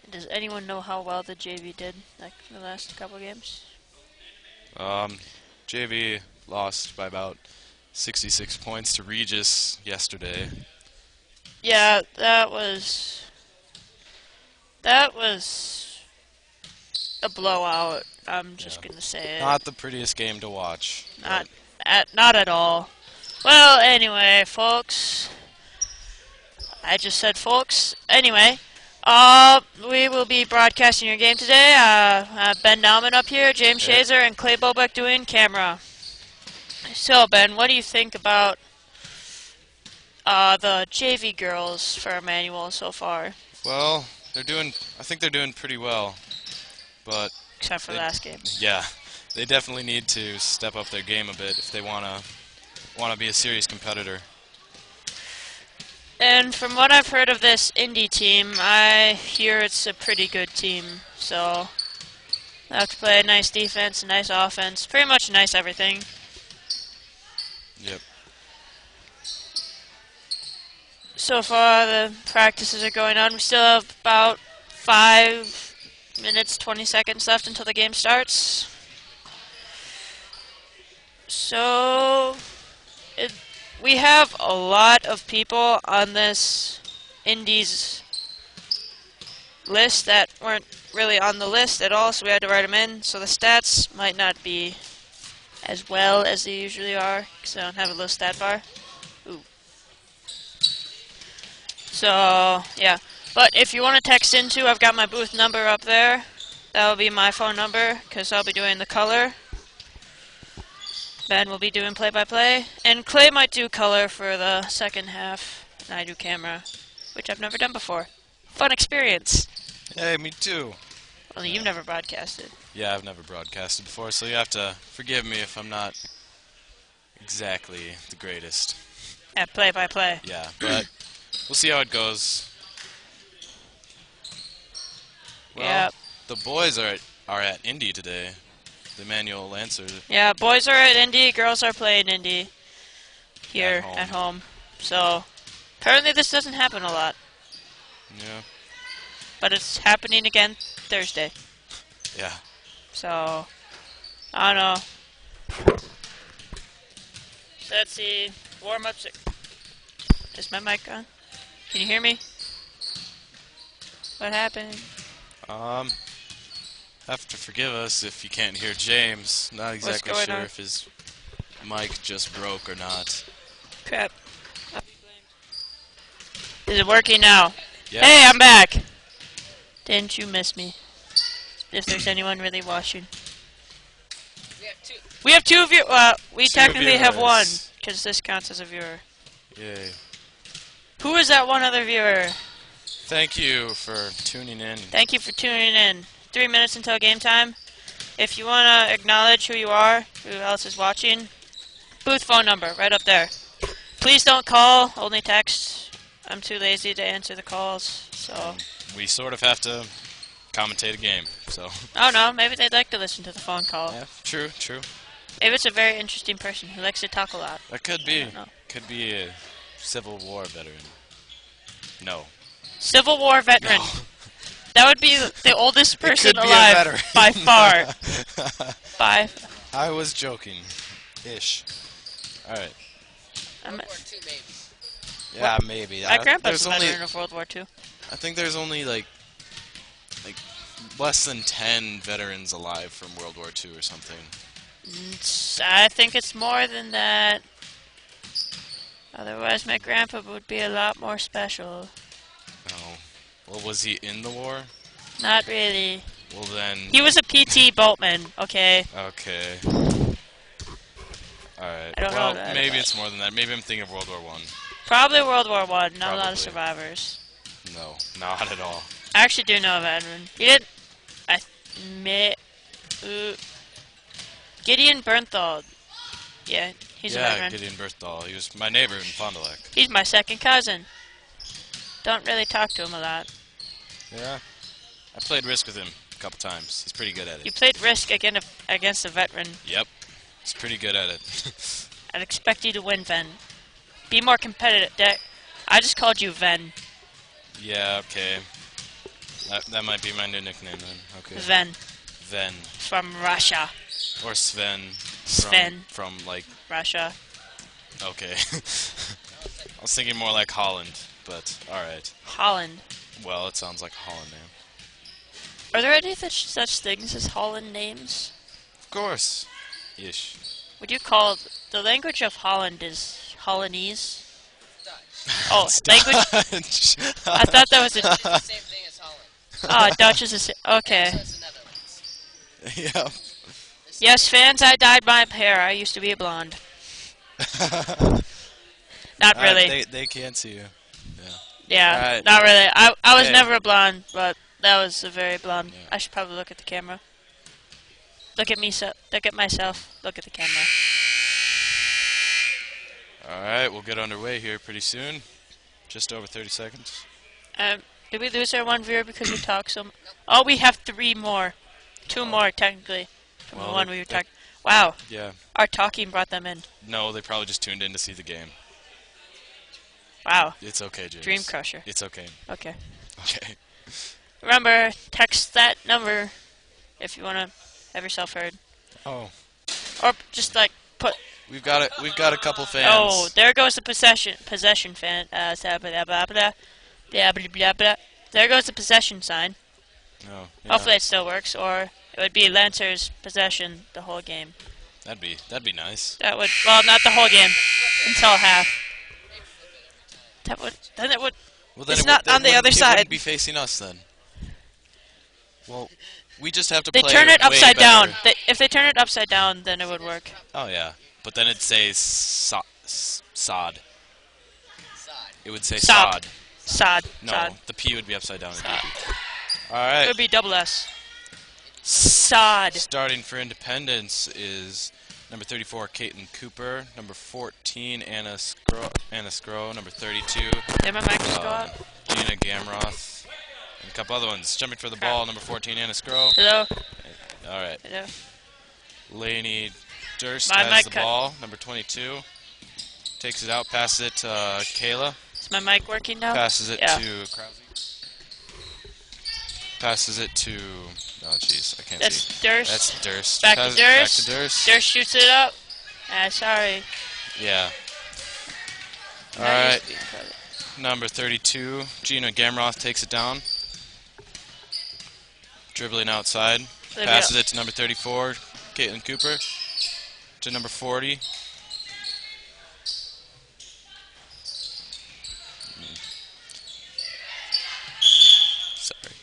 Does anyone know how well the JV did like the last couple games? Um, JV lost by about 66 points to Regis yesterday. Yeah, that was a blowout. I'm Yeah. just gonna say it. Not the prettiest game to watch, but Not at all. Well, anyway, folks. I just said folks. Anyway, we will be broadcasting your game today. Ben Nauman up here, James eh, Shazer, and Clay Bobek doing camera. So, Ben, what do you think about the JV girls for Emmanuel so far, well, I think they're doing pretty well, but except for they, last game? yeah, they definitely need to step up their game a bit if they wanna be a serious competitor. And from what I've heard of this indie team, I hear it's a pretty good team. So they have to play a nice defense, a nice offense, pretty much nice everything. Yep. So far, the practices are going on. We still have about 5 minutes, 20 seconds left until the game starts. So we have a lot of people on this indies list that weren't really on the list at all, so we had to write them in. So the stats might not be as well as they usually are, because I don't have a low stat bar. Ooh. So, yeah. But if you want to text into, I've got my booth number up there. That will be my phone number, because I'll be doing the color. Ben will be doing play-by-play. And Clay might do color for the second half, and I do camera, which I've never done before. Fun experience. Hey, me too. Only you've never broadcasted. Yeah, I've never broadcasted before, so you have to forgive me if I'm not exactly the greatest. At play-by-play. Yeah, but we'll see how it goes. Well, Yep. the boys are at Indy today. The Emmanuel Lancers. Yeah, boys are at Indy, girls are playing Indy here At home. at home. So, apparently this doesn't happen a lot, Yeah. but it's happening again Thursday. Yeah. So, I don't know. So let's see. Warm-ups. Is my mic on? Can you hear me? What happened? Have to forgive us if you can't hear James. Not exactly going sure on? if his mic just broke or not. Crap. Is it working now? Yeah. Hey, I'm back. Didn't you miss me? If there's anyone really watching. We have two viewers. We Two technically have one, viewers. because this counts as a viewer. Yay. Who is that one other viewer? Thank you for tuning in. Thank you for tuning in. 3 minutes until game time. If you want to acknowledge who you are, who else is watching, booth phone number right up there. Please don't call, only text. I'm too lazy to answer the calls, so. We sort of have to commentate a game, so. I don't know, maybe they'd like to listen to the phone call. Yeah, true, true. Maybe it's a very interesting person who likes to talk a lot. That could I be. don't know. Could be a Civil War veteran. No. Civil War veteran. No. That would be the oldest person could be a alive veteran. by far. By. I was joking. Ish. Alright. I'm, Yeah, maybe. my grandpa's There's a only, veteran of World War II. I think there's only like less than 10 veterans alive from World War II or something. I think it's more than that. Otherwise, my grandpa would be a lot more special. Oh. Well, was he in the war? Not really. Well then. He was a PT boatman, okay? Okay. Alright. I don't know Well, that, maybe but- it's more than that. Maybe I'm thinking of World War One. Probably World War One. Not a lot Probably. of survivors. No, not at all. I actually do know a veteran. He did. Gideon Bernthal. Yeah, he's a Yeah, veteran. Gideon Berthal. He was my neighbor in Fond du Lac. He's my second cousin. Don't really talk to him a lot. Yeah. I played Risk with him a couple times. He's pretty good at You it. played Risk against a veteran. Yep. He's pretty good at it. I'd expect you to win, Ven. Be more competitive. I just called you Ven. Yeah, okay. That might be my new nickname then. Okay. Ven. Ven. From Russia. Or Sven. Sven. From like. Russia. Okay. I was thinking more like Holland, but alright. Holland. Well, it sounds like a Holland name. Are there any such things as Holland names? Of course. Ish. Would you call the language of Holland is Hollandese? Oh, language. I thought that was a. Same thing as Holland. Oh, Dutch is okay. So it's the Netherlands. Yeah. Yes, fans, I dyed my hair. I used to be a blonde. Not really. They can't see you. Yeah, Alright. not really. I was Okay. never a blonde, but that was a very blonde. Yeah. I should probably look at the camera. Look at me, look at myself. Look at the camera. Alright, we'll get underway here pretty soon. Just over 30 seconds. Did we lose our one viewer because we talked so? Oh, we have 3 more. 2 more technically from Well, the one they- we were talking. Wow, Yeah. our talking brought them in. No, they probably just tuned in to see the game. Wow, It's okay, James. Dream Crusher. It's okay. Okay. Okay. Remember, text that number if you want to have yourself heard, Oh. or just like put. We've got a couple fans. Oh, there goes the possession fan. Blah, blah, blah, blah, blah, blah, blah, blah. There goes the possession sign. Oh, yeah. Hopefully it still works, or it would be Lancer's possession the whole game. That'd be nice. That would, well, not the whole game, until half. That would, then it would. Well, It's it not then on the wouldn't- other it side. wouldn't be facing us then. Well, we just have to They play turn it way upside better. down. If they turn it upside down, then it would work. Oh yeah, but then it'd say sod. Side. It would say Sod. sod. Sod. No, Sod. the P would be upside down. Sod. All It right. would be double S. Sod. Starting for Independence is number 34, Caitlin Cooper. Number 14, Anna Scro. Number 32, Did my mic just go out? Gina Gamroth. And a couple other ones. Jumping for the ball, number 14, Anna Scro. Hello? All right. Hello? Lainey Durst My has mic the cut. ball, number 22. Takes it out, passes it to Kayla. Is my mic working now? Passes it Yeah. to Krause. Passes it to... Oh, jeez, I can't That's see. Durst. That's Durst. Back to Back Durst. to Durst. Durst shoots it up. Sorry. Yeah. Not Alright, used to being credit. number 32, Gina Gamroth takes it down. Dribbling outside. Olivia. Passes it to number 34, Caitlin Cooper. To number 40. Sorry.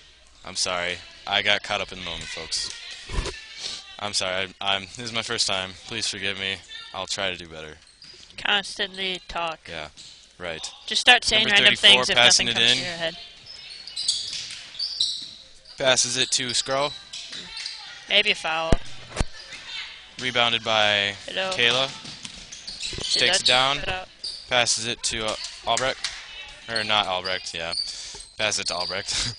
I'm sorry. I got caught up in the moment, folks. I'm sorry. This is my first time. Please forgive me. I'll try to do better. Constantly talk. Yeah. Right. Just start saying Number random 34, things if passing nothing it comes in. to your head. Passes it to Skrull. Maybe a foul. Rebounded by Hello. Kayla. Did Takes that it down. cut out? Passes it to Albrecht. Or not Albrecht, yeah. Passes it to Albrecht.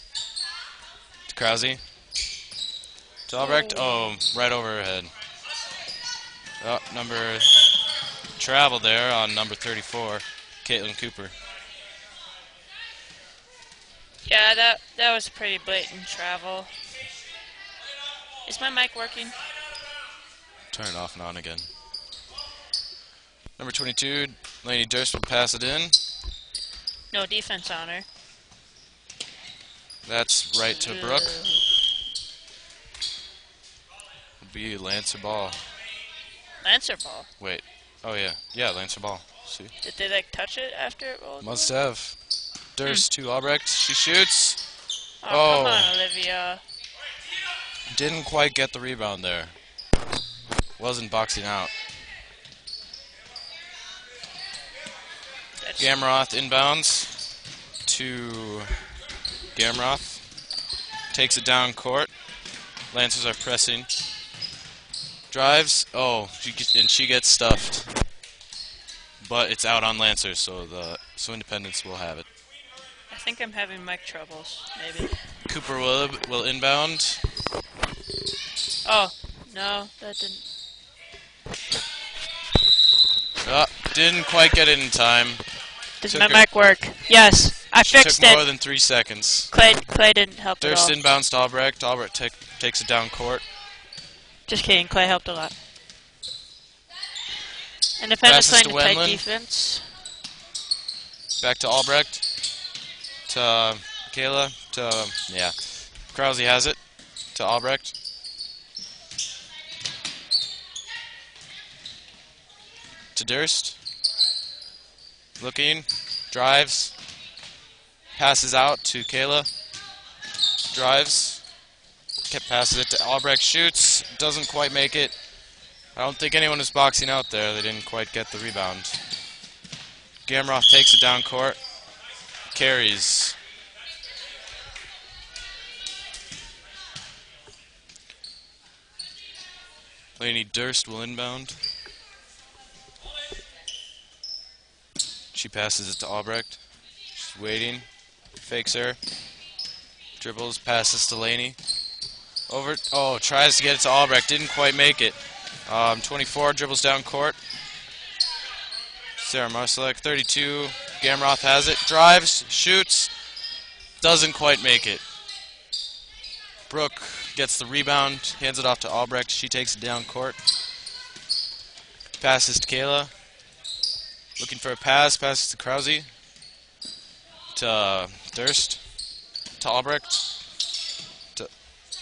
To Krause. To Albrecht. Oh, right over her head. Oh, number... Travel there on number 34, Caitlin Cooper. Yeah, that was pretty blatant travel. Is my mic working? Turn it off and on again. Number 22, Lainey Durst will pass it in. No defense on her. That's right to Brooke. Will be Lancer ball. Lancer ball. Wait. Oh yeah. Yeah, Lancer ball. See? Did they like touch it after it rolled? Must have. Durst to Albrecht. She shoots. Oh, Oh. come on, Olivia. Didn't quite get the rebound there. Wasn't boxing out. That's Gamroth inbounds to Gamroth. Takes it down court. Lancers are pressing. Drives. Oh, she gets stuffed. But it's out on Lancers, so Independence will have it. I think I'm having mic troubles. Maybe. Cooper will inbound. Oh no, that didn't. Oh, didn't quite get it in time. Does Took my her- mic work? Yes. I She fixed took more it. than 3 seconds. Clay didn't help at Durst all. inbounds to Albrecht. Albrecht takes it down court. Just kidding, Clay helped a lot. Independence Passes playing to a tight Wendland. defense. Back to Albrecht. To Kayla. To, yeah. Krause has it. To Albrecht. To Durst. Looking. Drives. Passes out to Kayla. Drives. Passes it to Albrecht. Shoots. Doesn't quite make it. I don't think anyone was boxing out there. They didn't quite get the rebound. Gamroth takes it down court. Carries. Laney Durst will inbound. She passes it to Albrecht. She's waiting. Fakes her. Dribbles. Passes to Laney. Over. Oh, tries to get it to Albrecht. Didn't quite make it. 24 dribbles down court. Sarah Marsalek. 32. Gamroth has it. Drives. Shoots. Doesn't quite make it. Brooke gets the rebound. Hands it off to Albrecht. She takes it down court. Passes to Kayla. Looking for a pass. Passes to Krause. To Durst. To Albrecht.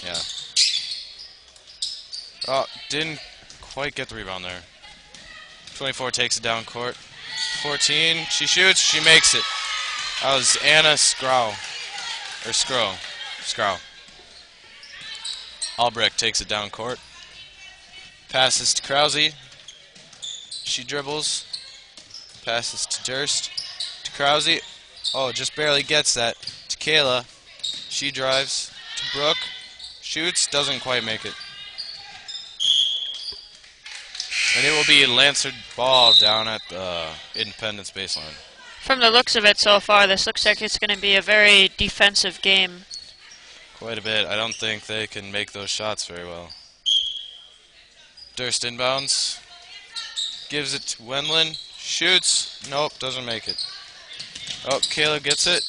Yeah. Oh, didn't quite get the rebound there. 24 takes it down court. 14, she shoots, she makes it. That was Anna Skrow. Or Skrow. Albrecht takes it down court. Passes to Krause. She dribbles. Passes to Durst. To Krause. Oh, just barely gets that. To Kayla. She drives. To Brooke. Shoots, doesn't quite make it. And it will be a Lancers ball down at the Independence baseline. From the looks of it so far, this looks like it's going to be a very defensive game. Quite a bit. I don't think they can make those shots very well. Durst inbounds. Gives it to Wendland. Shoots. Nope, doesn't make it. Oh, Kayla gets it.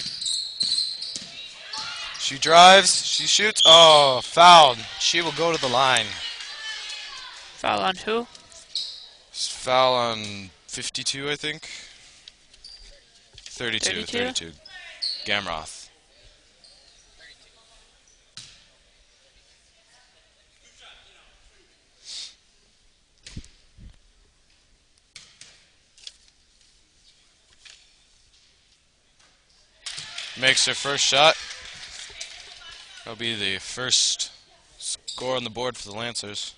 She drives. She shoots. Oh, fouled. She will go to the line. Foul on who? Foul on 52, I think. 32. 32? Gamroth. Makes her first shot. That'll be the first score on the board for the Lancers.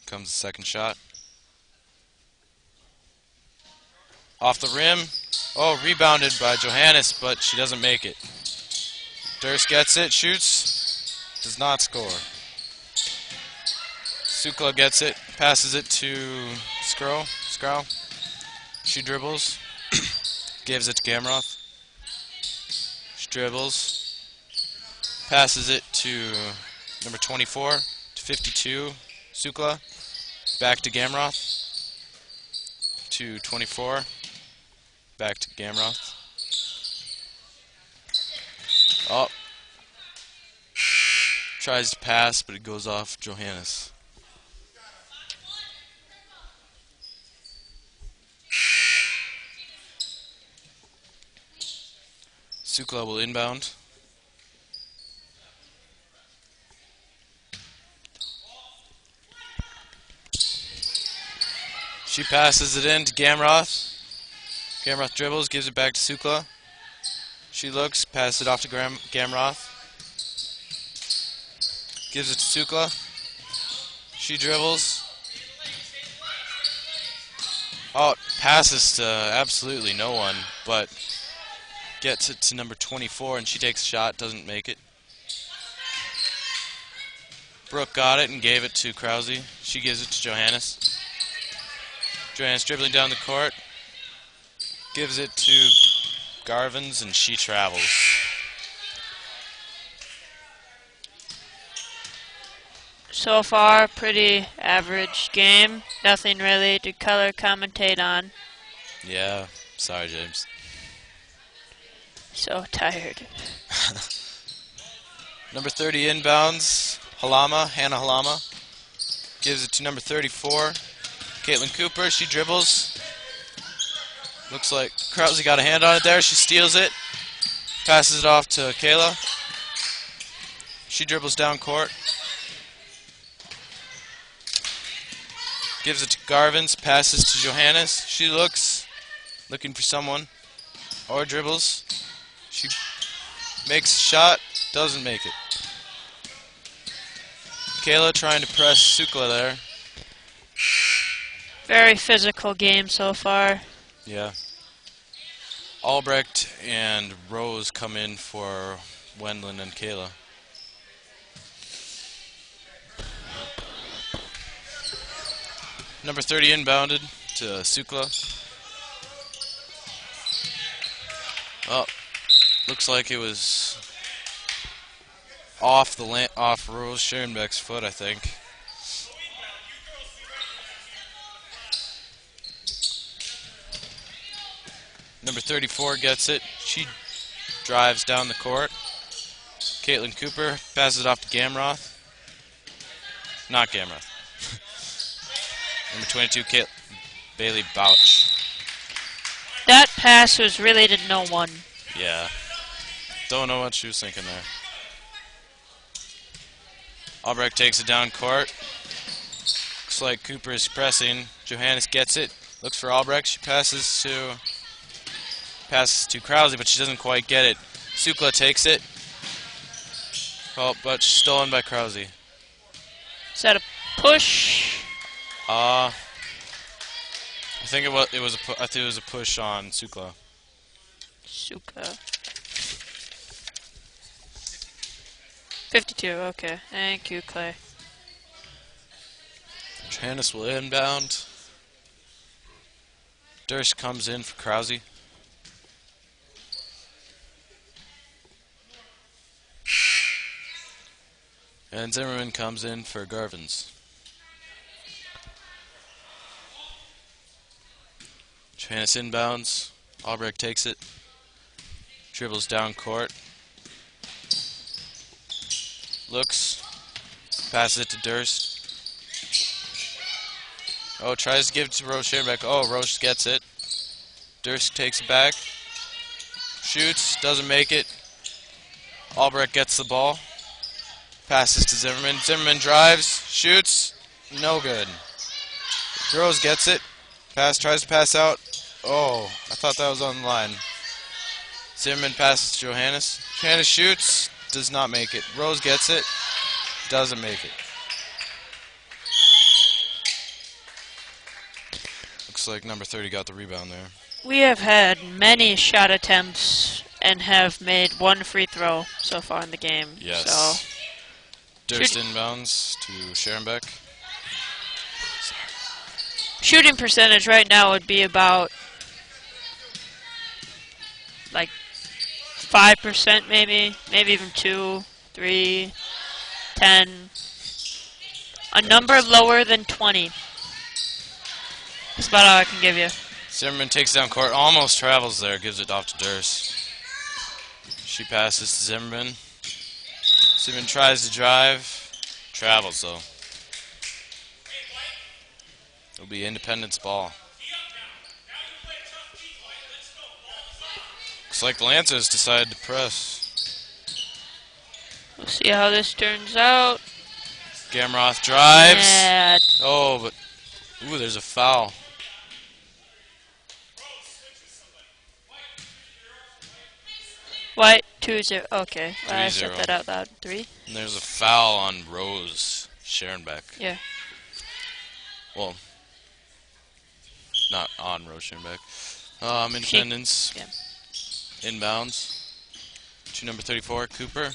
Comes the second shot. Off the rim. Oh, rebounded by Johannes, but she doesn't make it. Durst gets it, shoots, does not score. Sukla gets it, passes it to Skrow. She dribbles, gives it to Gamroth. She dribbles, passes it to number 24, to 52, Sukla. Back to Gamroth. To 24. Back to Gamroth. Oh. Tries to pass, but it goes off Johannes. Sukla will inbound. She passes it in to Gamroth. Gamroth dribbles, gives it back to Sukla. She looks, passes it off to Gamroth. Gives it to Sukla. She dribbles. Oh, passes to absolutely no one, but gets it to number 24, and she takes a shot, doesn't make it. Brooke got it and gave it to Krause. She gives it to Johannes. Johannes dribbling down the court. Gives it to Garvins, and she travels. So far, pretty average game. Nothing really to color commentate on. Yeah. Sorry, James. So tired. Number 30 inbounds. Hannah Halama. Gives it to number 34. Caitlin Cooper. She dribbles. Looks like Krause got a hand on it there. She steals it. Passes it off to Kayla. She dribbles down court. Gives it to Garvins. Passes to Johannes. She looking for someone. Or dribbles. She makes a shot. Doesn't make it. Kayla trying to press Sukla there. Very physical game so far. Yeah. Albrecht and Rose come in for Wendland and Kayla. Number 30 inbounded to Sukla. Oh, looks like it was off Rose Schoenbeck's foot, I think. Number 34 gets it. She drives down the court. Caitlin Cooper passes it off to Gamroth. Not Gamroth. Number 22, Bailey Bouch. That pass was really to no one. Yeah. Don't know what she was thinking there. Albrecht takes it down court. Looks like Cooper is pressing. Johannes gets it. Looks for Albrecht. She passes to Krause, but she doesn't quite get it. Sukla takes it. Oh, but stolen by Krause. Is that a push? I think it was a push on Sukla. Suka. 52, okay. Thank you, Clay. Johannes will inbound. Durst comes in for Krause. And Zimmerman comes in for Garvins. Johannes inbounds. Albrecht takes it. Dribbles down court. Looks. Passes it to Durst. Oh, tries to give it to Roche Schoenbeck. Oh, Roche gets it. Durst takes it back. Shoots. Doesn't make it. Albrecht gets the ball. Passes to Zimmerman. Zimmerman drives. Shoots. No good. Rose gets it. Tries to pass out. Oh, I thought that was on the line. Zimmerman passes to Johannes. Johannes shoots. Does not make it. Rose gets it. Doesn't make it. Looks like number 30 got the rebound there. We have had many shot attempts and have made one free throw so far in the game. Yes. So Durst inbounds to Scherenbeck. shooting percentage right now would be about like 5% maybe even 2, 3, 10. A number lower than 20. That's about all I can give you. Zimmerman takes down court, almost travels there, gives it off to Durst. She passes to Zimmerman. Zimmerman tries to drive, travels though. It'll be Independence ball. Looks like the Lancers decided to press. We'll see how this turns out. Gamroth drives. Yeah. Oh, but ooh, there's a foul. White 2-0. Okay, I set 3-0. that out loud. 3. And there's a foul on Rose Scherenbeck. Yeah. Well, not on Rose Scherenbeck. Independence. Yeah. Inbounds. To number 34, Cooper.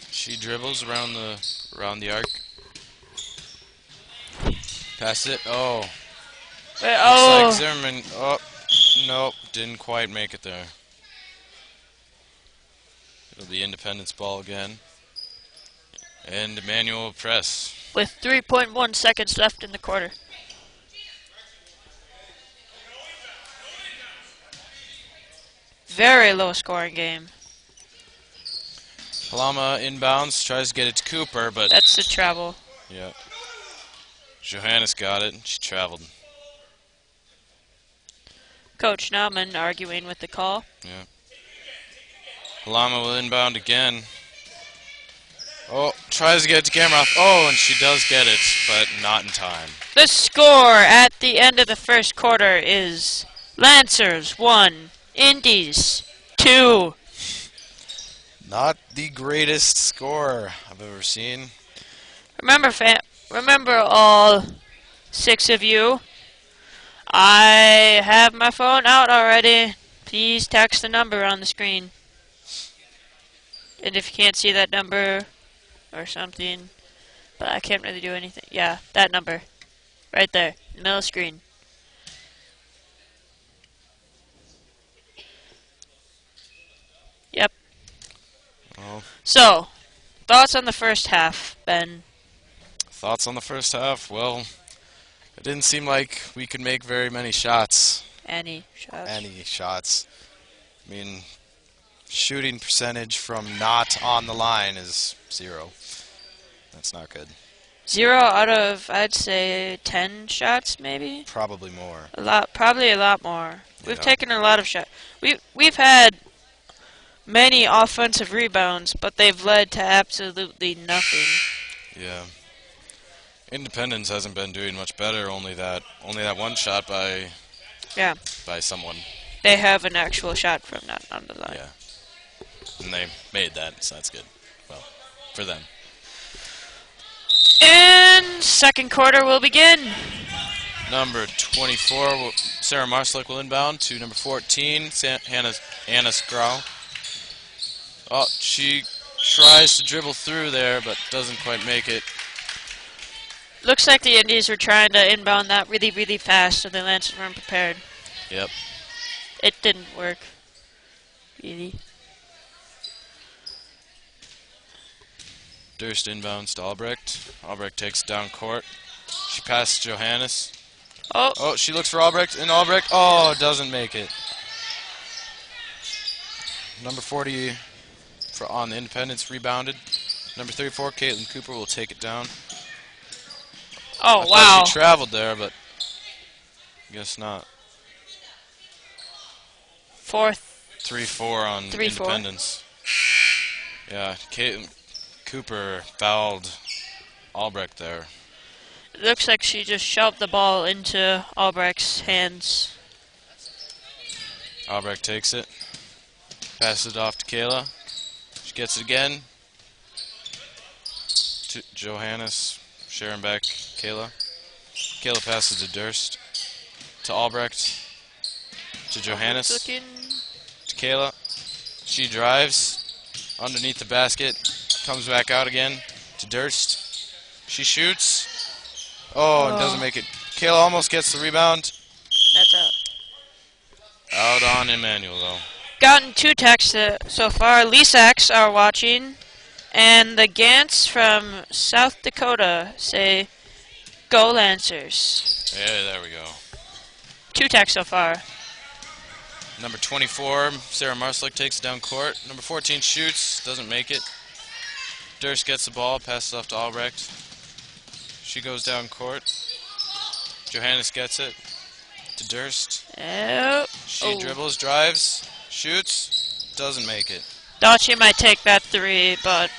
She dribbles around the arc. Pass it. Oh. Wait, Looks oh. like Zimmerman. Oh, nope. Didn't quite make it there. It'll be Independence ball again. And Emmanuel press. With 3.1 seconds left in the quarter. Very low scoring game. Halama inbounds, tries to get it to Cooper, but That's the travel. yeah. Johannes got it. She traveled. Coach Nauman arguing with the call. Halama will inbound again. Oh, tries to get it to Gamroth. Oh, and she does get it, but not in time. The score at the end of the first quarter is Lancers 1, Indies 2. Not the greatest score I've ever seen. Remember all 6 of you. I have my phone out already. Please text the number on the screen. And if you can't see that number or something, but I can't really do anything. Yeah, that number. Right there, middle screen. Yep. Oh. So, thoughts on the first half, Ben? Thoughts on the first half? Well, it didn't seem like we could make very many shots. Any shots? Any shots. I mean, shooting percentage from not on the line is 0. That's not good. 0 out of, I'd say, 10 shots, maybe? Probably more. Probably a lot more. We've Yeah. taken a lot of shots. We've had many offensive rebounds, but they've led to absolutely nothing. Yeah. Independence hasn't been doing much better. Only that one shot by someone. They have an actual shot from not on the line. Yeah. And they made that, so that's good. Well, for them. And second quarter will begin. Number 24, Sarah Marslick will inbound to number 14, Anna Skrau. Oh, she tries to dribble through there, but doesn't quite make it. Looks like the Indies were trying to inbound that really, really fast, so the Lancers weren't prepared. Yep. It didn't work. Really. Durst inbounds to Albrecht. Albrecht takes it down court. She passes Johannes. Oh, Oh, she looks for Albrecht, and Albrecht, doesn't make it. Number 40 on the Independence rebounded. Number 34, Caitlin Cooper, will take it down. oh I wow. thought she traveled there, but guess not. Fourth. 3-4 on 3-4. Independence. Yeah, Caitlin Cooper fouled Albrecht there. It looks like she just shoved the ball into Albrecht's hands. Albrecht takes it. Passes it off to Kayla. She gets it again. To Johannes. Sharon back. Kayla. Kayla passes to Durst. To Albrecht. To Johannes. Looking. To Kayla. She drives. Underneath the basket. Comes back out again. To Durst. She shoots. Oh, and doesn't make it. Kayla almost gets the rebound. That's out. Out on Emmanuel, though. Gotten 2 texts so far. Lisax are watching, and the Gants from South Dakota say, "Go Lancers." Yeah, there we go. 2 texts so far. Number 24, Sarah Marslick takes it down court. Number 14 shoots, doesn't make it. Durst gets the ball, passes off to Albrecht. She goes down court. Johannes gets it to Durst. Oh. She dribbles, drives, shoots, doesn't make it. Thought she might take that 3, but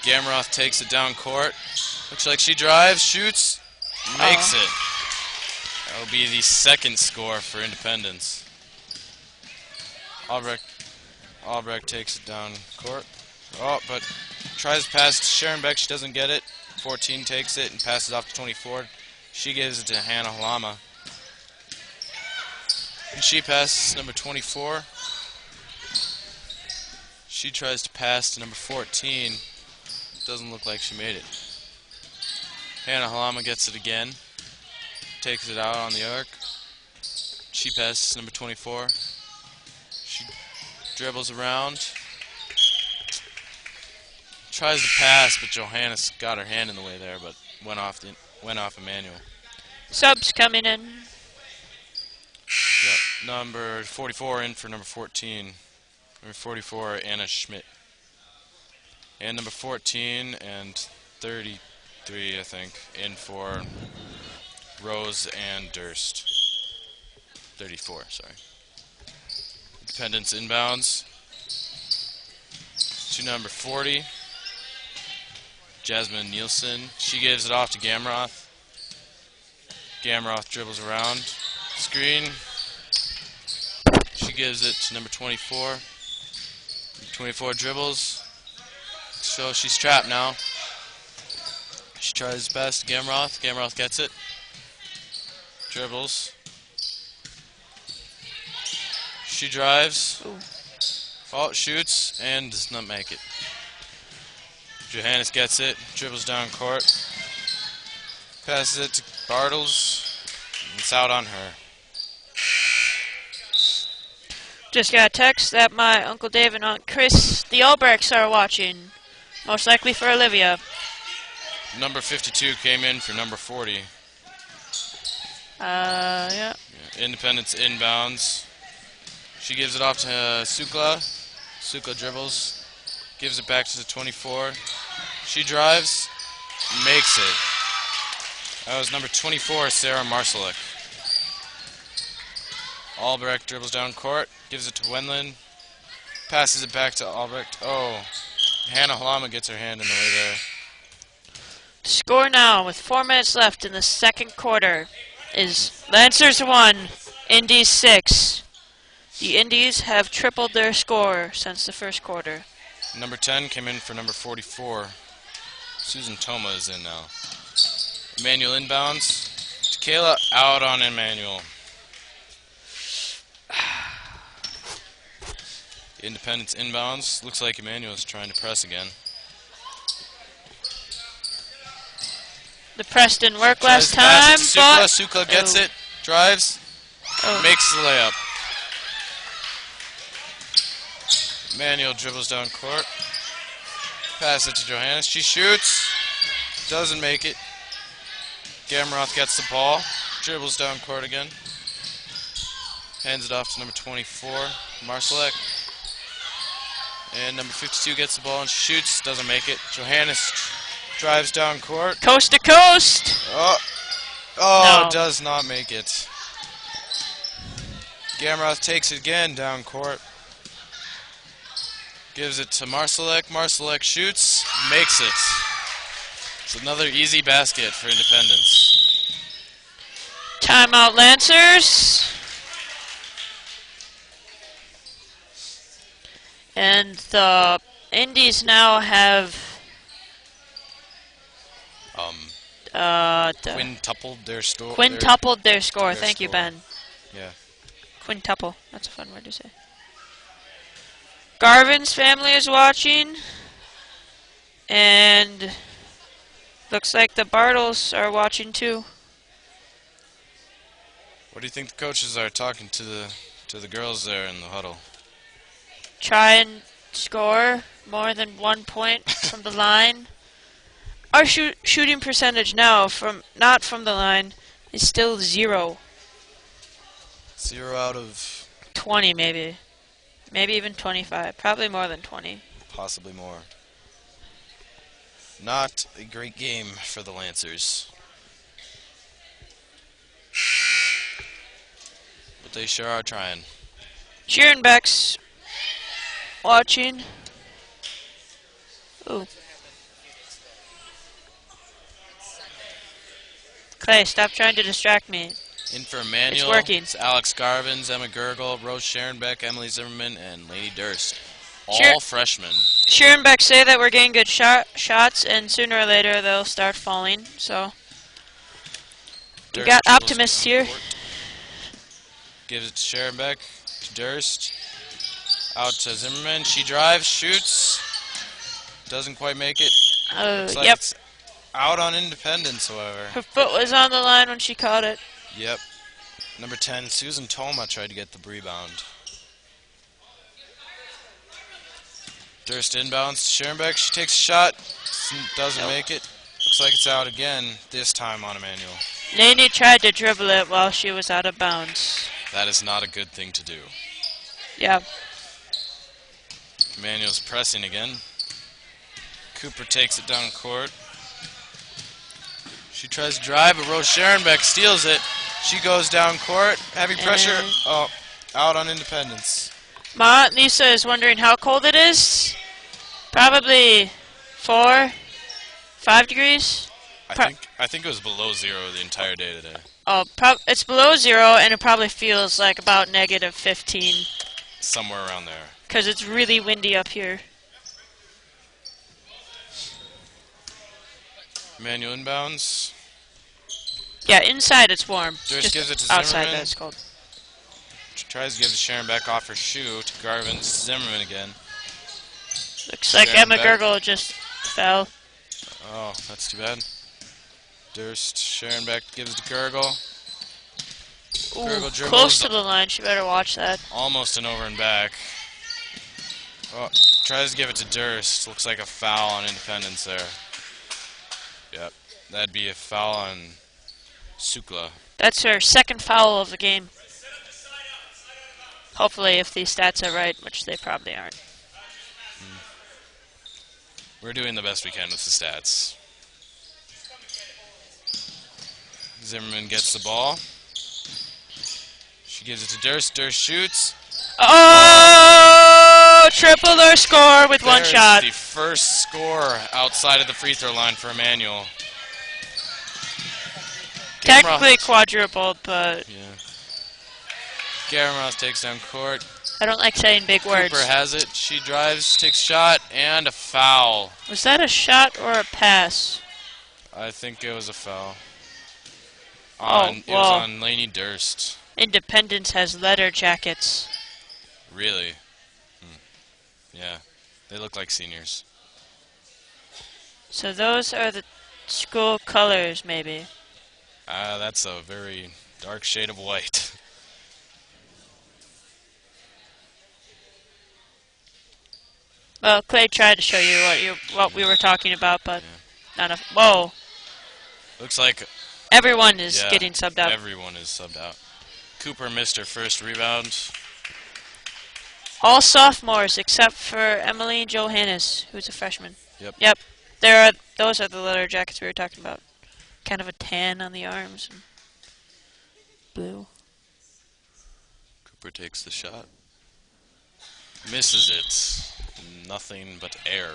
Gamroth takes it down court. Looks like she drives, shoots, makes it. That'll be the second score for Independence. Albrecht takes it down court. Oh, but tries to pass to Sharon Beck. She doesn't get it. 14 takes it and passes off to 24. She gives it to Hannah Halama. And she passes number 24. She tries to pass to number 14. Doesn't look like she made it. Hannah Halama gets it again. Takes it out on the arc. She passes number 24. She dribbles around. Tries to pass, but Johannes got her hand in the way there, but went off Emmanuel. subs coming in. Yep. Number 44 in for number 14. Number 44, Anna Schmidt. And number 14 and 33, I think, in for Rose and Durst. 34, sorry. Independence inbounds to number 40, Jasmine Nielsen. She gives it off to Gamroth. Gamroth dribbles around. Screen. She gives it to number 24. 24 dribbles. So she's trapped now. She tries best. Gamroth. Gamroth gets it. Dribbles. She drives. Ooh. Oh, shoots and does not make it. Johannes gets it. Dribbles down court. Passes it to Bartles. It's out on her. Just got a text that my Uncle Dave and Aunt Chris, the Albrechts, are watching. Most likely for Olivia. Number 52 came in for number 40. Yeah. Independence inbounds. She gives it off to Sukla. Sukla dribbles. Gives it back to the 24. She drives. Makes it. That was number 24, Sarah Marsalek. Albrecht dribbles down court. Gives it to Wenlin. Passes it back to Albrecht. Oh. Hannah Halama gets her hand in the way there. Score now with 4 minutes left in the second quarter is Lancers 1, Indies 6. The Indies have tripled their score since the first quarter. Number 10 came in for number 44. Susan Toma is in now. Emmanuel inbounds. Tequila out on Emmanuel. Independence inbounds. Looks like Emmanuel is trying to press again. The press didn't work last time, but Sukla gets it. Drives. Makes the layup. Emmanuel dribbles down court. Pass it to Johannes. She shoots. Doesn't make it. Gamroth gets the ball. Dribbles down court again. Hands it off to number 24, Marsalek. And number 52 gets the ball and shoots. Doesn't make it. Johannes drives down court. Coast to coast. Oh, No. Does not make it. Gamroth takes it again down court. Gives it to Marsalek. Marsalek shoots. Makes it. It's another easy basket for Independence. Timeout, Lancers. And the Indies now have Quintupled their score. quintupled their score. their Thank you, score. Ben. Yeah. Quintuple. That's a fun word to say. Garvin's family is watching. And looks like the Bartles are watching too. What do you think the coaches are talking to the girls there in the huddle? Try and score more than 1 point from the line. Our shooting percentage now, not from the line, is still 0. 0 out of 20 maybe. Maybe even 25. Probably more than 20. possibly more. Not a great game for the Lancers. But they sure are trying. Schierenbeck's watching. Ooh. Clay, stop trying to distract me. In for Emmanuel, It's working. It's Alex Garvins, Emma Gurgle, Rose Scherenbeck, Emily Zimmerman, and Lady Durst. All Sure. freshmen. Schierenbeck say that we're getting good shots, and sooner or later they'll start falling. So we Durst got dribbles optimists down here. court. Gives it to Scherenbeck, to Durst. Out to Zimmerman. She drives, shoots. Doesn't quite make it. Looks like Yep. it's out on Independence, however. Her foot was on the line when she caught it. Yep. Number 10, Susan Toma tried to get the rebound. Durst inbounds to Scherenbeck. She takes a shot. Doesn't make it. Looks like it's out again, this time on Emmanuel. Naney tried to dribble it while she was out of bounds. That is not a good thing to do. Yeah. Emmanuel's pressing again. Cooper takes it down court. She tries to drive, but Rose Sharonbeck steals it. She goes down court, having pressure. And- Oh, out on Independence. Ma Lisa is wondering how cold it is. Probably 4, 5 degrees. I think it was below 0 the entire day today. Oh, it's below 0, and it probably feels like about negative 15 Somewhere around there. because it's really windy up here. Emmanuel inbounds. Yeah, inside it's warm. Durst Just gives it to outside Zimmerman. that's cold. She tries to give Sharon back off her shoe to Garvin Zimmerman again. Looks like Sharon Emma back. Gurgle just fell. Oh, that's too bad. Durst, Sharon back gives it to Gurgle. Ooh, Gurgle dribbles. close to the line. She better watch that. Almost an over and back. Oh, tries to give it to Durst. Looks like a foul on Independence there. Yep, that'd be a foul on Sukla. That's her second foul of the game. Hopefully, if these stats are right, which they probably aren't. We're doing the best we can with the stats. Zimmerman gets the ball. She gives it to Durst. Durst shoots. Oh! Triple their score with one There's shot. the first score outside of the free throw line for Emmanuel. Technically quadrupled, but Yeah. Garamros takes down court. I don't like saying big words. Cooper has it. She drives, takes shot, and a foul. Was that a shot or a pass? I think it was a foul. Oh, It was well. on Lainey Durst. Independence has leather jackets. Really? Yeah. They look like seniors. So those are the school colors, maybe. That's a very dark shade of white. Well, Clay tried to show you what we were talking about, but not enough. Whoa! Looks like Everyone is yeah, getting subbed out. everyone is subbed out. Cooper missed her first rebound. All sophomores except for Emily Johannes, who's a freshman. Yep. Yep. Those are the leather jackets we were talking about. Kind of a tan on the arms. And blue. Cooper takes the shot. Misses it. Nothing but air.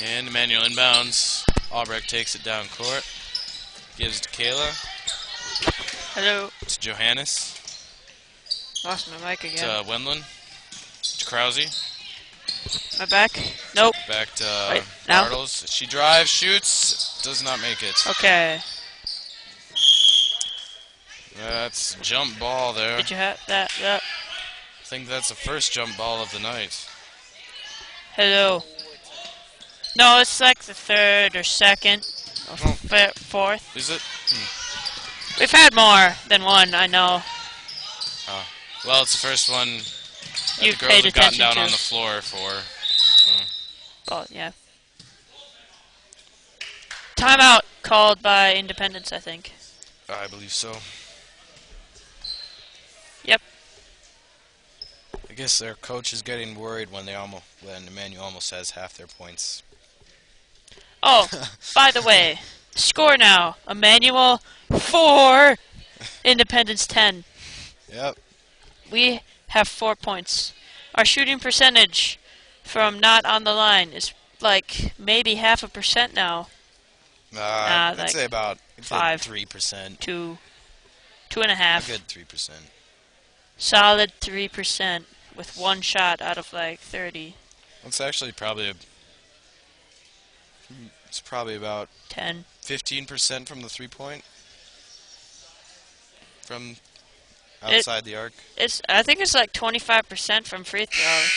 And Emmanuel inbounds. Albrecht takes it down court. Gives it to Kayla. Hello. To Johannes. Lost my mic again. To Wendland. To Krause. My back? Nope. Back to Wait, now? Bartles. She drives, shoots, does not make it. Okay. That's jump ball there. Did you have that? Yep. I think that's the first jump ball of the night. Hello. No, it's like the third or second or fourth. Is it? We've had more than one, I know. Well, it's the first one that You've the girls paid have gotten attention down to. on the floor for. Oh, yeah. Timeout called by Independence, I think. I believe so. Yep. I guess their coach is getting worried when Emmanuel almost has half their points. Oh, by the way, score now. Emmanuel 4, Independence 10. Yep. We have 4 points. Our shooting percentage from not on the line is like maybe 0.5% now. I'd like say about 5. 3%. 2, A 2.5. good 3%. Solid 3% with one shot out of like 30. It's actually probably it's probably about 10. 15% from the 3-point. From outside the arc. I think it's like 25% from free throws.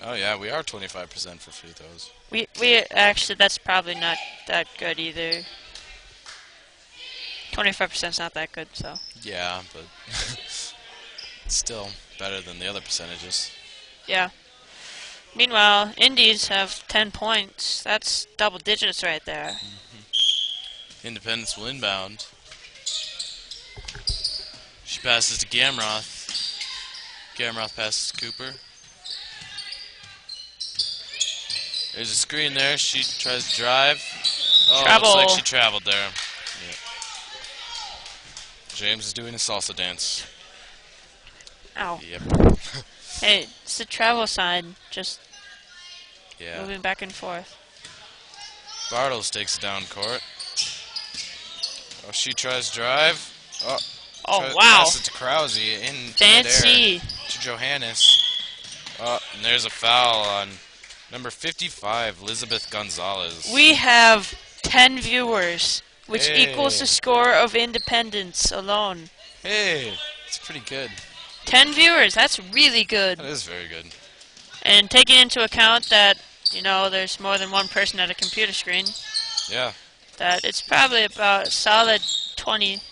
Oh yeah, we are 25% for free throws. We actually, that's probably not that good either. 25% is not that good, so. Yeah, but it's still better than the other percentages. Yeah. Meanwhile, Indies have 10 points. That's double digits right there. Independence will inbound. She passes to Gamroth. Gamroth passes to Cooper. There's a screen there. She tries to drive. Oh, Travel. looks like she traveled there. Yeah. James is doing a salsa dance. Ow. Yep. Hey, it's the travel sign, just Yeah. moving back and forth. Bartles takes it down court. Oh, she tries to drive. Oh, Oh, wow. Pass it to Krause in midair Fancy. to Johannes. Oh, and there's a foul on number 55, Elizabeth Gonzalez. We have 10 viewers, which Hey. equals the score of Independence alone. Hey, it's pretty good. 10 viewers, that's really good. That is very good. And taking into account that, you know, there's more than one person at a computer screen, Yeah. that it's probably about a solid 20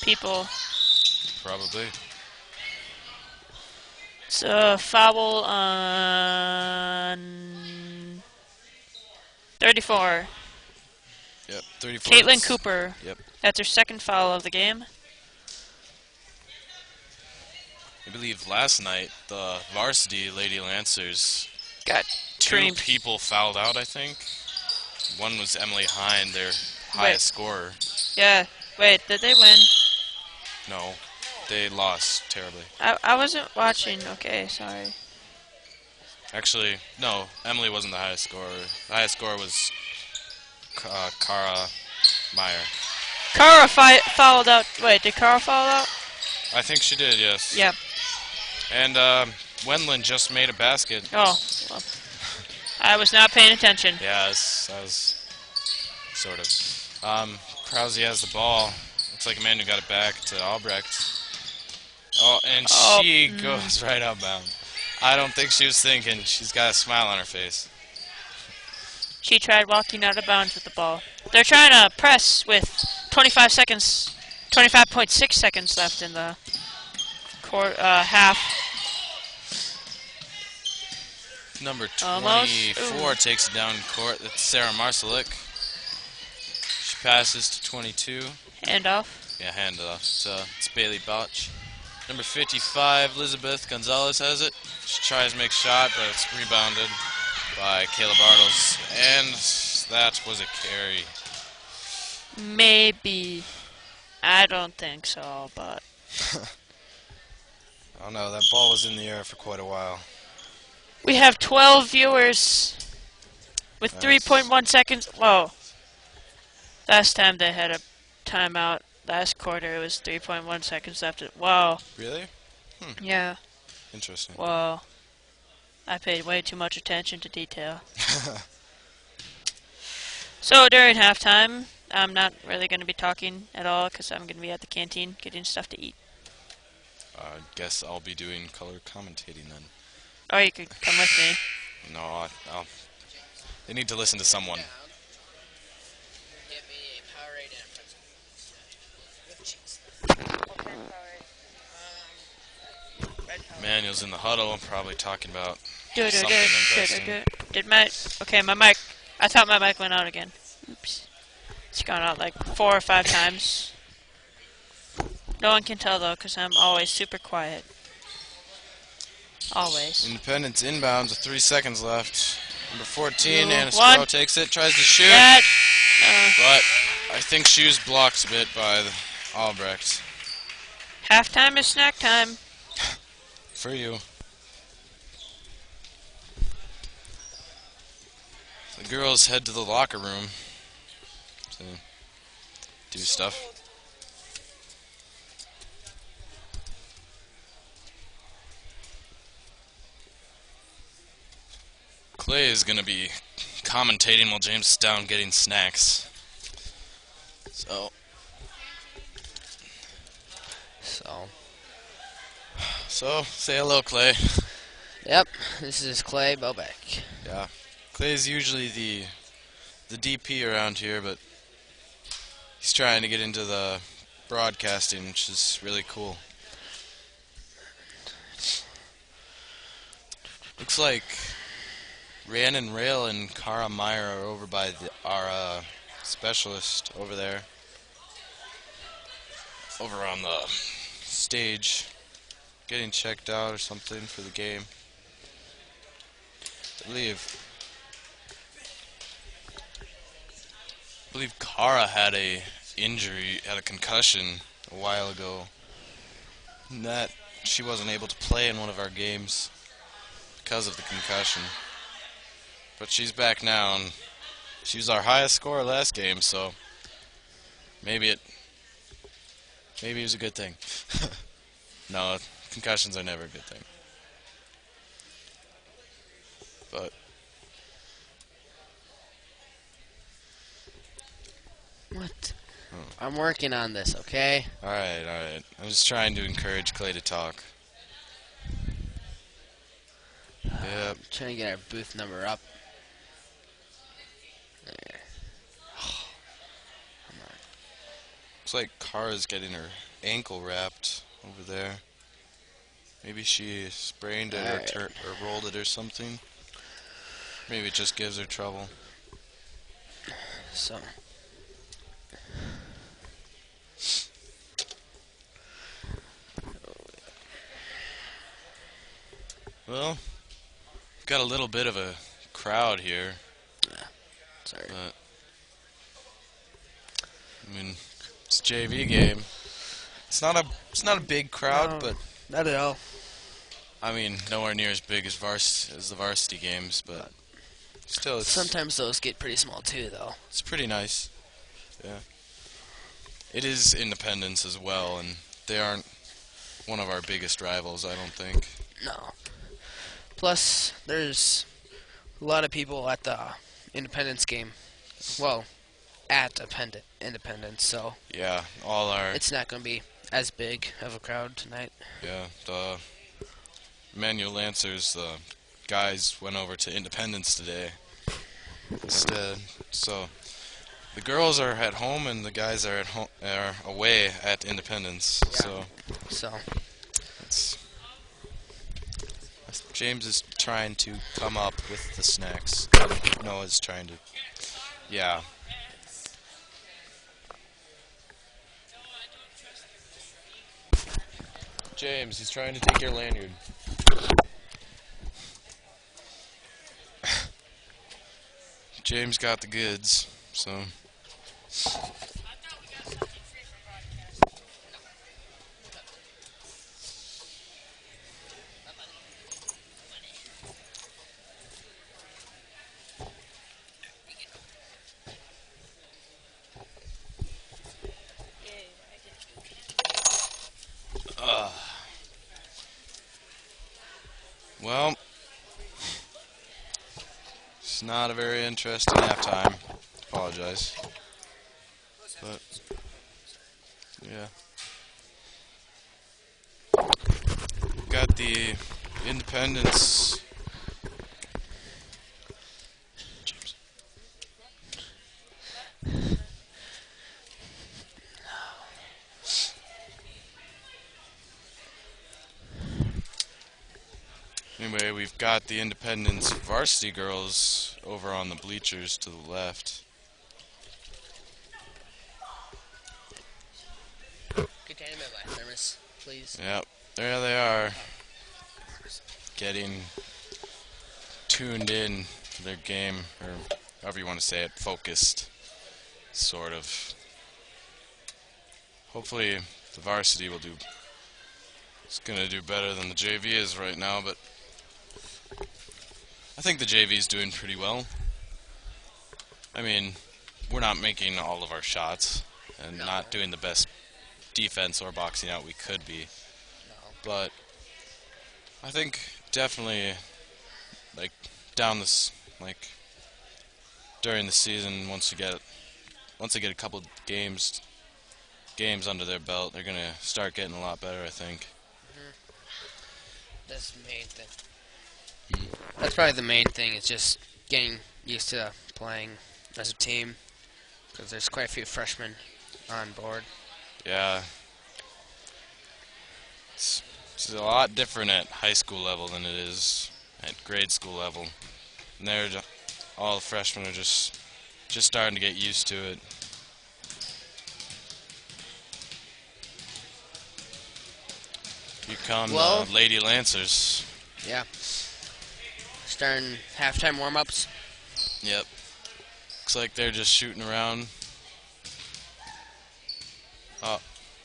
people. Probably. It's a foul on 34. Yep. 34. Caitlin Cooper. Yep. That's her second foul of the game. I believe last night the varsity Lady Lancers, Got two creamed. people fouled out, I think. One was Emily Hine, their highest scorer. Yeah. Wait, did they win? No, they lost terribly. I wasn't watching. Okay, sorry. Actually, no, Emily wasn't the highest scorer. The highest scorer was Cara Meyer. Kara fouled out. Wait, did Kara foul out? I think she did, yes. Yeah. And Wendland just made a basket. Oh. Well, I was not paying attention. Yeah, that was sort of. Krause has the ball. Looks like Amanda got it back to Albrecht. Oh, and Oh, she goes right outbound. I don't think she was thinking. She's got a smile on her face. She tried walking out of bounds with the ball. They're trying to press with 25 seconds, 25.6 seconds left in the half. Number Almost. 24 takes it down court. That's Sarah Marcelik. She passes to 22. Handoff. Yeah, handoff. It's Bailey Botch. Number 55, Elizabeth Gonzalez has it. She tries to make a shot, but it's rebounded by Kayla Bartles. And that was a carry. Maybe. I don't think so, but I don't know, that ball was in the air for quite a while. we have 12 viewers with Nice. 3.1 seconds. Whoa. Last time they had a timeout. Last quarter, it was 3.1 seconds left. Whoa. Really? Yeah. Interesting. Whoa. I paid way too much attention to detail. So during halftime, I'm not really going to be talking at all because I'm going to be at the canteen getting stuff to eat. I guess I'll be doing color commentating then. Or you could come with me. No, they need to listen to someone. Get me a Powerade and a pretzel. With cheese. Manuel's in the huddle, probably talking about Do, something interesting. Did my mic? I thought my mic went out again. Oops. It's gone out like 4 or 5 times. No one can tell though, because I'm always super quiet. Always. Independence inbounds with 3 seconds left. Number 14, Ooh, Anna one. Stroh takes it, tries to shoot, That. but I think she was blocked a bit by the Albrecht. Halftime is snack time. For you. The girls head to the locker room to do stuff. Clay is going to be commentating while James is down getting snacks. So say hello, Clay. Yep, this is Clay Bobeck. Yeah. Clay's usually the DP around here, but he's trying to get into the broadcasting, which is really cool. Looks like Rhiannon Rail and Cara Meyer are over by our specialist over there. over on the stage, getting checked out or something for the game. I believe Kara had a injury, had a concussion a while ago. And that she wasn't able to play in one of our games because of the concussion. But she's back now, and she was our highest scorer last game, so maybe it was a good thing. No, concussions are never a good thing. But What? I'm working on this, okay? alright. I'm just trying to encourage Clay to talk. Yep. Trying to get our booth number up. There. Looks like Kara's getting her ankle wrapped over there. Maybe she sprained it Alright. or rolled it or something. Maybe it just gives her trouble. So. Well, got a little bit of a crowd here, Sorry. but I mean, it's a JV game. It's not a big crowd, No. but Not at all. I mean, nowhere near as big as the varsity games, but still, Sometimes those get pretty small too, though. it's pretty nice. Yeah. It is Independence as well, and they aren't one of our biggest rivals, I don't think. No. Plus, there's a lot of people at the Independence game. Well, at Independence, so Yeah, all our it's not going to be as big of a crowd tonight. the Manual Lancers, the guys went over to Independence today instead. So the girls are at home and the guys are are away at Independence. Yeah. So So, it's James is trying to come up with the snacks. Noah's trying to, yeah. James, he's trying to take your lanyard. James got the goods, so. Well, it's not a very interesting halftime. Apologize. But, yeah. Got the Independence. James. Anyway, we've got the Independence varsity girls over on the bleachers to the left. could you hand me my thermos, please? Yep, there they are. Getting tuned in to their game, or however you want to say it, focused, sort of. Hopefully the varsity will do. It's gonna do better than the JV is right now, but I think the JV is doing pretty well. I mean, we're not making all of our shots and not doing the best defense or boxing out we could be, but I think definitely, like, during the season, once they get a couple games under their belt, they're gonna start getting a lot better, I think. That's the main thing. That's probably the main thing, is just getting used to playing as a team, because there's quite a few freshmen on board. Yeah. It's a lot different at high school level than it is at grade school level. And all the freshmen are just starting to get used to it. Here come Well- the Lady Lancers. Yeah. Starting halftime warm-ups. Yep. Looks like they're just shooting around. Oh,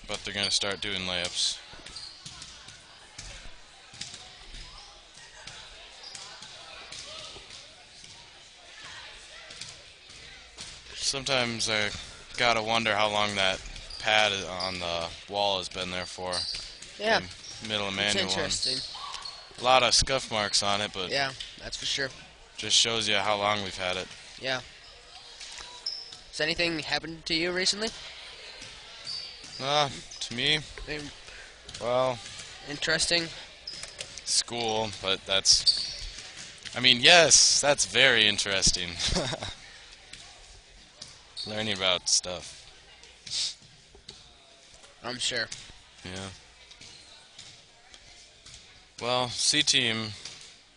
but they're going to start doing layups. Sometimes I gotta wonder how long that pad on the wall has been there for. Yeah, The middle it's manual one. interesting. A lot of scuff marks on it, but Yeah, that's for sure. just shows you how long we've had it. Yeah. Has anything happened to you recently? To me, Anything well, interesting? school, but that's... I mean, yes, that's very interesting. Learning about stuff. I'm sure. Yeah. Well,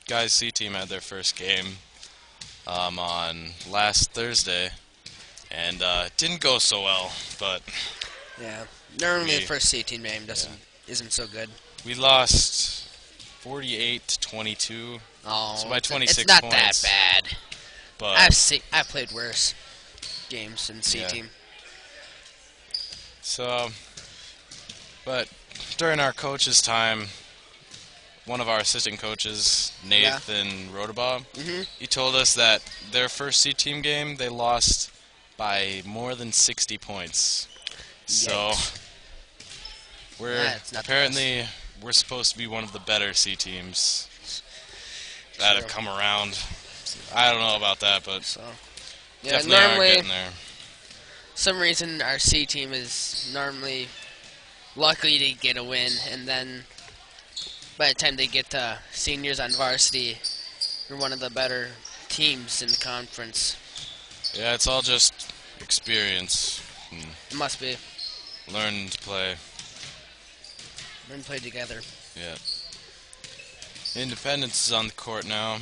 guys C-Team had their first game on last Thursday, and it didn't go so well, but Yeah. Normally We- the first C-team game isn't so good. we lost 48-22, Oh, So by it's 26 not points. that bad. but I've played worse games in Yeah. C-team. so, but during our coach's time, one of our assistant coaches, Nathan Rodabaugh, Mm-hmm. he told us that their first C-Team game, they lost by more than 60 points. So, Yikes. That's not the apparently we're supposed to be one of the better C-Teams that have Sure. come around. I don't know about that, but So, yeah, definitely are normally, getting there. some reason our C-team is normally lucky to get a win, and then by the time they get to seniors on varsity, we're one of the better teams in the conference. Yeah, it's all just experience and It must be. learning to play. We're play together. Yeah. Independence is on the court now,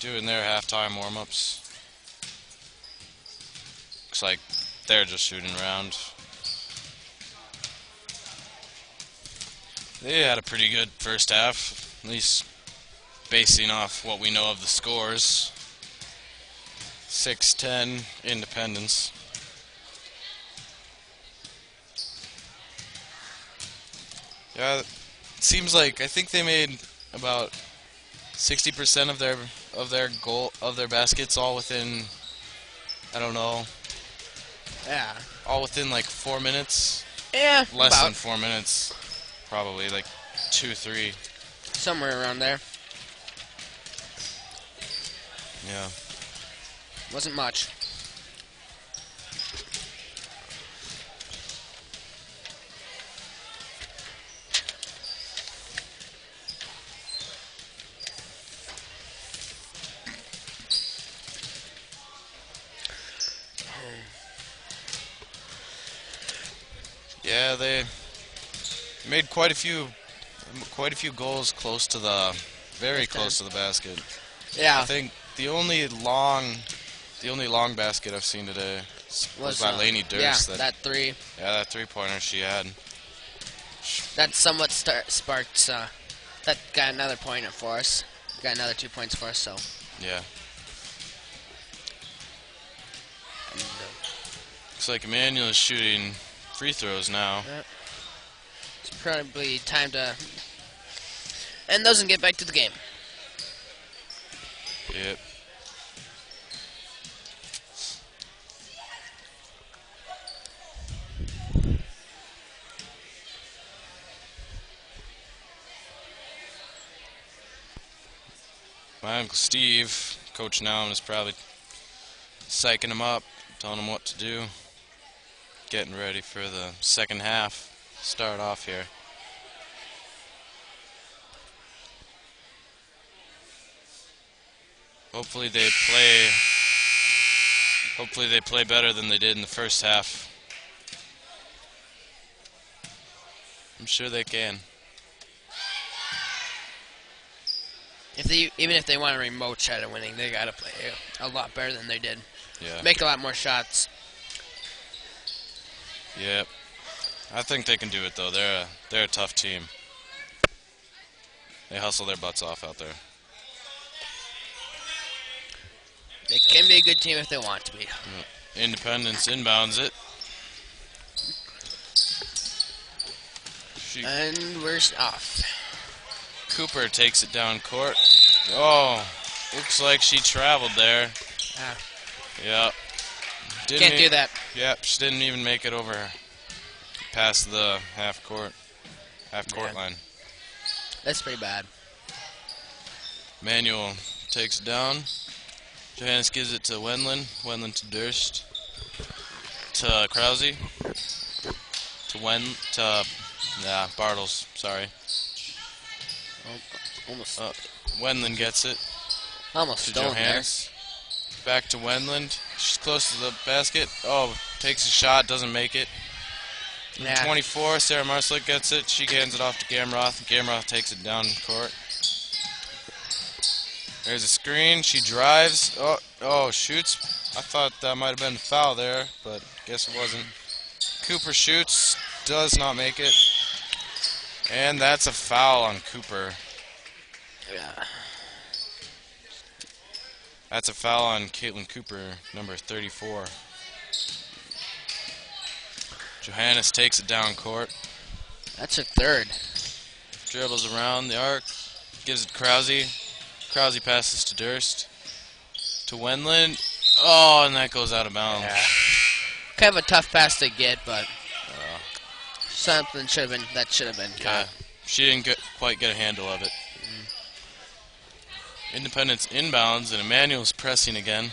doing their halftime warm-ups. Looks like they're just shooting around. They had a pretty good first half, at least basing off what we know of the scores. 6-10 Independence. Yeah, it seems like I think they made about 60% of their baskets all within, I don't know, Yeah. all within like 4 minutes. Yeah, Less about than 4 minutes, probably like 2, 3. somewhere around there. Yeah. Wasn't much. Yeah, they made quite a few goals close to the, very This time. close to the basket. Yeah. I think the only long basket I've seen today was by Lainey Durst. Yeah, that three. That 3-pointer she had. That somewhat sparked. That got another pointer for us. Got another 2 points for us. So. Yeah. And, Looks like Emmanuel is shooting free throws now. it's probably time to end those and get back to the game. Yep. My Uncle Steve, Coach Noun, is probably psyching him up, telling him what to do, getting ready for the second half. Start off here. Hopefully they play better than they did in the first half. I'm sure they can. Even if they want a remote shot at winning, they gotta play a lot better than they did. Yeah. Make a lot more shots. Yep. I think they can do it though. They're a tough team. They hustle their butts off out there. They can be a good team if they want to be. Independence inbounds it. And we're off. Cooper takes it down court. Oh, looks like she traveled there. Ah. Yep. Can't do that. Yep, she didn't even make it over past the half court Yeah. line. That's pretty bad. Manuel takes it down. Johannes gives it to Wendland. Wendland to Durst. To Krause. To Bartles. Sorry. Almost. Wendland gets it Almost to stolen there. Johannes. Back to Wendland. She's close to the basket. Oh, takes a shot, doesn't make it. Yeah. 24, Sarah Marslick gets it. She hands it off to Gamroth. Gamroth takes it down court. There's a screen. She drives. Oh, shoots. I thought that might have been a foul there, but guess it wasn't. Cooper shoots. Does not make it. And that's a foul on Cooper. Yeah. That's a foul on Caitlin Cooper, number 34. Johannes takes it down court. That's her third. Dribbles around the arc. Gives it to Krause. Krause passes to Durst. To Wendland. Oh, and that goes out of bounds. Yeah. Kind of a tough pass to get, but something should have been Yeah. caught. She didn't quite get a handle of it. Independence inbounds, and Emmanuel's pressing again.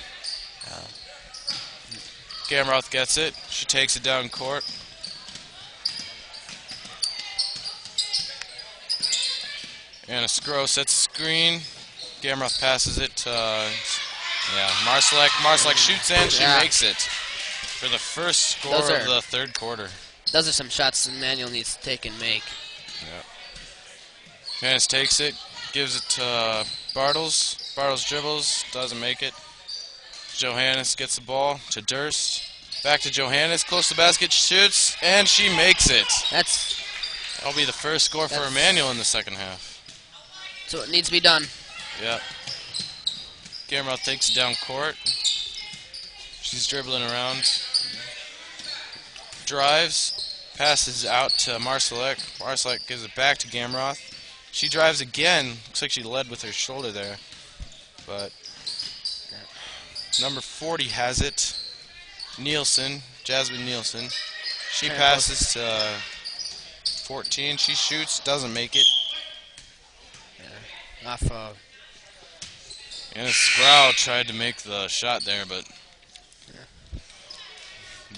Gamroth gets it. She takes it down court. And a Scro sets a screen. Gamroth passes it to Marsalek. Marsalek shoots and she Yeah. makes it for the first score Those of are- the third quarter. Those are some shots that Manuel needs to take and make. Johannes takes it, gives it to Bartles. Bartles dribbles, doesn't make it. Johannes gets the ball to Durst. Back to Johannes, close to the basket, shoots, and she makes it. That's That'll be the first score for That's- Emmanuel in the second half. what needs to be done. Yep. Gamroth takes it down court. She's dribbling around. Drives. Passes out to Marsalek. Marsalek gives it back to Gamroth. She drives again. Looks like she led with her shoulder there. But number 40 has it. Nielsen. Jasmine Nielsen. She Very passes to 14. She shoots. Doesn't make it. Off And Sproul tried to make the shot there, but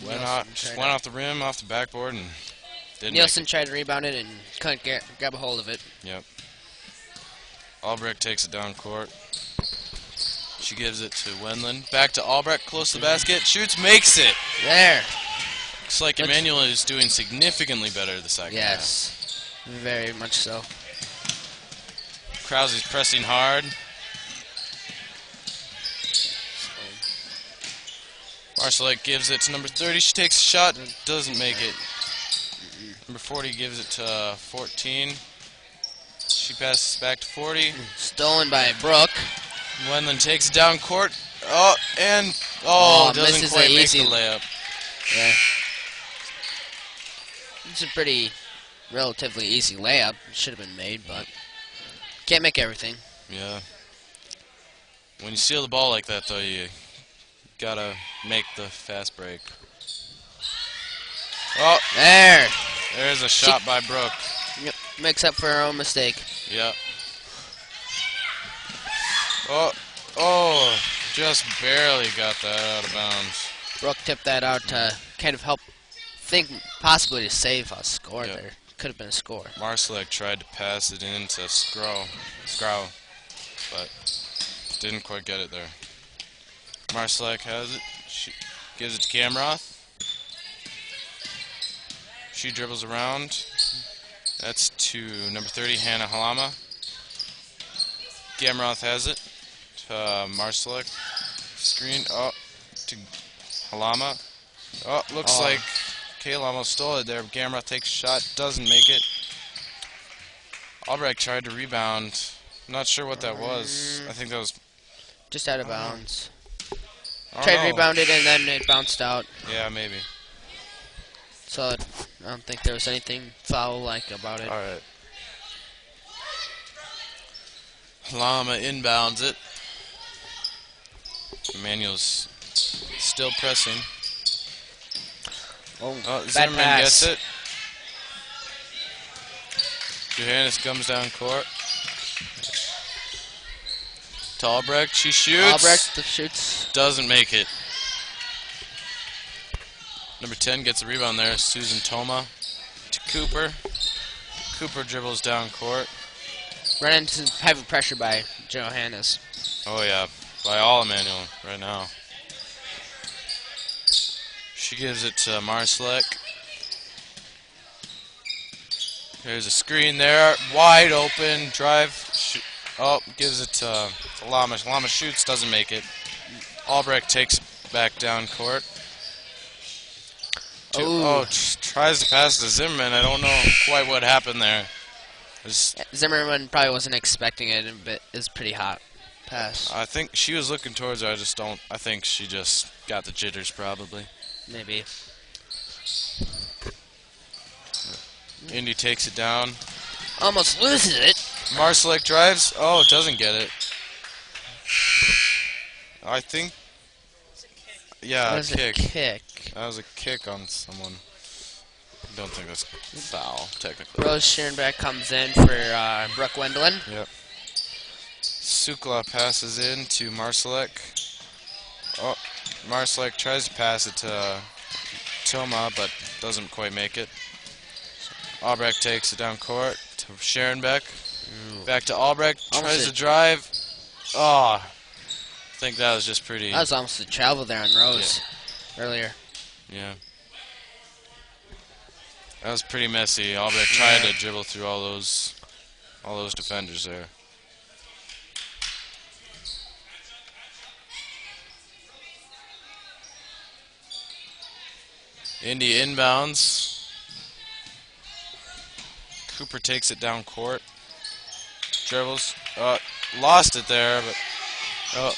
went off the rim, off the backboard, and didn't Nielsen make tried to rebound it and couldn't grab a hold of it. it. Yep. Albrecht takes it down court. She gives it to Wendland. Back to Albrecht, close to the basket. Shoots, makes it. There. Looks like Looks- Emmanuel is doing significantly better the second half. Yes. Very much so. Krause's pressing hard. Marsalek gives it to number 30. She takes a shot, doesn't make it. Number 40 gives it to 14. She passes back to 40. Stolen by Brooke. Wendland takes it down court. And doesn't misses quite the make easy- the layup. Yeah. It's a pretty relatively easy layup. It should have been made, but can't make everything. Yeah. When you steal the ball like that, though, you gotta make the fast break. Oh, There. there's a shot by Brooke. Yep. Makes up for her own mistake. Yep. Oh, just barely got that out of bounds. Brooke tipped that out to kind of help think possibly to save a score Yep. there. Could have been a score. Marsalek tried to pass it in to Scrow, but didn't quite get it there. Marsalek has it. She gives it to Gamroth. She dribbles around. That's to number 30, Hannah Halama. Gamroth has it. To Marsalek. Screen. To Halama. Looks Oh. like Kayla almost stole it there. Gamroth takes a shot. Doesn't make it. Albrecht tried to rebound. Not sure what that was. I think that was. Just out of bounds. I don't Tried know. rebounded and then it bounced out. Yeah, maybe. So I don't think there was anything foul-like about it. All right. Lama inbounds it. Emmanuel's still pressing. Oh, Oh, bad Zimmerman pass. gets it. Johannes comes down court. To Albrecht. She shoots. Albrecht shoots. Doesn't make it. Number 10 gets a rebound there. Susan Toma to Cooper. Cooper dribbles down court. Run into heavy pressure by Johannes. Oh yeah, by all Emmanuel right now. She gives it to Marslek. There's a screen there, wide open, drive, oh, gives it to Lama. Lama shoots, doesn't make it. Albrecht takes it back down court. Tries to pass to Zimmerman. I don't know quite what happened there. Zimmerman probably wasn't expecting it, but it's pretty hot pass. I think she was looking towards her. I think she just got the jitters probably. Maybe. Indy takes it down. Almost loses it. Marslek drives. Oh, doesn't get it. I think. Yeah, That a was kick. a kick. That was a kick on someone. I don't think that's foul, technically. Rose Schoenbeck comes in for Brooke Wendelin. Yep. Sukla passes in to Marslek. Oh, Marslek tries to pass it to Toma, but doesn't quite make it. Albrecht takes it down court to Scherenbeck. Back to Albrecht. Tries to drive. Oh, I think that was just pretty. That was almost a travel there on Rose earlier. Yeah. That was pretty messy. Albrecht tried to dribble through all those defenders there. Indy inbounds. Cooper takes it down court. Dribbles. Lost it there, but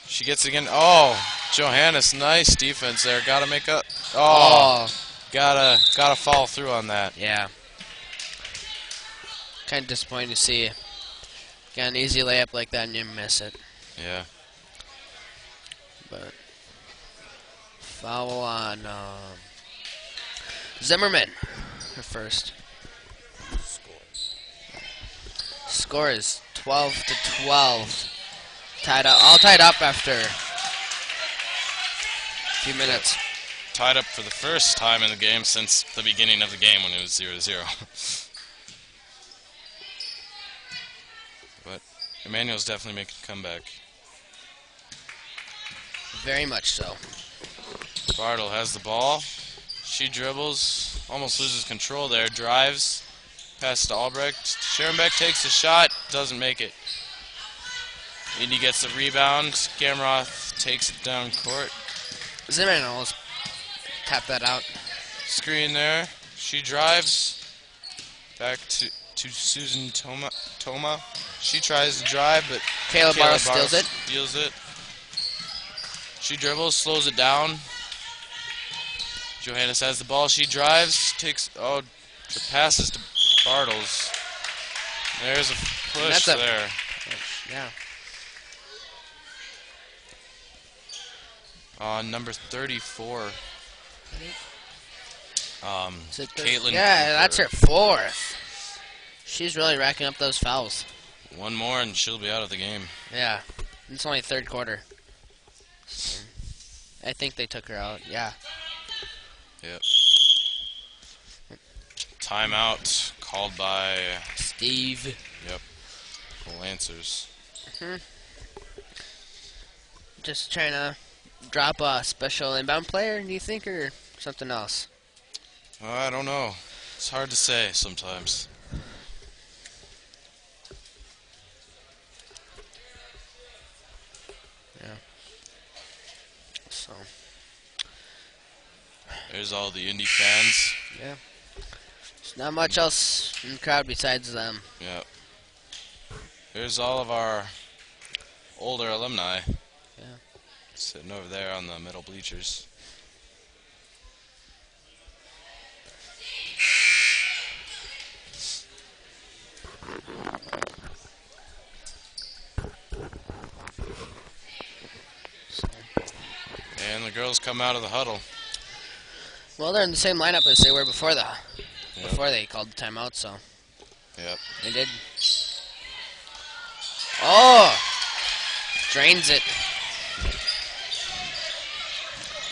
she gets it again. Oh, Johannes, nice defense there. Gotta make up. Oh, gotta follow through on that. Yeah. Kind of disappointing to see. Got an easy layup like that and you miss it. Yeah. But foul on Zimmerman. Her first. Score is 12-12. All tied up after a few minutes. Tied up for the first time in the game since the beginning of the game when it was 0-0. But Emmanuel's definitely making a comeback. Very much so. Bartle has the ball. She dribbles, almost loses control there, drives, passes to Albrecht. Scherenbeck takes a shot, doesn't make it. Indy gets the rebound. Gamroth takes it down court. Zimmerman almost tapped that out. Screen there. She drives. Back to Susan Toma. She tries to drive, but Caleb Barrow steals it. Steals it. She dribbles, slows it down. Johannes has the ball. She drives, passes to Bartles. There's a push there. Yeah. Number 34. Caitlin. Yeah, that's her fourth. She's really racking up those fouls. One more and she'll be out of the game. Yeah. It's only third quarter. I think they took her out. Yeah. Yep. Timeout called by Steve. Yep. Lancers. Just trying to drop a special inbound player, do you think, or something else? I don't know. It's hard to say sometimes. Yeah. So. There's all the Indy fans. Yeah. There's not much else And the crowd besides them. Yep. Here's all of our older alumni. Yeah. Sitting over there on the middle bleachers. And the girls come out of the huddle. Well, they're in the same lineup as they were before Yep. before they called the timeout, so Yep. they did. Oh! Drains it.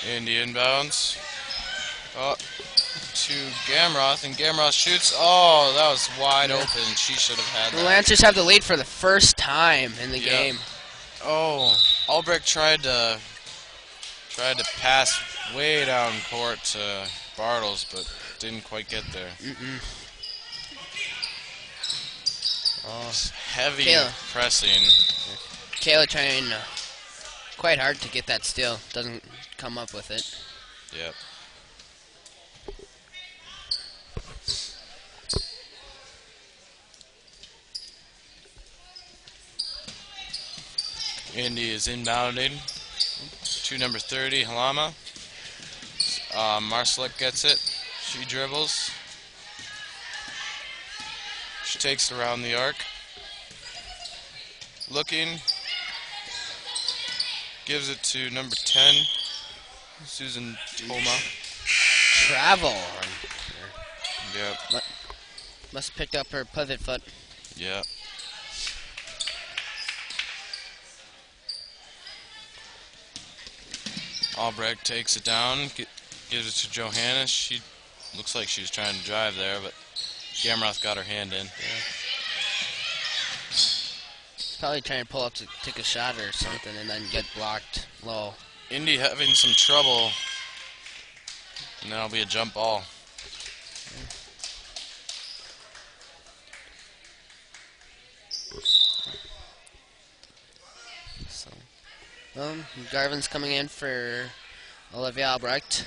Indy inbounds. Oh, to Gamroth, and Gamroth shoots. Oh, that was wide Yeah. open. She should have had The that. Lancers have the lead for the first time in the Yep. game. Oh, Albrecht tried to pass way down court to Bartles, but didn't quite get there. Oh. Heavy Kayla. pressing. Kayla trying quite hard to get that steal. Doesn't come up with it. Yep. Indy is inbounding to number 30, Halama. Marcelik gets it. She dribbles. She takes it around the arc. Looking. Gives it to number 10, Susan Toma. Travel. Yep. Must have picked up her pivot foot. Yep. Albrecht takes it down, gives it to Johannes. She looks like she was trying to drive there, but Gamroth got her hand in. Probably trying to pull up to take a shot or something and then get blocked low. Indy having some trouble, and that'll be a jump ball. So, Garvin's coming in for Olivia Albrecht.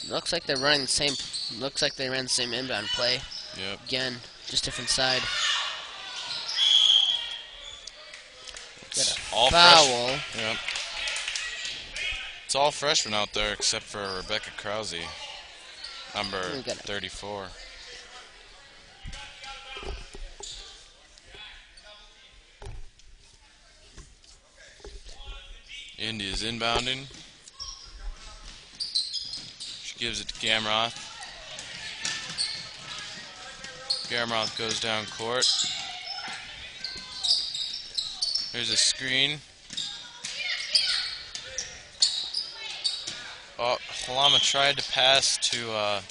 Looks like they're running the same. Looks like they ran the same inbound play. Yep. Again, just different side. It's Got a all foul. Yep. It's all freshmen out there except for Rebecca Krause, number We got it. 34. Indy is inbounding. She gives it to Gamroth. Gamroth goes down court. There's a screen. Oh, Halama tried to pass to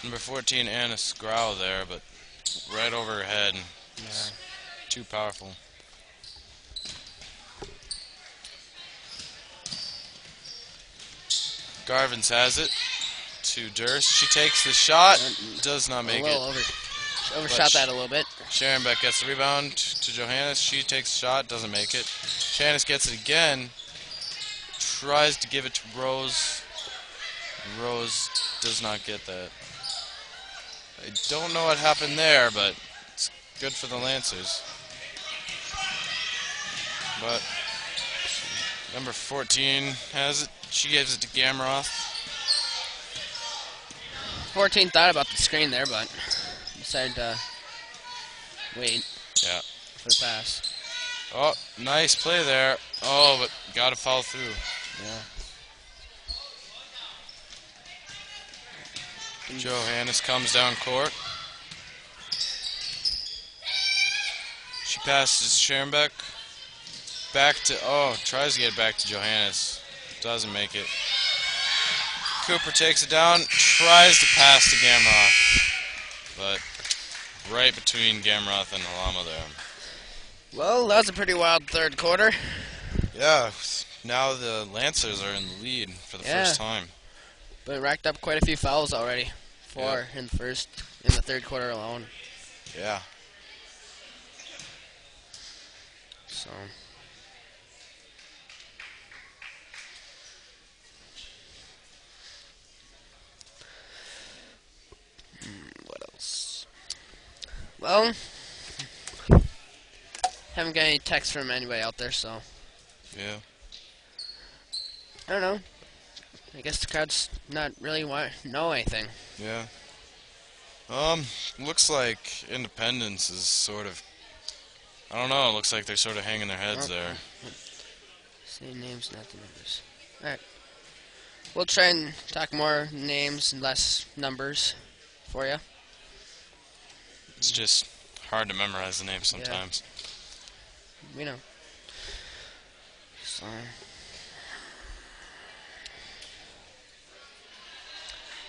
number 14, Anna Scrow there, but right over her head. It's too powerful. Garvins has it to Durst. She takes the shot, does not make a little it. overshot But that a little bit. Sharon Beck gets the rebound to Johannes. She takes the shot, doesn't make it. Johannes gets it again. Tries to give it to Rose. Rose does not get that. I don't know what happened there, but it's good for the Lancers. But number 14 has it. She gives it to Gamroth. 14 thought about the screen there, but decided to wait Yeah. for the pass. Oh, nice play there. Oh, but got to follow through. Yeah. Johannes comes down court. She passes Schoenbeck. Back to, tries to get it back to Johannes. Doesn't make it. Cooper takes it down, tries to pass to Gamroth. But right between Gamroth and Halama there. Well, that was a pretty wild third quarter. Yeah, now the Lancers are in the lead for the Yeah. first time. But racked up quite a few fouls already. 4 in the third quarter alone. Yeah. So Well, haven't got any text from anybody out there, so Yeah. I don't know. I guess the crowd's not really want know anything. Yeah. Looks like Independence is sort of. I don't know. It looks like they're sort of hanging their heads there. Say names, not the numbers. Alright. We'll try and talk more names and less numbers for you. It's just hard to memorize the names sometimes. We know. So.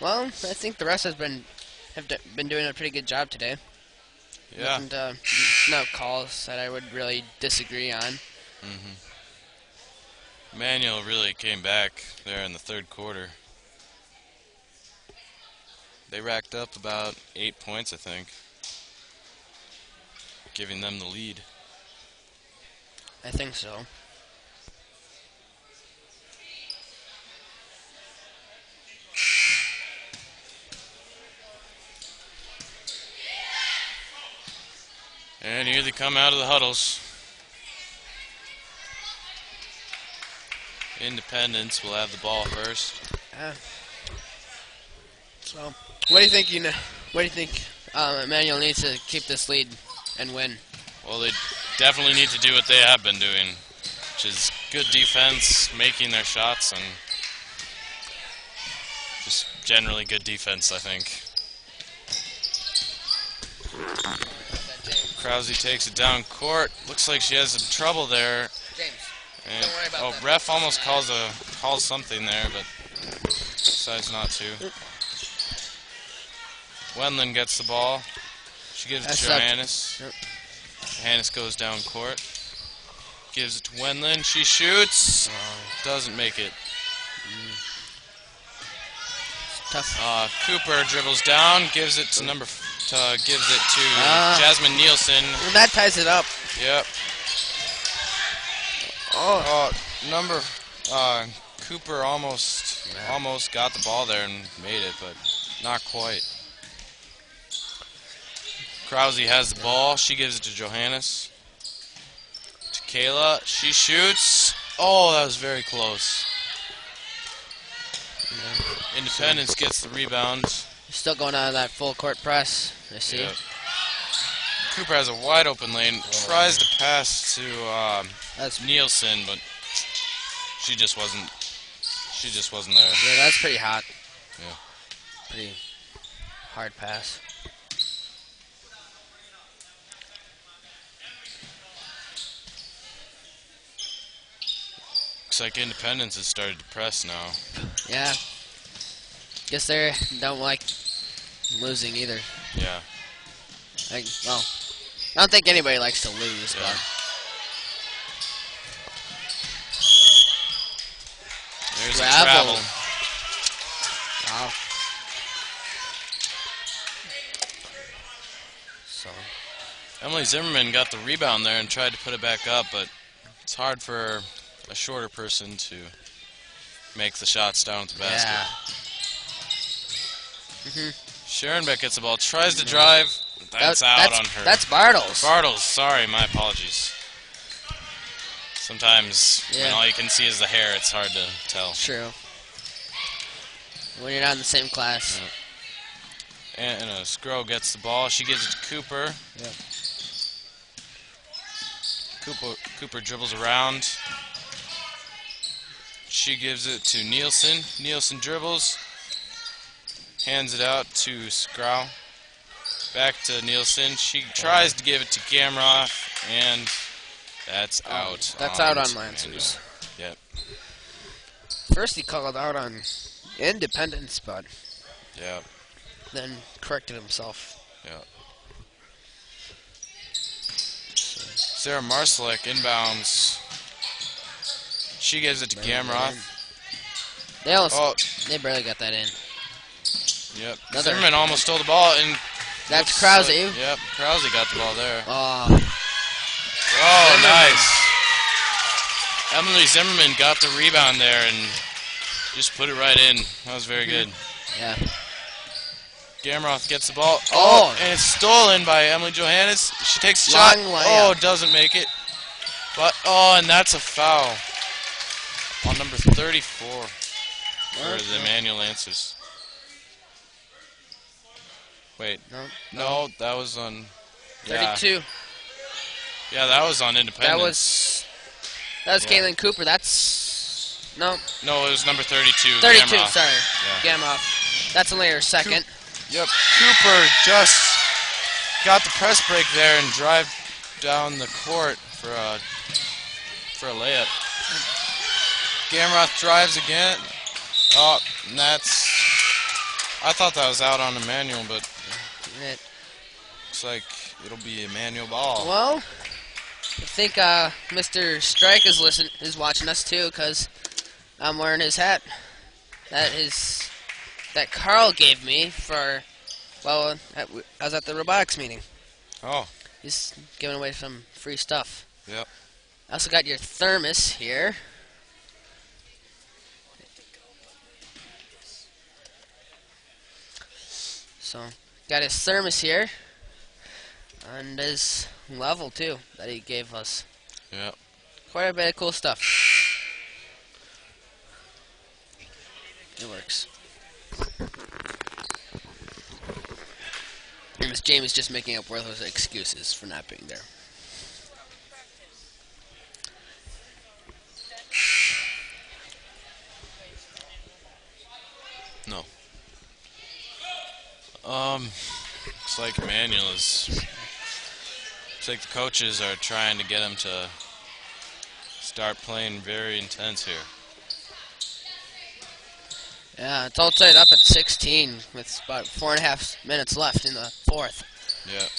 Well, I think the rest have been doing a pretty good job today. Yeah. And no calls that I would really disagree on. Manuel really came back there in the third quarter. They racked up about 8 points, I think, giving them the lead. I think so. And here they come out of the huddles. Independence will have the ball first. Yeah. So, what do you think? What do you think? Emmanuel needs to keep this lead and win. Well, they definitely need to do what they have been doing, which is good defense, making their shots, and just generally good defense, I think. Krause takes it down court. Looks like she has some trouble there. James, And, don't worry about that. ref almost calls something there, but decides not to. Wendland gets the ball. She gives it That's to up. Johannes. Yep. Johannes goes down court. Gives it to Wendland. She shoots. Doesn't make it. Tough. Cooper dribbles down. Gives it to Jasmine Nielsen. Well, that ties it up. Yep. Oh. Cooper almost got the ball there and made it, but not quite. Krause has the ball. She gives it to Johannes. To Kayla. She shoots. Oh, that was very close. Independence gets the rebound. Still going on that full court press. I see. Yep. Cooper has a wide open lane. Tries to pass to That's Nielsen, but she just wasn't there. yeah, that's pretty hot. Yeah. Pretty hard pass. Looks like Independence has started to press now. Yeah. Guess they don't like losing either. Yeah. Well, I don't think anybody likes to lose, Yeah. but There's Travel. a travel. wow. So Emily Zimmerman got the rebound there and tried to put it back up, but it's hard for a shorter person to make the shots down at the basket. yeah. Sharon Beck gets the ball, tries to drive. That's out on her. That's Bartles. Bartles, sorry, my apologies. Sometimes when Yeah. all you can see is the hair, it's hard to tell. True. When you're not in the same class. And Scro gets the ball. She gives it to Cooper. Yep. Cooper dribbles around. She gives it to Nielsen. Nielsen dribbles. Hands it out to Scrow. Back to Nielsen. She tries to give it to Gamroth, and that's out. That's out on Manuel. Lancers. Yep. First he called out on Independence, but Yep. then corrected himself. Yep. Sarah Marsalek inbounds. She gives it to Gamroth. They almost, Oh, they barely got that in. yep. Another- Zimmerman almost stole the ball, and That's looks Krause. like- yep, Krause got the ball there. Oh, Oh, Zimmerman. nice. Emily Zimmerman got the rebound there and just put it right in. That was very good. yeah. Gamroth gets the ball. Oh. And it's stolen by Emily Johannes. She takes a shot. Long layup. Oh, doesn't make it. But and that's a foul on number 34 for the Emmanuel Lancers. Wait, no, that was on. Yeah, 32. yeah, that was on Independence. That was Yeah. Caitlin Cooper. That's no No, it was number 32. 32. Gamroth. Sorry, Yeah. Gamroth. That's only her second. Yep, Cooper just got the press break there and drive down the court for a layup. Gamroth drives again. Oh, and that's. I thought that was out on Emmanuel, but It- looks like it'll be Emmanuel ball. Well, I think Mr. Strike is watching us too, because I'm wearing his hat. That Carl gave me for. Well, I was at the robotics meeting. Oh, He's giving away some free stuff. Yep. I also got your thermos here. So, got his thermos here. And his level, too, that he gave us. Yep. Quite a bit of cool stuff. It works. And Miss Jamie's just making up worthless excuses for not being there. No. Looks like Emmanuel is. Looks like the coaches are trying to get him to start playing very intense here. Yeah, it's all tied up at 16 with about 4.5 minutes left in the fourth. Yep.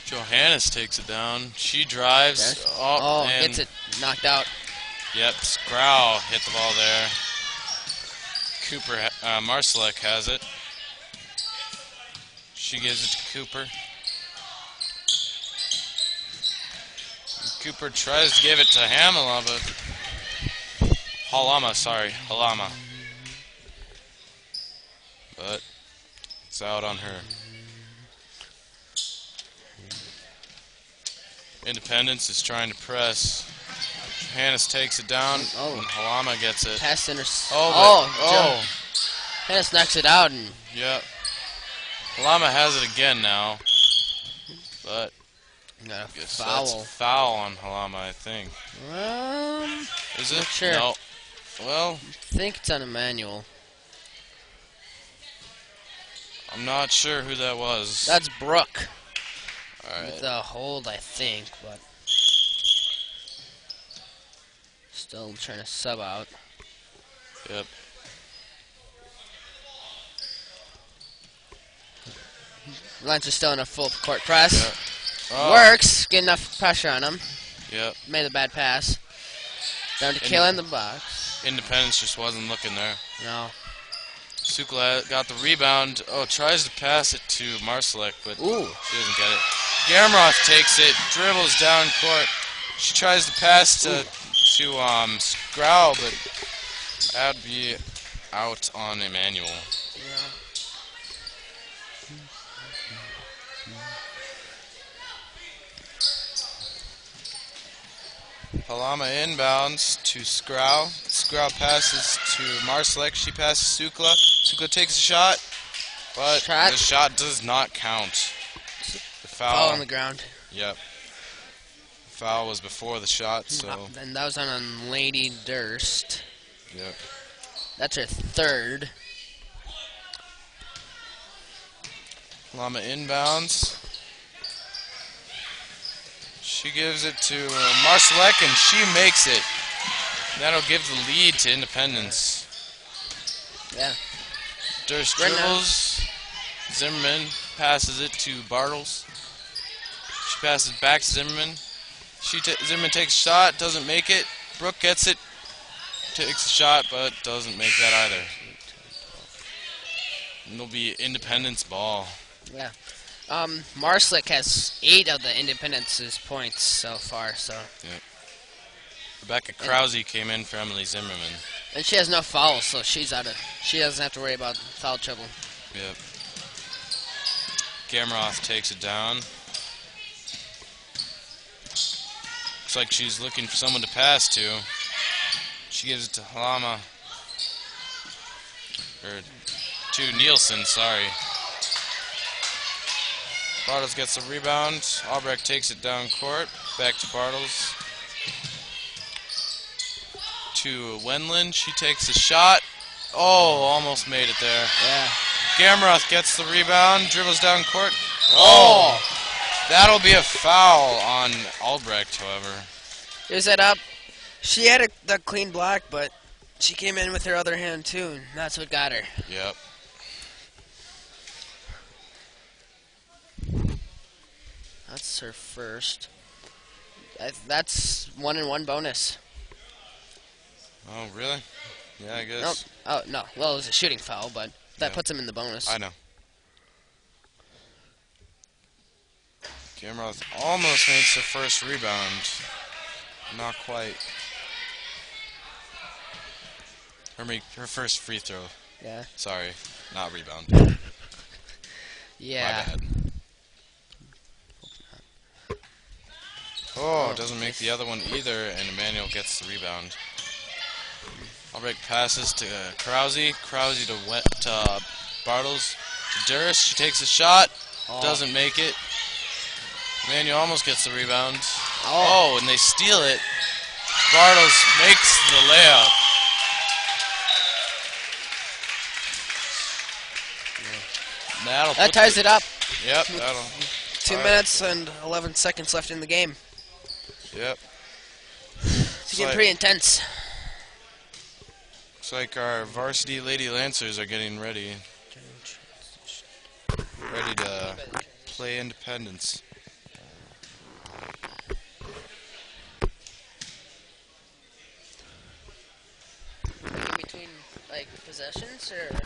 Johannes takes it down. She drives. Yes. Oh, and Gets it knocked out. Yep, Scrow hit the ball there. Cooper, Marsalek has it. She gives it to Cooper. And Cooper tries to give it to Halama, but Halama. But it's out on her. Independence is trying to press. Johannes takes it down, Oh. and Halama gets it. Pass center. Oh, Dennis knocks it out, and Yep. Halama has it again now, but got a guess foul. that's a foul on Halama, I think. Is it? Not sure. No. Well, I think it's on Emmanuel. I'm not sure who that was. That's Brooke. All right. With the hold, I think, but still trying to sub out. Yep. Lance is still in a full court press. Yep. Oh, Works. Get enough pressure on him. Yep. Made a bad pass. Down to Kayla in the box. Independence just wasn't looking there. No. Sukla got the rebound. Oh, tries to pass it to Marsalek, but Ooh. she doesn't get it. Gamroth takes it, dribbles down court. She tries to pass to Scrow, but that'd be out on Emmanuel. Yeah. Halama inbounds to Scrow. Scrow passes to Marsalek. She passes Sukla. Sukla takes a shot, but Shot. the shot does not count. The Fall foul. on the ground. Yep. The foul was before the shot, so. And that was on Lady Durst. Yep. That's her third. Halama inbounds. She gives it to Marsalek, and she makes it. That'll give the lead to Independence. Yeah. Durst Right now. dribbles. Zimmerman passes it to Bartles. She passes back to Zimmerman. Zimmerman takes a shot, doesn't make it. Brooke gets it, takes a shot, but doesn't make that either. And it'll be Independence ball. Yeah. Marslick has 8 of the Independence's points so far, so. Rebecca Krause came in for Emily Zimmerman. And she has no fouls, so she doesn't have to worry about foul trouble. Yep. Gamroth takes it down. Looks like she's looking for someone to pass to. She gives it to Halama. Or to Nielsen, sorry. Bartles gets the rebound. Albrecht takes it down court. Back to Bartles. To Wendland. She takes a shot. Oh, almost made it there. Yeah. Gamroth gets the rebound. Dribbles down court. Oh! That'll be a foul on Albrecht, however. Here's that up. She had the clean block, but she came in with her other hand too, and that's what got her. Yep. That's her first. That's 1-and-1 bonus. Oh, really? Yeah, I Nope. guess. Oh, no. Well, it was a shooting foul, but that Yeah. puts him in the bonus. I know. Gamroth almost makes the first rebound. Not quite. Her first free throw. Yeah. Sorry, not rebound. Yeah. My bad. Oh, doesn't make the other one either, and Emmanuel gets the rebound. Albrecht passes to Krause. Krause to Bartles. To Durst. She takes a shot. Oh. Doesn't make it. Emmanuel almost gets the rebound. Oh. Oh, and they steal it. Bartles makes the layup. That ties it up. Yep, that'll. 2 minutes and 11 seconds left in the game. Yep. It's getting pretty intense. Looks like our varsity Lady Lancers are getting ready. Ready to play independence. In between, like, possessions, or?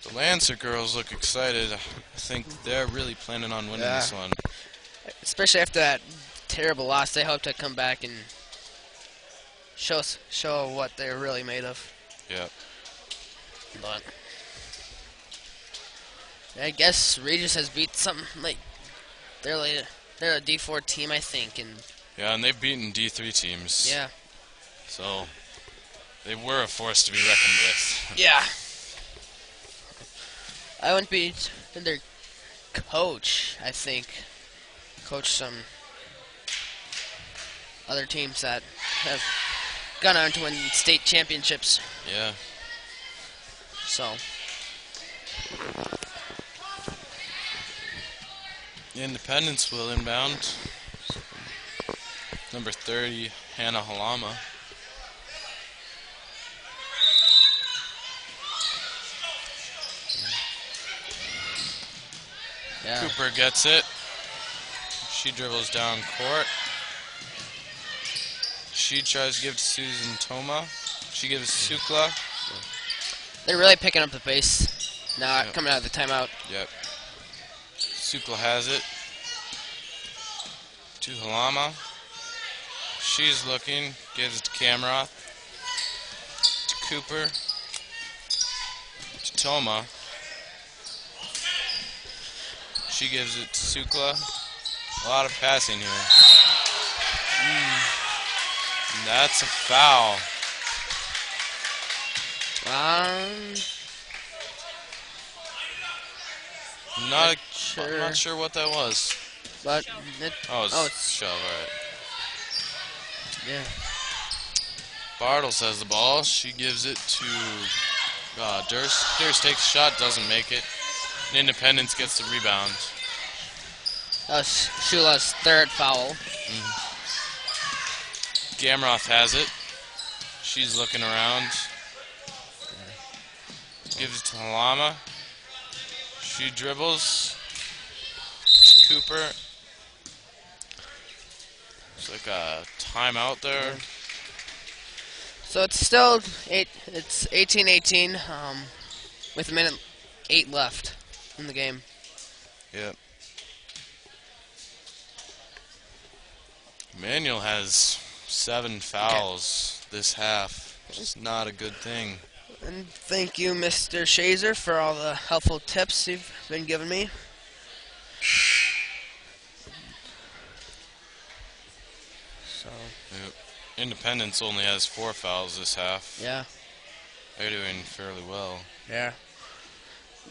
The Lancer girls look excited. I think they're really planning on winning Yeah. this one. Especially after that terrible loss, they hope to come back and show what they're really made of. Yep. But I guess Regis has beat something like they're a D4 team, I think, and Yeah, and they've beaten D3 teams. yeah, So they were a force to be reckoned with. yeah. I wouldn't be their coach. I think coach some other teams that have gone on to win state championships. Yeah. So Independence will inbound. Number 30, Hannah Halama. yeah, Cooper gets it. She dribbles down court. She tries to give to Susan Toma. She gives Sukla. they're really picking up the pace now. Yep. Coming out of the timeout. Yep. Sukla has it. To Halama. She's looking. Gives it to Kamroth. To Cooper. To Toma. She gives it to Sukla. A lot of passing here. And that's a foul. I'm not sure what that was. But Oh, Oh, it's shove, alright. yeah. Bartles has the ball. She gives it to Durst. Durst takes a shot, doesn't make it. And Independence gets the rebound. That was Shula's third foul. Gamroth has it. She's looking around. Gives it to Halama. She dribbles. To Cooper. It's like a timeout there. So it's still It's 18-18 with a minute 8 left in the game. Yep. Manuel has 7 fouls this half, which is not a good thing. And thank you, Mr. Shazer, for all the helpful tips you've been giving me. So, Yep. Independence only has 4 fouls this half. yeah. They're doing fairly well. Yeah.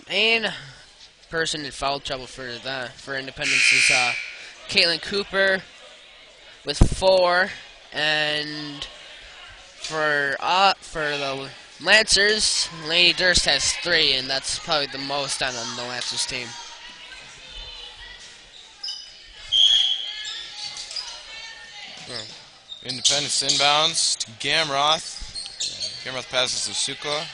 Main person in foul trouble for Independence is Caitlin Cooper with 4, and for the Lancers, Lainey Durst has 3, and that's probably the most on the Lancers team. Independence inbounds to Gamroth. Gamroth passes to Sukla.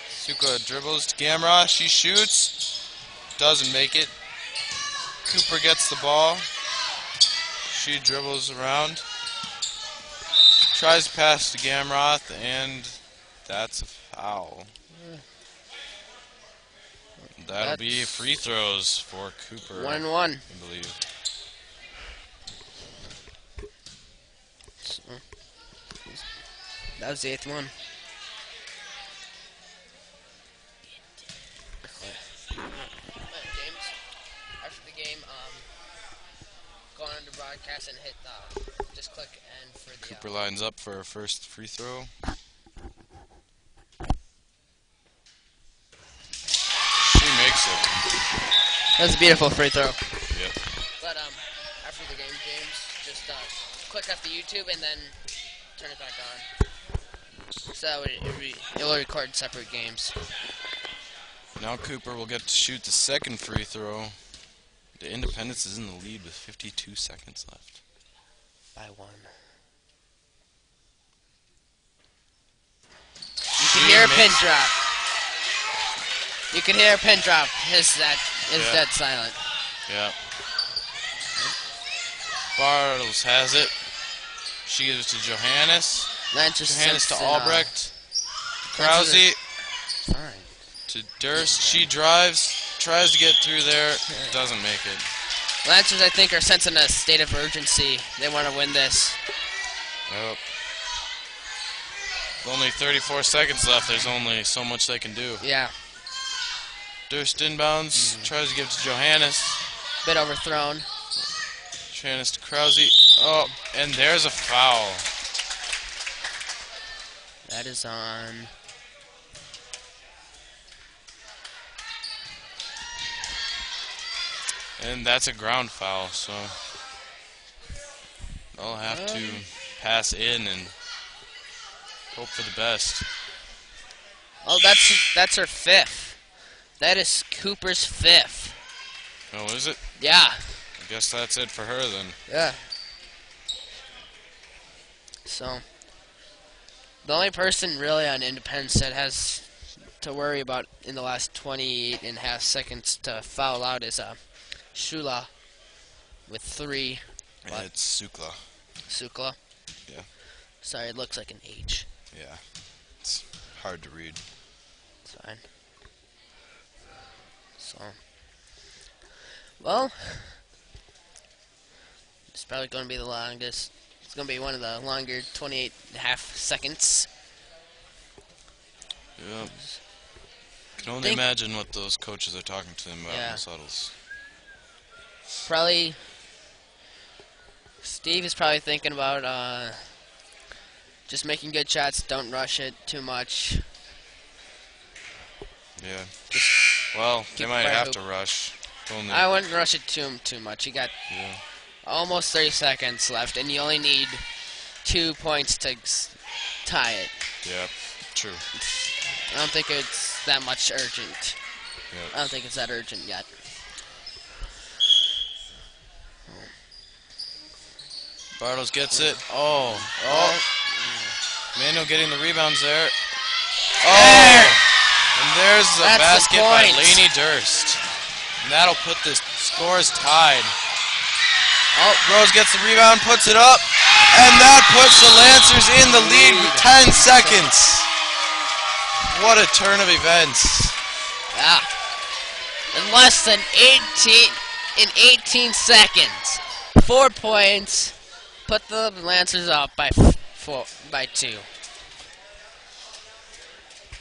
Sukla dribbles to Gamroth. She shoots. Doesn't make it. Cooper gets the ball. She dribbles around. Tries to pass to Gamroth, and that's a foul. That'll be free throws for Cooper, 1-1. I believe. That was the 8th one. James, after the game, go on to broadcast and hit just click end for the. Cooper lines up for her first free throw. She makes it. That's a beautiful free throw. Yep. But after the game, James, just click off the YouTube and then turn it back on. So it'll record separate games. Now Cooper will get to shoot the second free throw. The Independence is in the lead with 52 seconds left. By 1. You can hear a pin drop. You can hear a pin drop. Is dead silent. Yeah. Bartles has it. She gives it to Johannes. Johannes to Albrecht. Krause Alright. to Durst. She drives, tries to get through there, doesn't make it. Lancers, I think, are sensing a state of urgency. They want to win this. Yep. With only 34 seconds left, there's only so much they can do. Yeah. Durst inbounds, tries to give it to Johannes. Bit overthrown. Johannes to Krause. Oh, and there's a foul. That is on. And that's a ground foul, so they'll have to pass in and hope for the best. Oh, that's her 5th. That is Cooper's 5th. Oh, is it? Yeah. I guess that's it for her then. Yeah. So, the only person really on Independence that has to worry about in the last 28.5 seconds to foul out is Shula with 3. And it's Sukla. Sukla. Yeah. Sorry, it looks like an H. Yeah. It's hard to read. It's fine. So, well, it's probably going to be the longest. It's going to be one of the longer 28.5 seconds. Yep. Can only imagine what those coaches are talking to them about in those huddles. Probably, Steve is probably thinking about just making good shots. Don't rush it too much. Yeah. Well, they might have to rush. Only I wouldn't rush it too much. You got yeah. almost 30 seconds left, and you only need 2 points to tie it. Yep. True. I don't think it's that much urgent. Yep. I don't think it's that urgent yet. Bartles gets it. Oh. Manuel getting the rebounds there. Oh! And there's a basket by Lainey Durst. And that'll put the scores tied. Oh, Rose gets the rebound, puts it up. And that puts the Lancers in the lead with 10 seconds. What a turn of events. Yeah. In less than 18 seconds. 4 points. put the Lancers up by by 2.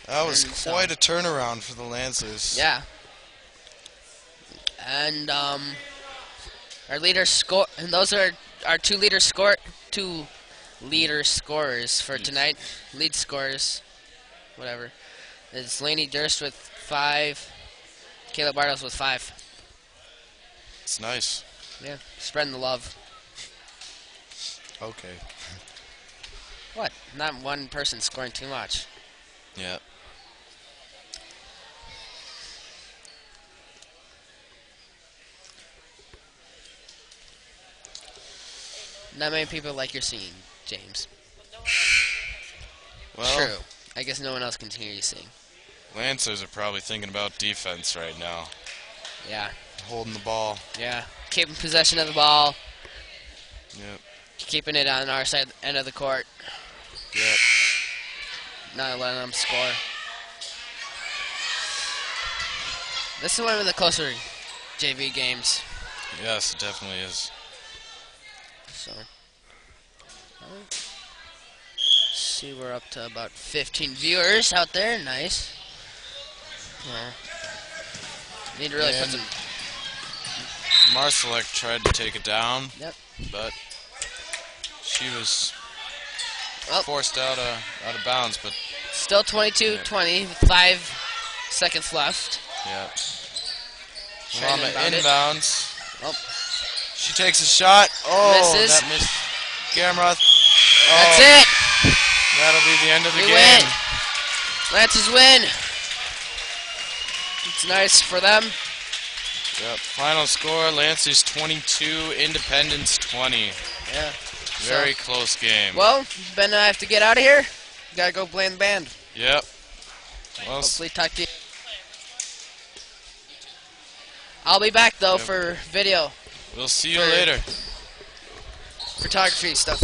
That was And so- quite a turnaround for the Lancers. Yeah. And our leader score, and those are our two leader scorers for tonight. Lead scorers, whatever. It's Laney Durst with 5, Caleb Bartles with 5. It's nice. Yeah, spreading the love. Okay. What? Not one person scoring too much. Yeah. Not many people like you're seeing, James. Well, True. I guess no one else can hear you sing. Lancers are probably thinking about defense right now. Yeah, Holding the ball. yeah. Keeping possession of the ball, Yep. keeping it on our side end of the court, Yep. not letting them score. This is one of the closer JV games. Yes, it definitely is. So, see, we're up to about 15 viewers out there. Nice. Yeah. Need to really put And some. Marcelek tried to take it down. Yep. But she was Well, forced out of bounds. But still 22-20 with 5 seconds left. yeah, Trying to Lama inbound it. inbounds. Oh. She takes a shot. Oh, Misses. that missed. Gamroth. That's it. That'll be the end of the We game. win. Lancers win. It's nice for them. Yep. Final score: Lancers 22, Independence 20. Yeah. Very close game. Well, Ben and I have to get out of here. Gotta go play in the band. Yep. Well, Hopefully talk to you. I'll be back though Yep. for video, we'll see you For- later. photography stuff.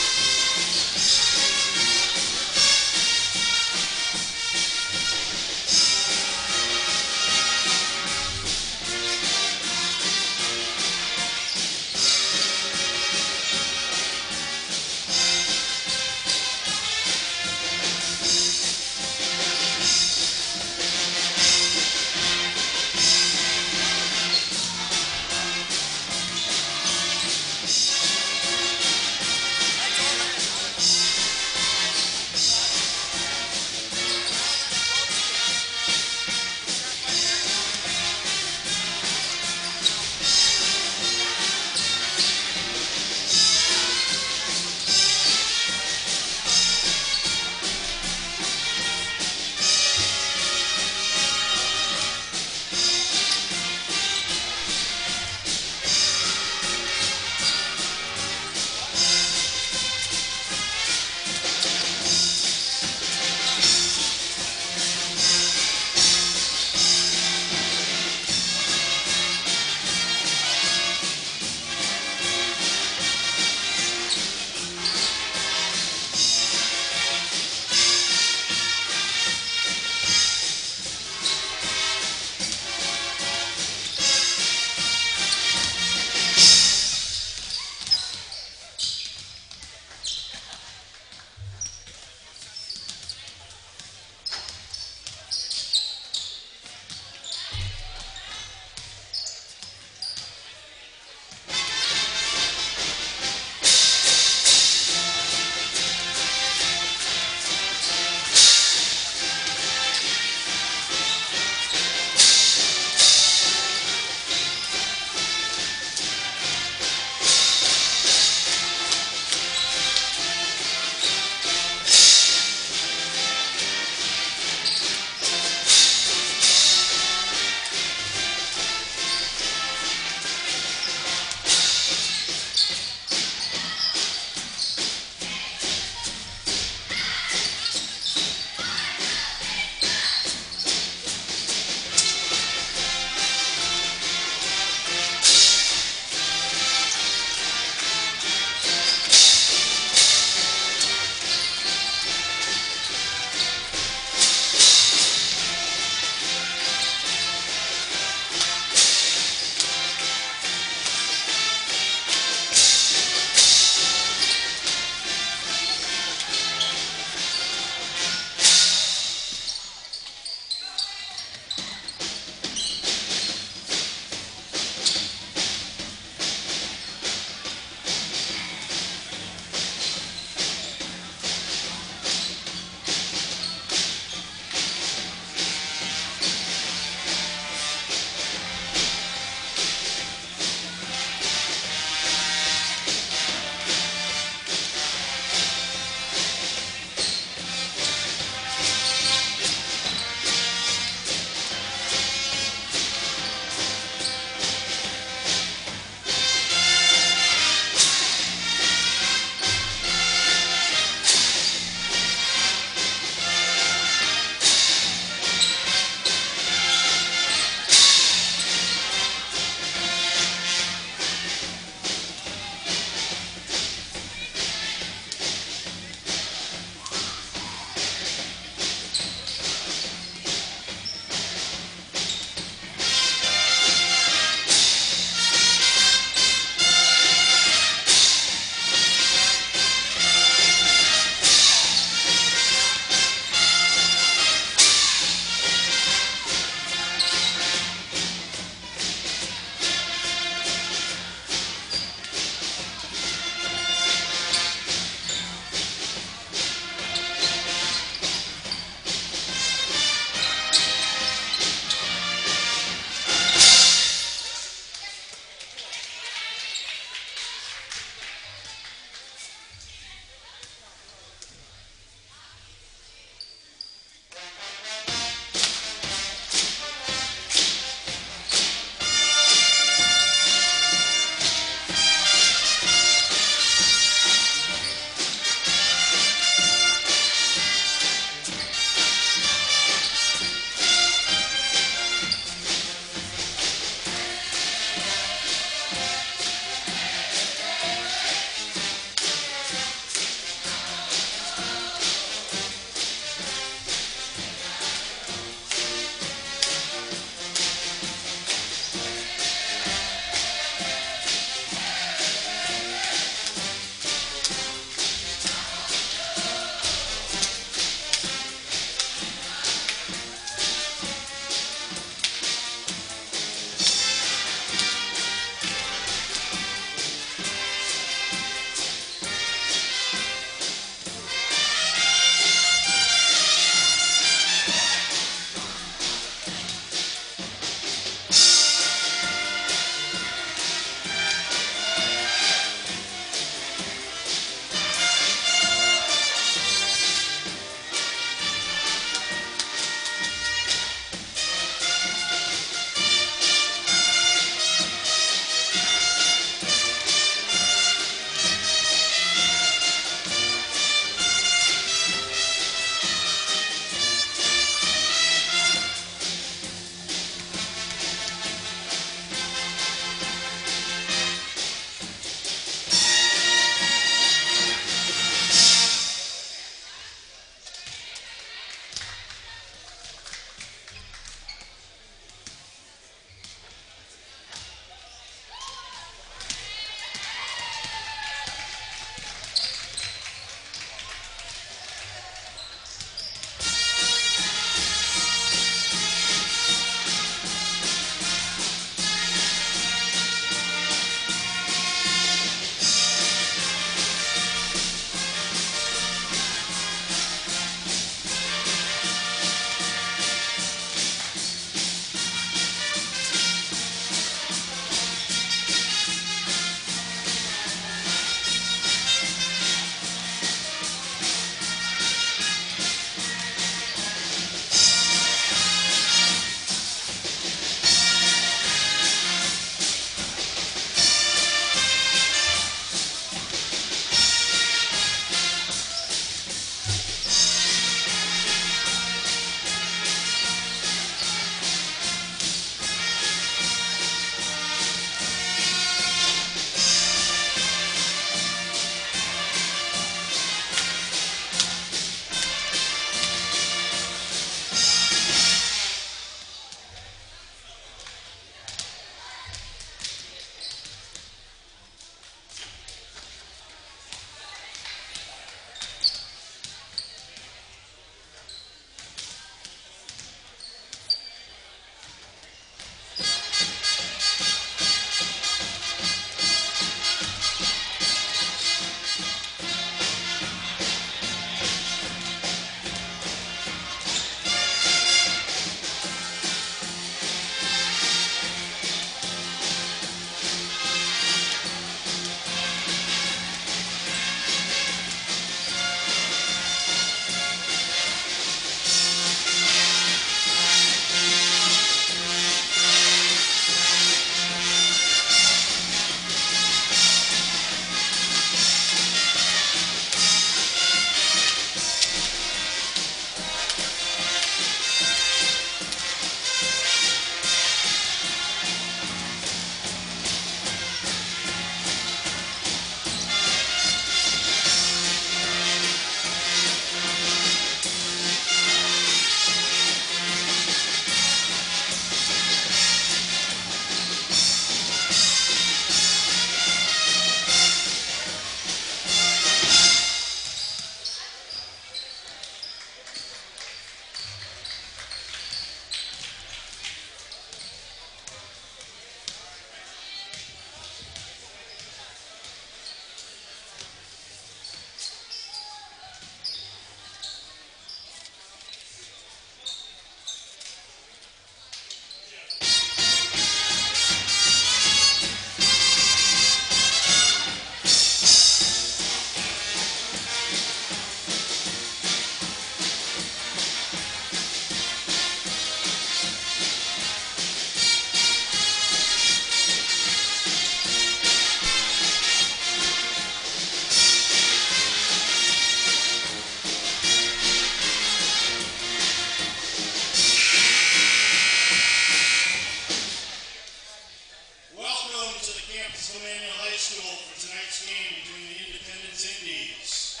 tonight's game between the Independence Indies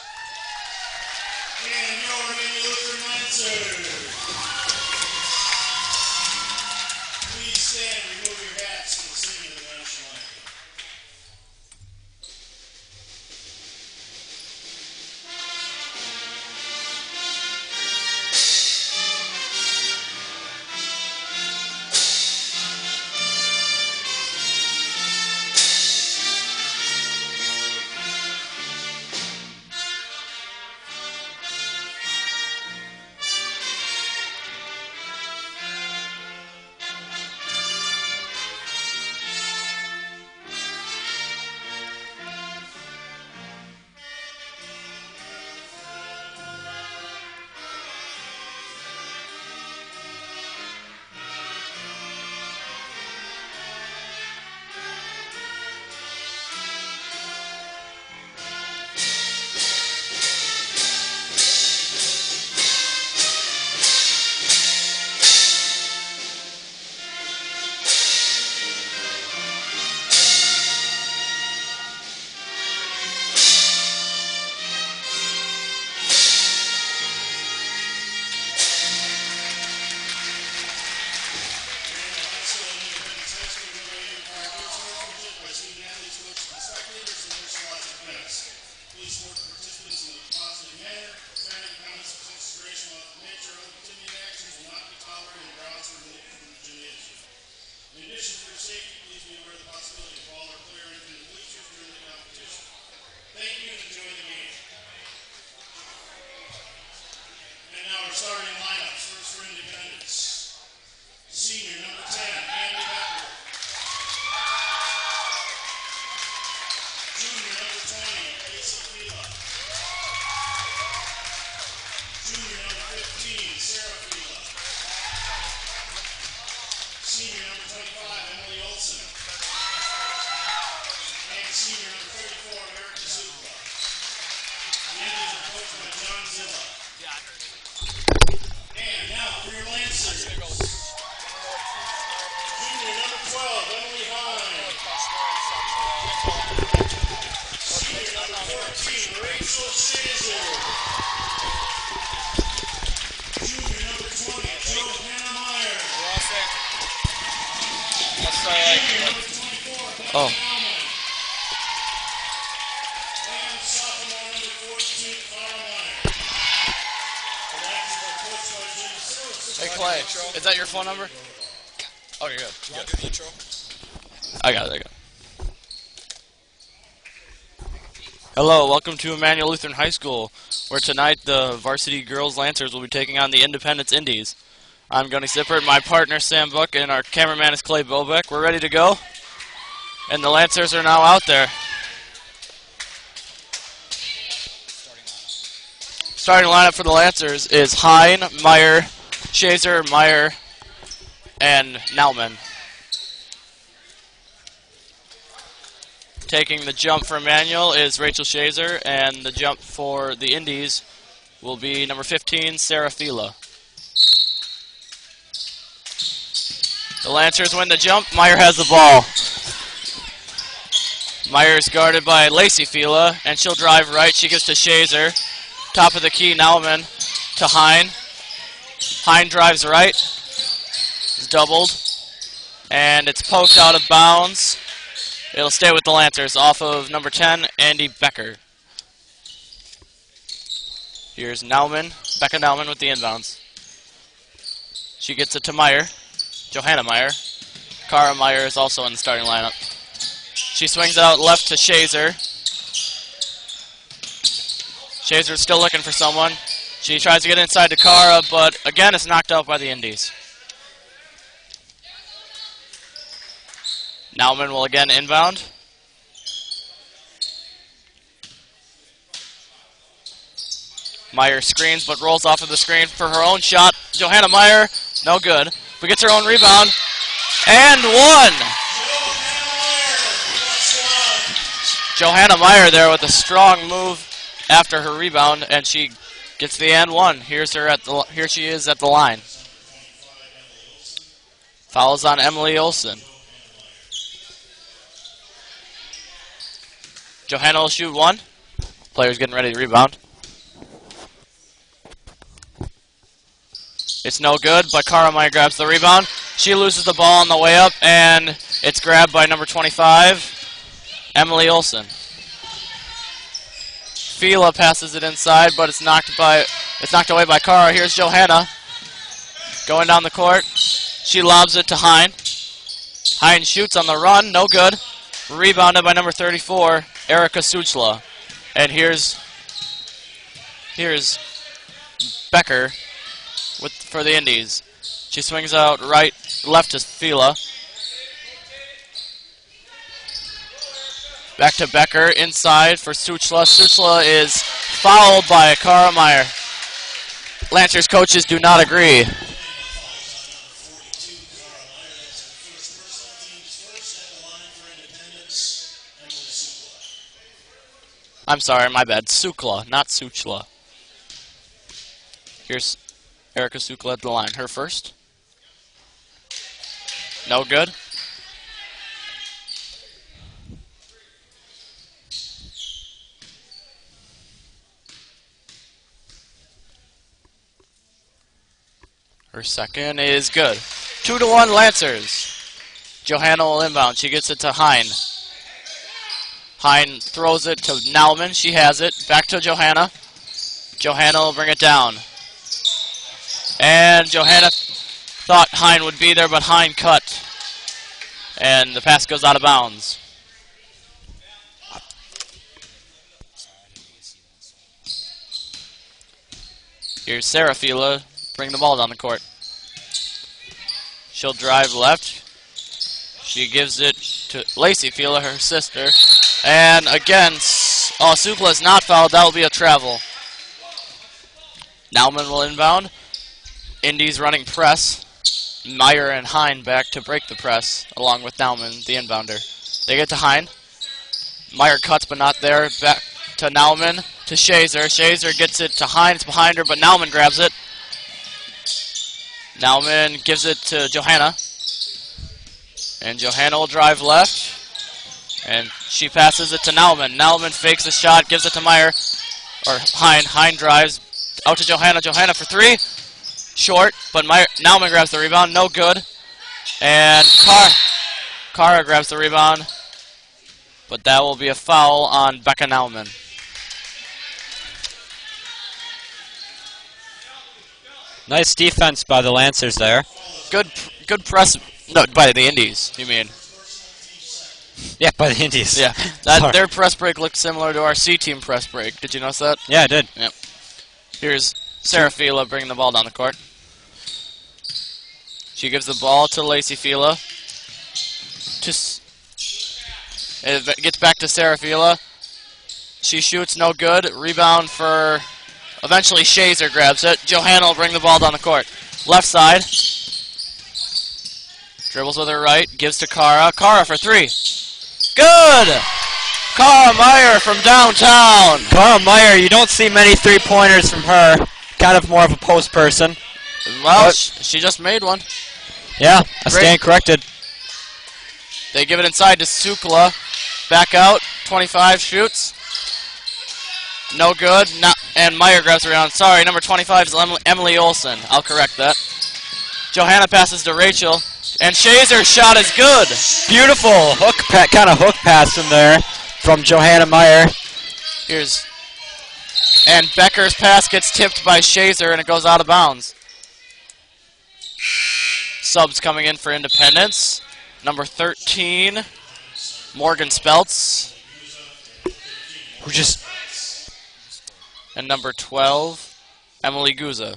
and your Emmanuel Lutheran Lancers. Please stand and remove your hats for the singing of the national anthem. Starting lineups, first for Independence. Senior number 10, Andy Becker. Junior number 20, Asa Fila. Junior number 15, Sarah Fila. Senior number 25, Emily Olson. And senior number 34, Eric Zupla. The Indians are coached by John Zilla. And now for your Lancers. Junior number 12, Emily Hine. Senior number 14, Rachel Shazer. Junior number 20, Johanna Meyer. Junior number 24, Beth Nauman. And sophomore number 14, Clara Meyer. Hey Clay, is that your phone number? Oh, you're good. You want to do the intro? I got it. Hello, welcome to Emmanuel Lutheran High School, where tonight the varsity girls Lancers will be taking on the Independence Indies. I'm Gunny Sippert, my partner Sam Buck, and our cameraman is Clay Bobeck. We're ready to go, and the Lancers are now out there. Starting lineup for the Lancers is Hine, Meyer, Shazer, Meyer, and Nauman. Taking the jump for Emmanuel is Rachel Shazer, and the jump for the Indies will be number 15, Sarah Fila. The Lancers win the jump. Meyer has the ball. Meyer is guarded by Lacey Fila, and she'll drive right. She gives to Shazer. Top of the key, Nauman to Hine. Hine drives right. It's doubled. And it's poked out of bounds. It'll stay with the Lancers off of number 10, Andy Becker. Here's Nauman. Becca Nauman with the inbounds. She gets it to Meyer. Johanna Meyer. Cara Meyer is also in the starting lineup. She swings out left to Shazer. Shazer's still looking for someone. She tries to get inside to Cara, but again it's knocked out by the Indies. Nauman will again inbound. Meyer screens, but rolls off of the screen for her own shot. Johanna Meyer, no good, but gets her own rebound. And one! Johanna Meyer there with a strong move after her rebound, and she gets the and one. Here she is at the line. Fouls on Emily Olson. Johanna will shoot one. Player's getting ready to rebound. It's no good, but Cara Meyer grabs the rebound. She loses the ball on the way up, and it's grabbed by number 25, Emily Olson. Fila passes it inside, but it's knocked away by Cara. Here's Johanna going down the court. She lobs it to Hein. Hein shoots on the run, no good. Rebounded by number 34, Erica Suchla. And here's Becker for the Indies. She swings out left to Fila. Back to Becker, inside for Suchla. Suchla is fouled by Cara Meyer. Lancers coaches do not agree. I'm sorry, my bad. Sukla, not Suchla. Here's Erica Sukla at the line. Her first. No good. Her second is good. 2-1 Lancers. Johanna will inbound. She gets it to Hein. Hein throws it to Nauman. She has it. Back to Johanna. Johanna will bring it down. And Johanna thought Hein would be there, but Hein cut. And the pass goes out of bounds. Here's Sarah Fila. Bring the ball down the court. She'll drive left. She gives it to Lacey Fila, her sister. And again, Sukla is not fouled. That will be a travel. Nauman will inbound. Indies running press. Meyer and Hein back to break the press, along with Nauman, the inbounder. They get to Hein. Meyer cuts, but not there. Back to Nauman, to Shazer. Shazer gets it to Hein. It's behind her, but Nauman grabs it. Nauman gives it to Johanna. And Johanna will drive left. And she passes it to Nauman. Nauman fakes a shot, gives it to Meyer. Or Hein. Hein drives out to Johanna. Johanna for three. Short, but Nauman grabs the rebound. No good. And Cara grabs the rebound. But that will be a foul on Becca Nauman. Nice defense by the Lancers there. Good press. No, by the Indies, you mean. Yeah, by the Indies. Yeah, their press break looked similar to our C-team press break. Did you notice that? Yeah, I did. Yep. Here's Sarah Fila bringing the ball down the court. She gives the ball to Lacey Fila. It gets back to Sarah Fila. She shoots, no good. Rebound for... Eventually Shazer grabs it. Johanna will bring the ball down the court. Left side. Dribbles with her right. Gives to Cara. Cara for three. Good! Cara Meyer from downtown. Cara Meyer, you don't see many three-pointers from her. Kind of more of a post person. Well, she just made one. Yeah, I stand corrected. They give it inside to Sukla. Back out. 25 shoots. No good. And Meyer grabs the rebound. Sorry, number 25 is Emily Olson. I'll correct that. Johanna passes to Rachel. And Shazer's shot is good. Beautiful kind of hook pass in there from Johanna Meyer. And Becker's pass gets tipped by Shazer, and it goes out of bounds. Subs coming in for Independence. Number 13, Morgan Speltz. And number 12, Emily Guza.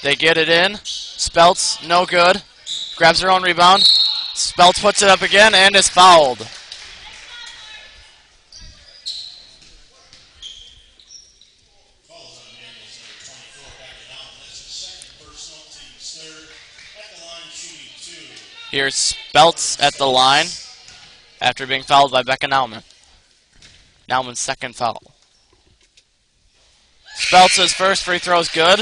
They get it in. Speltz, no good. Grabs her own rebound. Speltz puts it up again and is fouled. Here's Speltz at the line after being fouled by Becca Nauman. Nauman's second foul. Speltz's first free throw is good.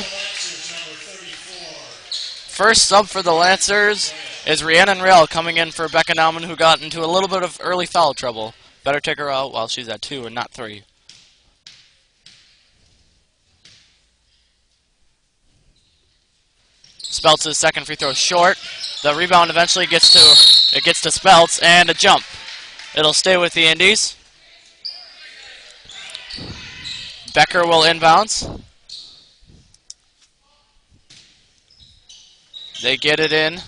First sub for the Lancers is Rhiannon Rail coming in for Becca Nauman, who got into a little bit of early foul trouble. Better take her out while she's at 2 and not 3. Spelts' second free throw short. The rebound eventually gets to Spelts, and a jump. It'll stay with the Indies. Becker will inbounds. They get it in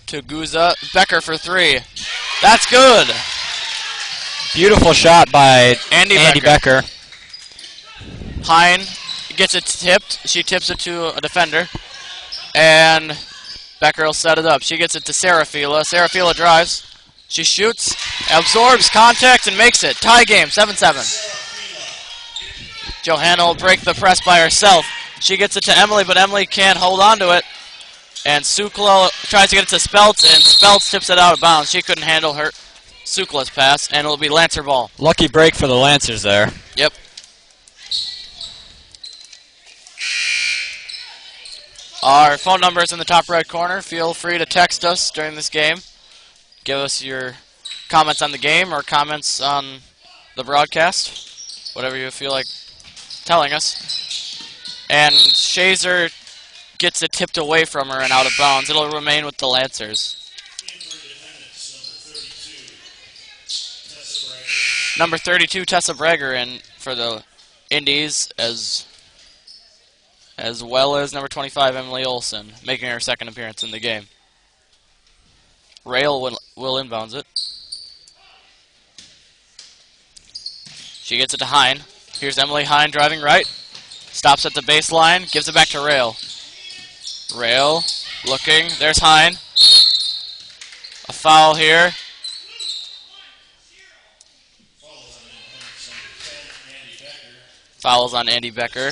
to Guza. Becker for 3. That's good. Beautiful shot by Andy Becker. Hine gets it tipped. She tips it to a defender. And Becker will set it up. She gets it to Serafila. Serafila drives. She shoots, absorbs contact, and makes it. Tie game, 7-7. Johanna will break the press by herself. She gets it to Emily, but Emily can't hold on to it. And Sukla tries to get it to Spelts, and Spelts tips it out of bounds. She couldn't handle her Sukla's pass, and it'll be Lancer ball. Lucky break for the Lancers there. Yep. Our phone number is in the top right corner. Feel free to text us during this game. Give us your comments on the game or comments on the broadcast. Whatever you feel like telling us. And Shazer gets it tipped away from her and out of bounds. It'll remain with the Lancers. Number 32, Tessa Brager in for the Indies, as well as number 25, Emily Olsen, making her second appearance in the game. Rail will inbounds it. She gets it to Hine. Here's Emily Hine driving right. Stops at the baseline, gives it back to Rail. Rail looking. There's Hine. A foul here. Fouls on Andy Becker.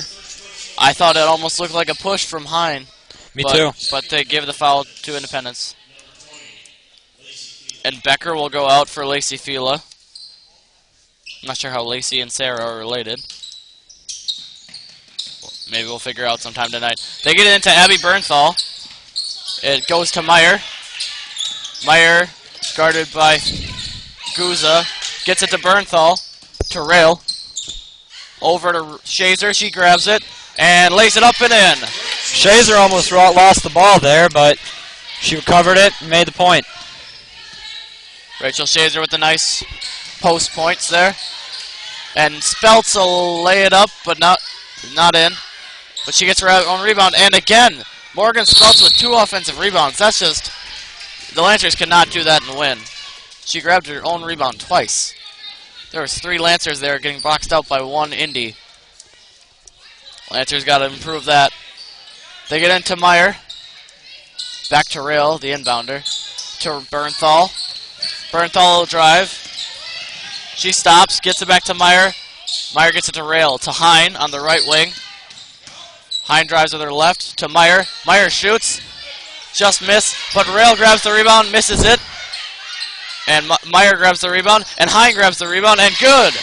I thought it almost looked like a push from Hine. Me too. But they give the foul to Independence. And Becker will go out for Lacey Fila. I'm not sure how Lacey and Sarah are related. Maybe we'll figure out sometime tonight. They get it into Abby Bernthal. It goes to Meyer. Meyer, guarded by Guza, gets it to Bernthal. To Rail. Over to Shazer. She grabs it and lays it up and in. Shazer almost lost the ball there, but she recovered it and made the point. Rachel Shazer with the nice post points there. And Speltz will lay it up, but not in. But she gets her own rebound. And again, Morgan Speltz with 2 offensive rebounds. That's just, the Lancers cannot do that and win. She grabbed her own rebound twice. There was 3 Lancers there getting boxed out by 1 Indy. Lancers got to improve that. They get into Meyer. Back to Rail, the inbounder. To Bernthal. Bernthal will drive. She stops, gets it back to Meyer. Meyer gets it to Rail. To Hine on the right wing. Hine drives with her left to Meyer. Meyer shoots. Just missed, but Rail grabs the rebound, misses it. And Meyer grabs the rebound, and Hine grabs the rebound, and good!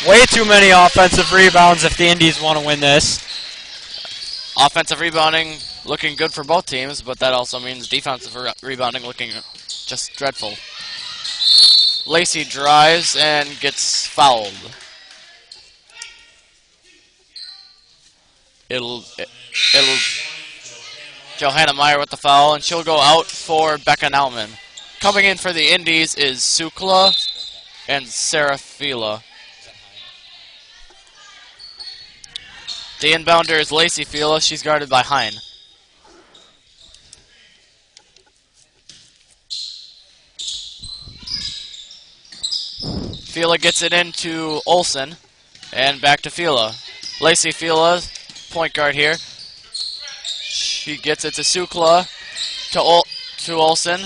Way too many offensive rebounds if the Indies want to win this. Offensive rebounding looking good for both teams, but that also means defensive rebounding looking just dreadful. Lacey drives and gets fouled. It'll Johanna Meyer with the foul, and she'll go out for Becca Nauman. Coming in for the Indies is Sukla and Serafila. The inbounder is Lacey Fila. She's guarded by Hine. Fila gets it into Olsen, and back to Fila. Lacey Fila, point guard here. She gets it to Sukla, to Olsen.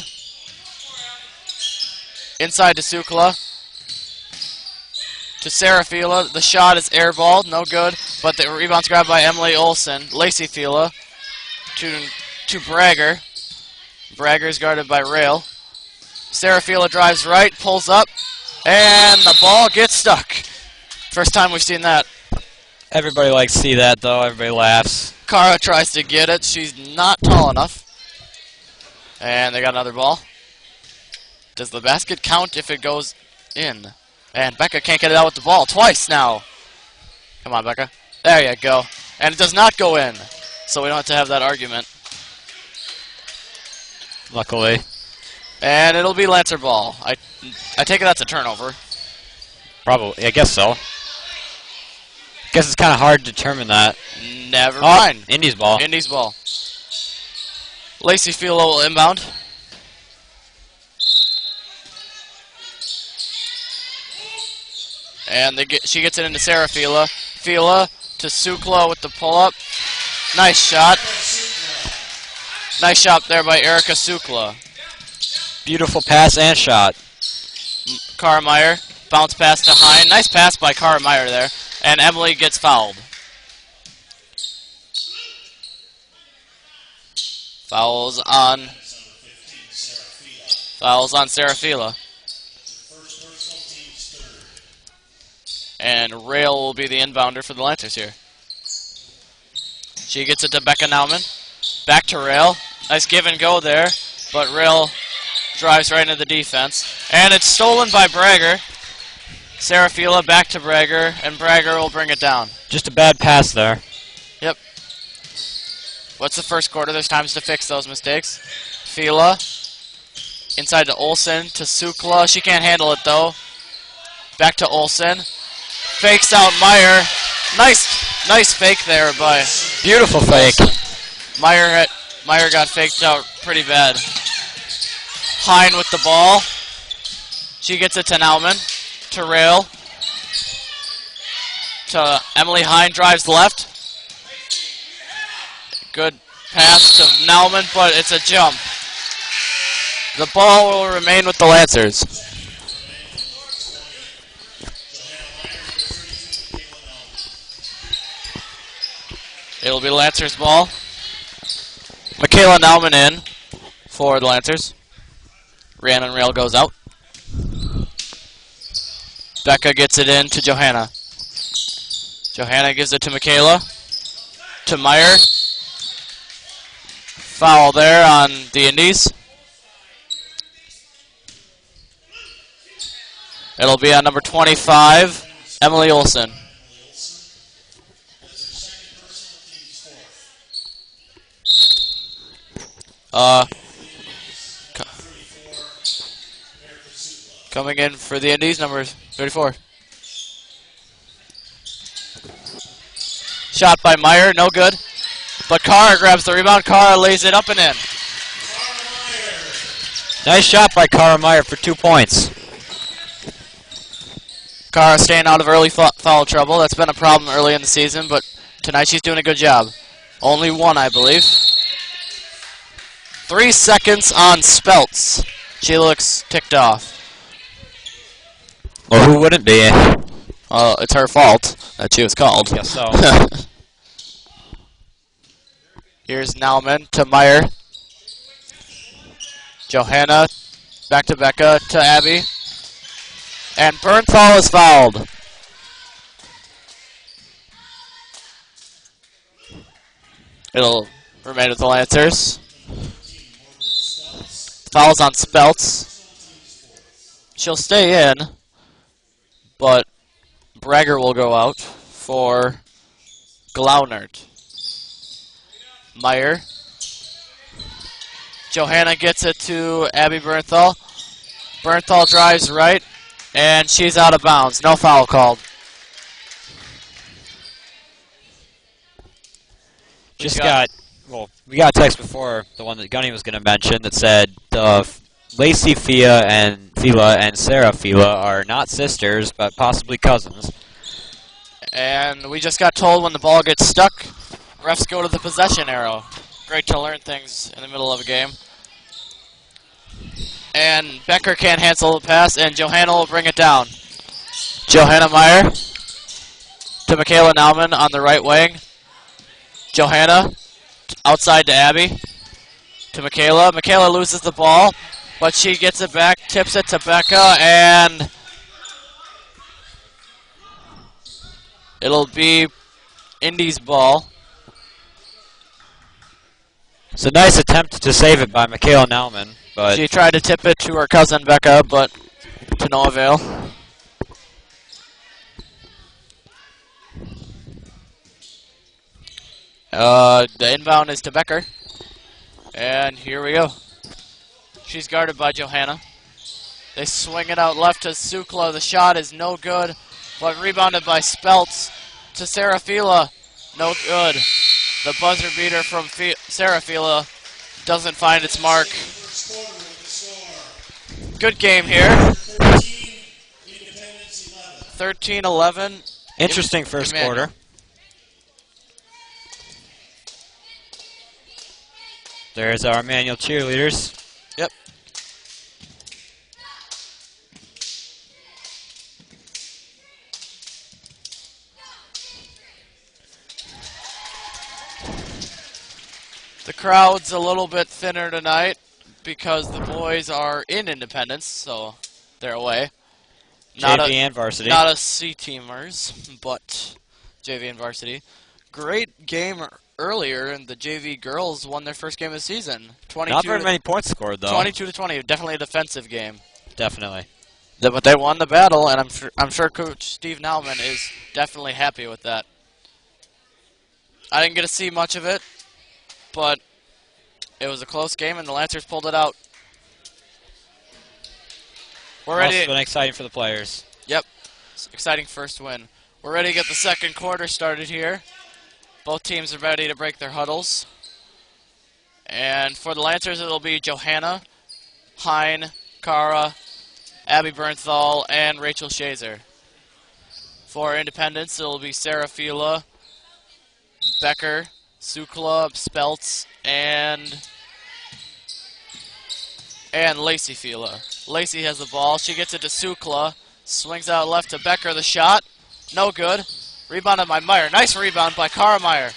Inside to Sukla. To Serafila. The shot is airballed, no good, but the rebound's grabbed by Emily Olsen. Lacey Fila to Brager. Brager's guarded by Rail. Serafila drives right, pulls up, and the ball gets stuck. First time we've seen that. Everybody likes to see that, though. Everybody laughs. Kara tries to get it. She's not tall enough. And they got another ball. Does the basket count if it goes in? And Becca can't get it out with the ball twice now. Come on, Becca. There you go. And it does not go in. So we don't have to have that argument. Luckily. And it'll be Lancer ball. I take it that's a turnover. Probably. I guess so. Guess it's kind of hard to determine that. Never Oh, mind. Indies ball. Indies ball. Lacey Fila will inbound. And she gets it into Sarah Fila. Fila to Sukla with the pull-up. Nice shot. Nice shot there by Erica Sukla. Beautiful pass and shot. Cara Meyer. Bounce pass to Hine. Nice pass by Cara Meyer there. And Emily gets fouled. Fouls on Sarah Fila. And Rail will be the inbounder for the Lancers here. She gets it to Becca Nauman. Back to Rail. Nice give and go there. But Rail drives right into the defense. And it's stolen by Bragger. Sarah Fila back to Bragger. And Bragger will bring it down. Just a bad pass there. Yep. What's the first quarter? There's times to fix those mistakes. Fila. Inside to Olsen. To Sukla. She can't handle it though. Back to Olsen. Fakes out Meyer. Nice fake there by Beautiful fake. Meyer got faked out pretty bad. Hine with the ball. She gets it to Nauman. To Rail. To Emily Hine, drives left. Good pass to Nauman, but it's a jump. The ball will remain with the Lancers. It'll be Lancers ball. Michaela Nauman in for the Lancers. Rhiannon Rail goes out. Becca gets it in to Johanna. Johanna gives it to Michaela. To Meyer. Foul there on the Indies. It'll be on number 25, Emily Olsen. Coming in for the Indies, number 34. Shot by Meyer, no good. But Cara grabs the rebound. Cara lays it up and in. Nice shot by Cara Meyer for 2 points. Cara staying out of early foul trouble. That's been a problem early in the season, but tonight she's doing a good job. Only one, I believe. 3 seconds on Speltz. She looks ticked off. Well, who wouldn't be? It's her fault that she was called. Guess so. Here's Nauman to Meyer. Johanna back to Becca to Abby. And Bernthal is fouled. It'll remain with the Lancers. Fouls on Speltz. She'll stay in, but Bragger will go out for Glaunert. Meyer. Johanna gets it to Abby Bernthal. Bernthal drives right, and she's out of bounds. No foul called. We got a text before, the one that Gunny was going to mention, that said Lacey Fila and Sarah Fila are not sisters, but possibly cousins. And we just got told when the ball gets stuck, refs go to the possession arrow. Great to learn things in the middle of a game. And Becker can't handle the pass, and Johanna will bring it down. Johanna Meyer to Michaela Nauman on the right wing. Johanna outside to Abby. To Michaela. Michaela loses the ball, but she gets it back, tips it to Becca, and it'll be Indy's ball. It's a nice attempt to save it by Michaela Nauman, but She tried to tip it to her cousin Becca, but to no avail. The inbound is to Becker. And here we go. She's guarded by Johanna. They swing it out left to Sukla. The shot is no good, but rebounded by Speltz to Serafila. No good. The buzzer beater from Serafila doesn't find its mark. First quarter with the score. Good game here. 13, Independence 11. 13-11. interesting first Emmanuel. quarter. There's our manual cheerleaders. Yep. The crowd's a little bit thinner tonight because the boys are in Independence, so they're away. JV and varsity. Not us C-teamers, but JV and varsity. Great game earlier, and the JV girls won their first game of the season. 22 Not very many points scored, though. 22-20. Definitely a defensive game. Definitely. But they won the battle, and I'm sure Coach Steve Nauman is definitely happy with that. I didn't get to see much of it, but it was a close game, and the Lancers pulled it out. We're ready. Also been exciting for the players. Yep. Exciting first win. We're ready to get the second quarter started here. Both teams are ready to break their huddles. And for the Lancers, it'll be Johanna, Hein, Kara, Abby Bernthal, and Rachel Shazer. For Independence, it'll be Sarah Fila, Becker, Sukla, Speltz, and Lacey Fila. Lacey has the ball. She gets it to Sukla. Swings out left to Becker. The shot. No good. Rebounded by Meyer. Nice rebound by Kara Meyer.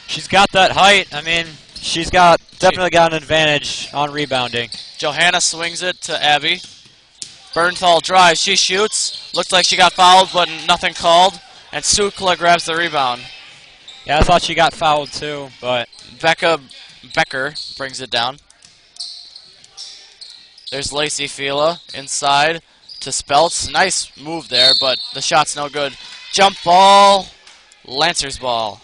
She's got that height. I mean, she's definitely got an advantage on rebounding. Johanna swings it to Abby. Bernthal drives. She shoots. Looks like she got fouled, but nothing called. And Sukla grabs the rebound. Yeah, I thought she got fouled too, but Becker brings it down. There's Lacey Fila inside to Speltz. Nice move there, but the shot's no good. Jump ball. Lancers ball.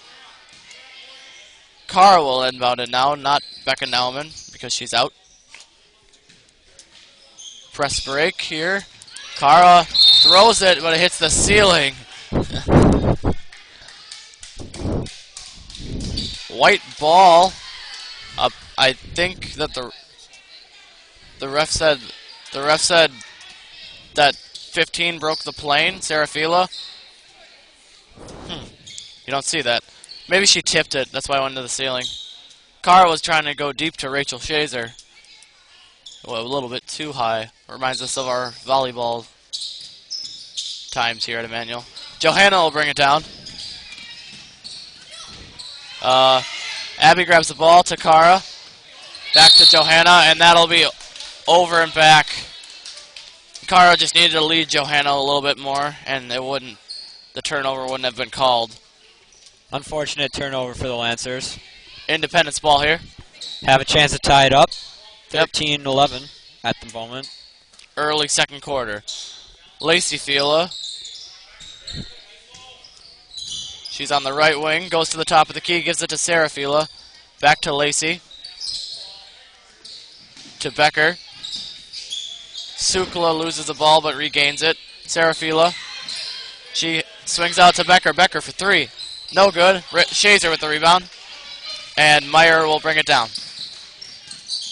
Kara will inbound it now, not Becca Nauman, because she's out. Press break here. Kara throws it, but it hits the ceiling. White ball. I think that the ref said that 15 broke the plane. Serafila. You don't see that. Maybe she tipped it. That's why I went into the ceiling. Kara was trying to go deep to Rachel Shazer. Well, a little bit too high. Reminds us of our volleyball times here at Emmanuel. Johanna will bring it down. Abby grabs the ball to Kara. Back to Johanna, and that'll be over and back. Kara just needed to lead Johanna a little bit more, and the turnover wouldn't have been called. unfortunate turnover for the Lancers. Independence ball here. Have a chance to tie it up. 13-11 at the moment. Early second quarter. Lacey Fila. She's on the right wing, goes to the top of the key, gives it to Sarah Fila. Back to Lacey. To Becker. Sukla loses the ball but regains it. Sarah Fila. She swings out to Becker. Becker for three. No good. Shazer with the rebound. And Meyer will bring it down.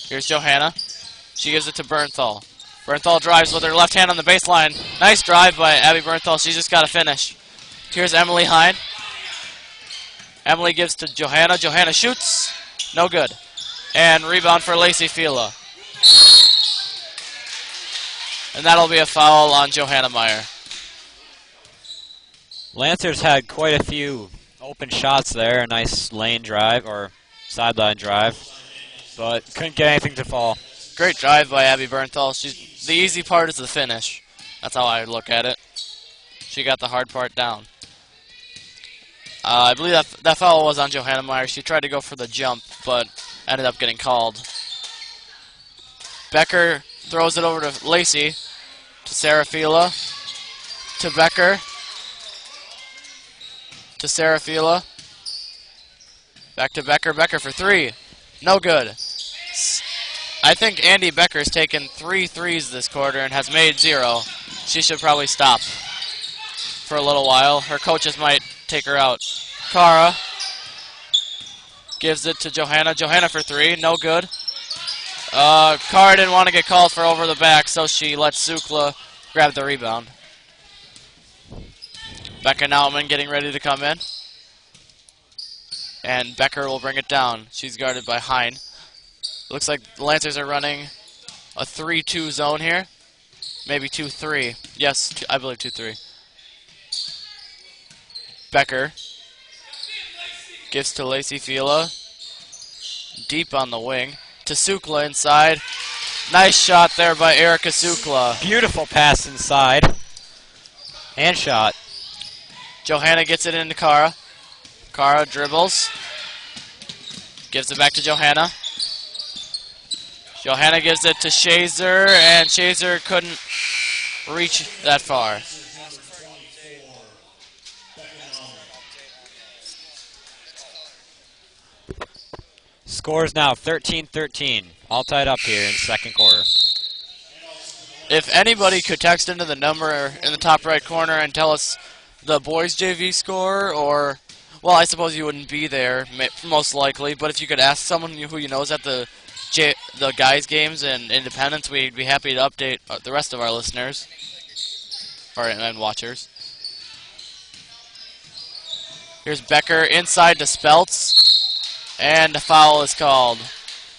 Here's Johanna. She gives it to Bernthal. Bernthal drives with her left hand on the baseline. Nice drive by Abby Bernthal. She's just got to finish. Here's Emily Hein. Emily gives to Johanna. Johanna shoots. No good. And rebound for Lacey Fila. And that'll be a foul on Johanna Meyer. Lancers had quite a few open shots there. A nice lane drive or sideline drive. But couldn't get anything to fall. Great drive by Abby Bernthal. The easy part is the finish. That's how I look at it. She got the hard part down. I believe that foul was on Johanna Meyer. She tried to go for the jump, but ended up getting called. Becker throws it over to Lacey. To Serafila. To Becker. To Serafila. Back to Becker. Becker for three. No good. I think Andy Becker's taken 3 threes this quarter and has made 0. She should probably stop for a little while. Her coaches might take her out. Kara gives it to Johanna. Johanna for 3. No good. Kara didn't want to get called for over the back, so she lets Sukla grab the rebound. Becca Nauman getting ready to come in. And Becker will bring it down. She's guarded by Hein. Looks like the Lancers are running a 3-2 zone here. Maybe 2-3. Yes, I believe 2-3. Becker gives to Lacey Fila. Deep on the wing. To Sukla inside. Nice shot there by Erica Sukla. Beautiful pass inside. And shot. Johanna gets it into Kara. Kara dribbles. Gives it back to Johanna. Johanna gives it to Shazer, and Shazer couldn't reach that far. Scores now 13-13. All tied up here in the second quarter. If anybody could text into the number in the top right corner and tell us the boys JV score, or, well, I suppose you wouldn't be there, most likely, but if you could ask someone who you know is at the guys games and Independence, we'd be happy to update the rest of our listeners and watchers. Here's Becker inside to Speltz, and a foul is called.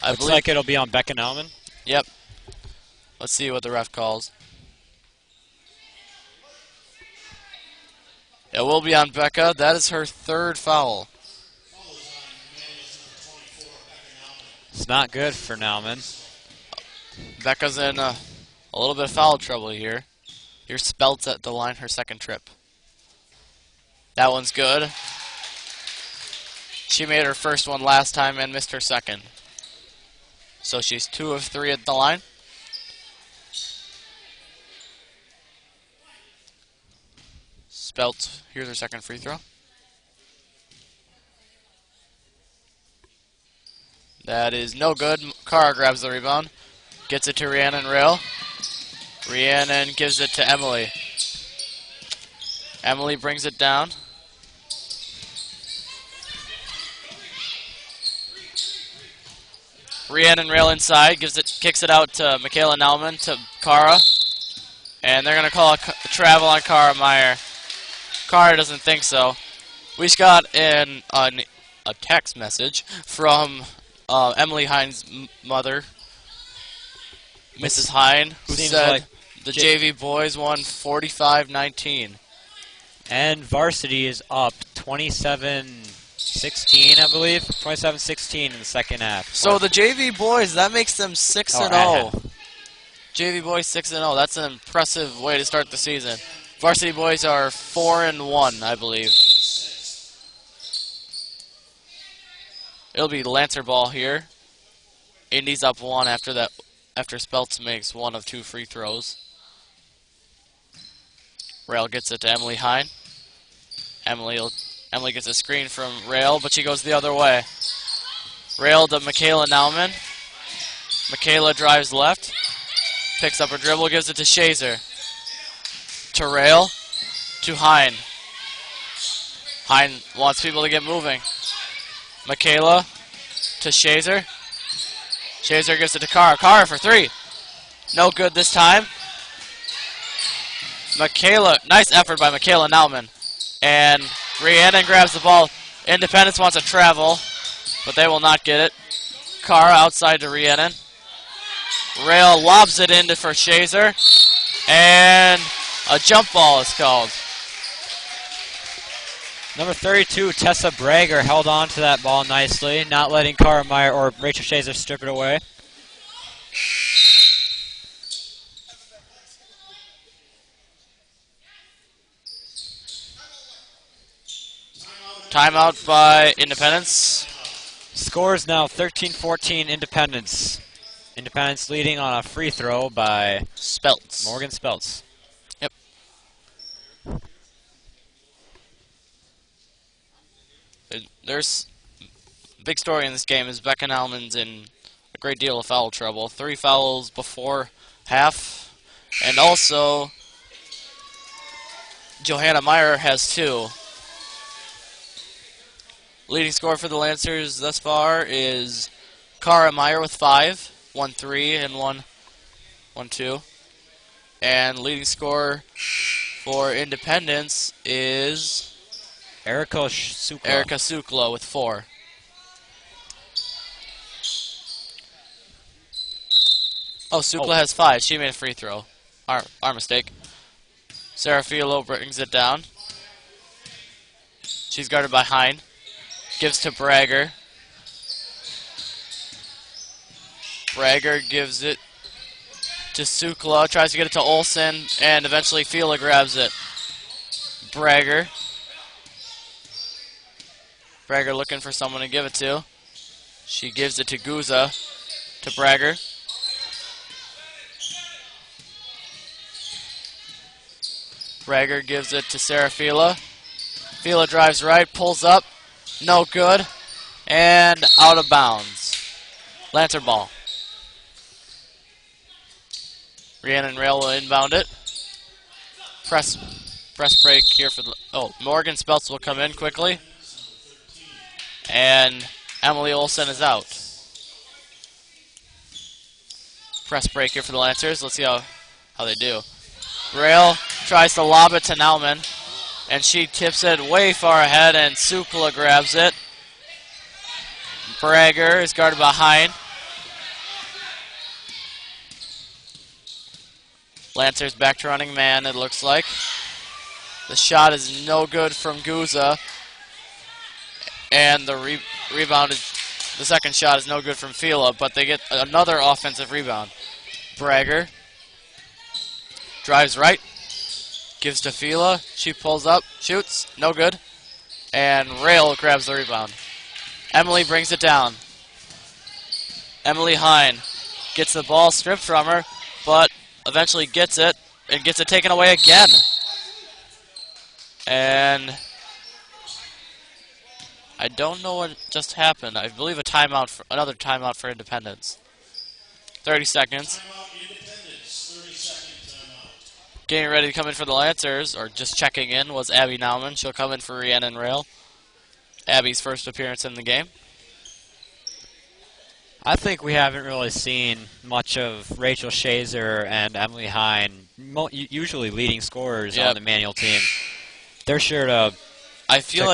Looks like it'll be on Becca Nauman. Yep. Let's see what the ref calls. It will be on Becca. That is her 3rd foul. It's not good for Nauman. Becca's in a little bit of foul trouble here. Here's Speltz at the line, her 2nd trip. That one's good. She made her first one last time and missed her 2nd. So she's 2 of 3 at the line. Speltz, here's her 2nd free throw. That is no good. Kara grabs the rebound. Gets it to Rhiannon Rail. Rhiannon gives it to Emily. Emily brings it down. Rhiannon Rail inside, kicks it out to Michaela Nauman, to Kara. And they're going to call a travel on Kara Meyer. Kara doesn't think so. We just got a text message from Emily Hines' mother, Mrs. Hine, who said like the JV boys won 45-19. And varsity is up 27-16, I believe. 27-16 in the second half. So the JV boys, that makes them 6-0. JV boys 6-0. That's an impressive way to start the season. Varsity boys are 4-1, I believe. It'll be Lancer ball here. Indy's up 1 after that. After Speltz makes 1 of 2 free throws. Rail gets it to Emily Hine. Emily gets a screen from Rail, but she goes the other way. Rail to Michaela Nauman. Michaela drives left. Picks up her dribble, gives it to Shazer. To Rail. To Hine. Hine wants people to get moving. Michaela to Shazer. Shazer gives it to Kara. Kara for 3. No good this time. Michaela, nice effort by Michaela Nauman. And Rhiannon grabs the ball. Independence wants to travel, but they will not get it. Kara outside to Rhiannon. Rail lobs it into for Shazer. And a jump ball is called. Number 32, Tessa Brager, held on to that ball nicely, not letting Kara Meyer or Rachel Shazer strip it away. Timeout by Independence. Scores now 13-14 Independence Independence leading on a free throw by Spelts. Morgan Spelts. There's big story in this game is Becken Alman's in a great deal of foul trouble. 3 fouls before half, and also Johanna Meyer has 2. Leading scorer for the Lancers thus far is Cara Meyer with 5, 1-3 and 1-2. And leading scorer for Independence is Erica Sukla. Erica Sukla with 4. Oh, Sukla has 5. She made a free throw. Our mistake. Sarah Filo brings it down. She's guarded by Hine. Gives to Bragger. Bragger gives it to Sukla. Tries to get it to Olsen, and eventually Fila grabs it. Bragger looking for someone to give it to. She gives it to Guza, to Bragger. Bragger gives it to Sarah Fila. Fila drives right, pulls up, no good, and out of bounds. Lancer ball. Rhiannon Rail will inbound it. Press break here for the... Oh, Morgan Spelts will come in quickly. And Emily Olsen is out. Press break here for the Lancers. Let's see how they do. Rail tries to lob it to Nauman, and she tips it way far ahead, and Sukla grabs it. Bragger is guarded behind. Lancers back to running man, it looks like. The shot is no good from Guza. And the rebound is, the second shot is no good from Fila, but they get another offensive rebound. Bragger drives right, gives to Fila. She pulls up, shoots, no good. And Rail grabs the rebound. Emily brings it down. Emily Hine gets the ball stripped from her, but eventually gets it, and gets it taken away again. And I don't know what just happened. I believe another timeout for Independence. 30 seconds. Timeout, Independence. 30-second timeout. Getting ready to come in for the Lancers, or just checking in, was Abby Nauman. She'll come in for Rhiannon Rail. Abby's first appearance in the game. I think we haven't really seen much of Rachel Shazer and Emily Hine, usually leading scorers on the manual team. They're sure to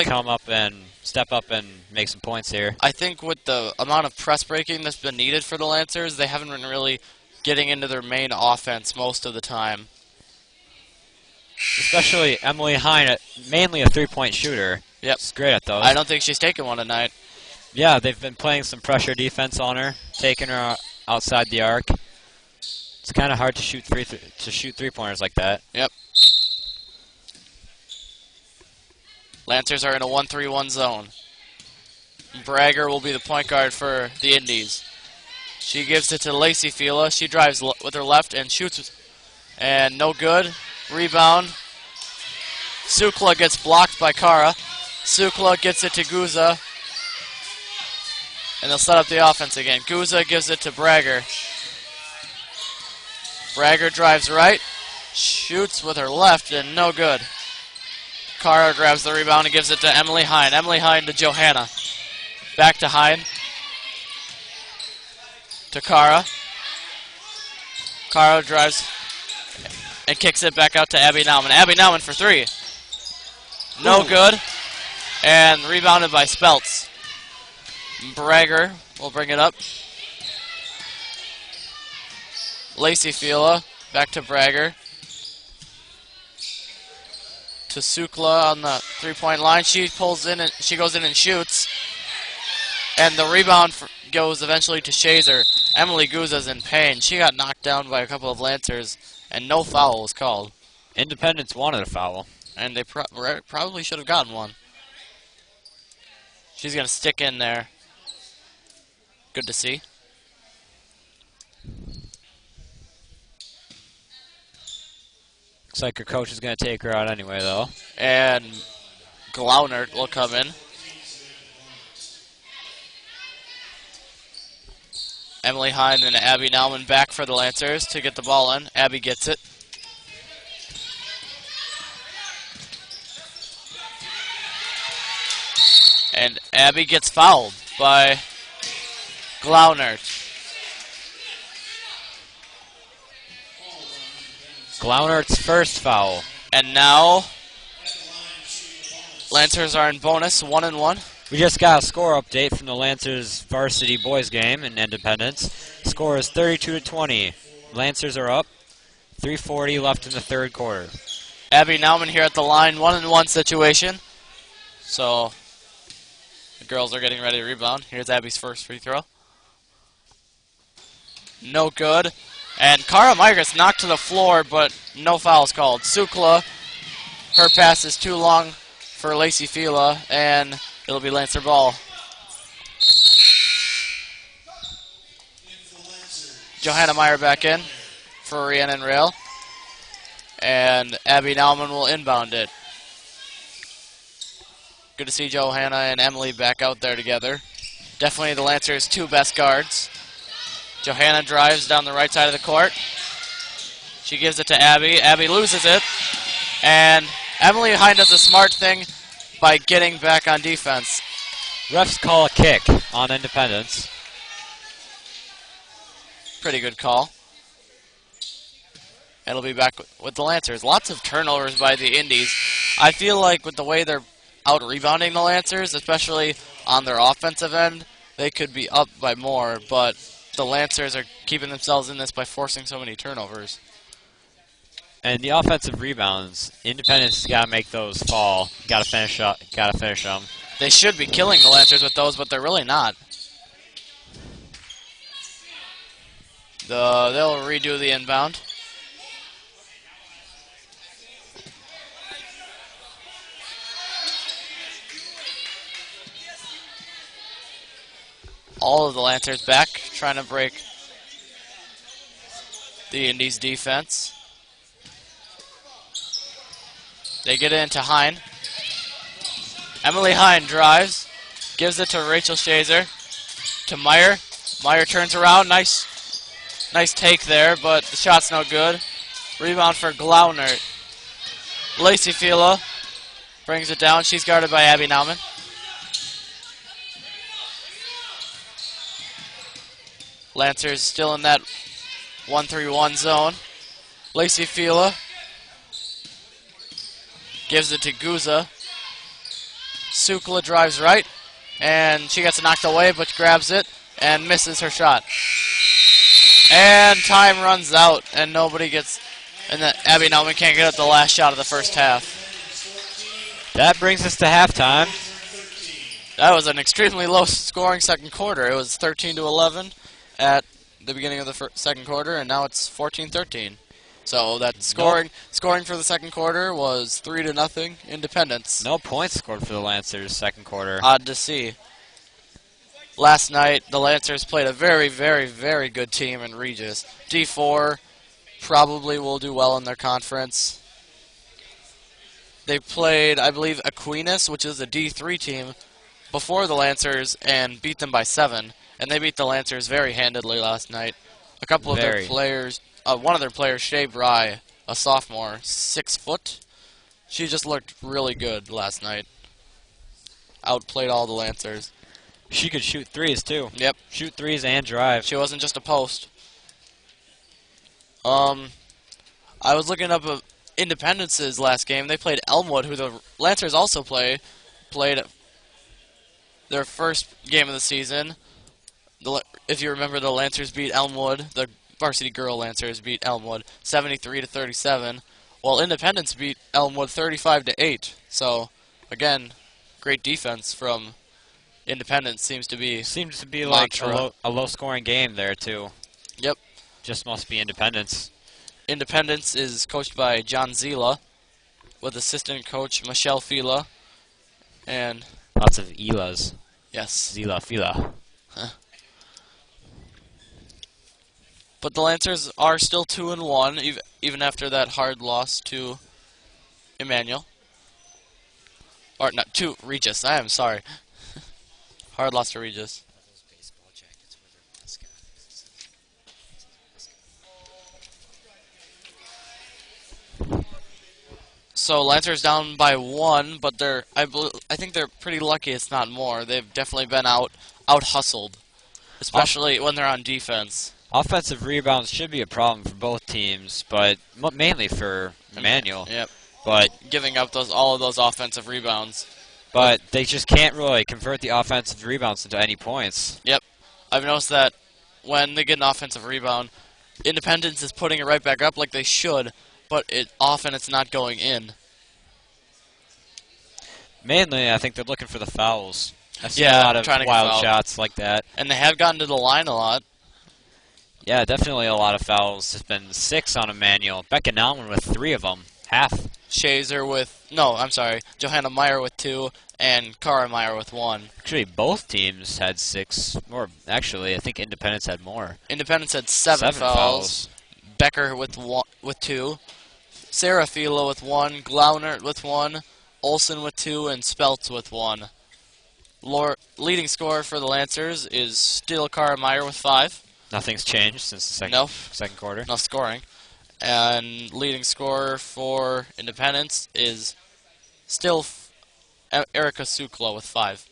come up and step up and make some points here. I think with the amount of press breaking that's been needed for the Lancers, they haven't been really getting into their main offense most of the time. Especially Emily Hine, mainly a three-point shooter. Yep. She's great at those. I don't think she's taken one tonight. Yeah, they've been playing some pressure defense on her, taking her outside the arc. It's kind of hard to shoot three-pointers like that. Yep. Lancers are in a 1-3-1 zone. Bragger will be the point guard for the Indies. She gives it to Lacey Fila. She drives with her left and shoots, and no good. Rebound. Sukla gets blocked by Kara. Sukla gets it to Guza. And they'll set up the offense again. Guza gives it to Bragger. Bragger drives right. Shoots with her left and no good. Kara grabs the rebound and gives it to Emily Hine. Emily Hine to Johanna. Back to Hine. To Kara. Kara drives and kicks it back out to Abby Nauman. Abby Nauman for 3. No good. And rebounded by Spelts. Bragger will bring it up. Lacey Fila back to Bragger. To Sukla on the three-point line. She pulls in and she goes in and shoots. And the rebound goes eventually to Shazer. Emily Guza's in pain. She got knocked down by a couple of Lancers, and no foul was called. Independence wanted a foul. And they probably should have gotten one. She's going to stick in there. Good to see. Looks like her coach is going to take her out anyway, though. And Glaunert will come in. Emily Hine and Abby Nauman back for the Lancers to get the ball in. Abby gets it. And Abby gets fouled by Glaunert. Glaunert's first foul. And now Lancers are in bonus, 1-1. We just got a score update from the Lancers varsity boys game in Independence. Score is 32-20. Lancers are up. 3:40 left in the third quarter. Abby Nauman here at the line, 1-1 situation. So the girls are getting ready to rebound. Here's Abby's first free throw. No good. And Cara Meyer gets knocked to the floor, but no fouls called. Sukla, her pass is too long for Lacey Fila, and it'll be Lancer ball. Johanna Meyer back in for Rhiannon Rail. And Abby Nauman will inbound it. Good to see Johanna and Emily back out there together. Definitely the Lancers' two best guards. Johanna drives down the right side of the court. She gives it to Abby. Abby loses it. And Emily Hine does a smart thing by getting back on defense. Refs call a kick on Independence. Pretty good call. It'll be back with the Lancers. Lots of turnovers by the Indies. I feel like with the way they're out-rebounding the Lancers, especially on their offensive end, they could be up by more, but the Lancers are keeping themselves in this by forcing so many turnovers. And the offensive rebounds, Independence got to make those fall. Got to finish up. Got to finish them. They should be killing the Lancers with those, but they're really not. They'll redo the inbound. All of the Lancers back, trying to break the Indies defense. They get it into Hine. Emily Hine drives, gives it to Rachel Shazer, to Meyer. Meyer turns around, nice take there, but the shot's no good. Rebound for Glaunert. Lacey Fila brings it down. She's guarded by Abby Nauman. Lancers still in that 1-3-1 zone. Lacey Fila gives it to Guza. Sukla drives right, and she gets knocked away, but grabs it and misses her shot. And time runs out, and nobody gets, and Abby Nauman can't get at the last shot of the first half. That brings us to halftime. That was an extremely low-scoring second quarter. It was 13-11 at the beginning of the second quarter, and now it's 14-13. So that scoring for the second quarter was 3-0 Independence. No points scored for the Lancers second quarter. Odd to see. Last night, the Lancers played a very, very, very good team in Regis. D4 probably will do well in their conference. They played, I believe, Aquinas, which is a D3 team, before the Lancers and beat them by 7. And they beat the Lancers very handedly last night. A couple of their players, one of their players, Shea Bry, a sophomore, 6 foot. She just looked really good last night. Outplayed all the Lancers. She could shoot threes, too. Yep. Shoot threes and drive. She wasn't just a post. I was looking up Independence's last game. They played Elmwood, who the Lancers also played their first game of the season. If you remember, the Lancers beat Elmwood. The varsity girl Lancers beat Elmwood 73-37. While Independence beat Elmwood 35-8. So, again, great defense from Independence seems to be like a low-scoring game there, too. Yep. Just must be Independence. Independence is coached by John Zila, with assistant coach Michelle Fila, and lots of Elas. Yes. Zila, Fila. Huh. But the Lancers are still 2-1, even after that hard loss to Emmanuel. Or not to Regis. I am sorry. Hard loss to Regis. So Lancers down by 1, but I think they're pretty lucky it's not more. They've definitely been out hustled, especially when they're on defense. Offensive rebounds should be a problem for both teams, but mainly for Emmanuel. Yep. But Giving up all of those offensive rebounds. But they just can't really convert the offensive rebounds into any points. Yep. I've noticed that when they get an offensive rebound, Independence is putting it right back up like they should, but often it's not going in. Mainly, I think they're looking for the fouls. I've seen Yeah, a lot of trying to get wild fouled. shots like that. And they have gotten to the line a lot. Yeah, definitely a lot of fouls. There's been 6 on Emmanuel. Becca Nauman with 3 of them. Half. Shazer with, no, I'm sorry, Johanna Meyer with 2, and Cara Meyer with 1. Actually, both teams had 6. Or, actually, I think Independence had more. Independence had 7 fouls. Becker with 2. Sarah Fila with 1. Glaunert with 1. Olsen with 2, and Speltz with 1. Leading scorer for the Lancers is still Cara Meyer with 5. Nothing's changed since the Nope. second quarter. No scoring. And leading scorer for Independence is still Erica Sukla with 5.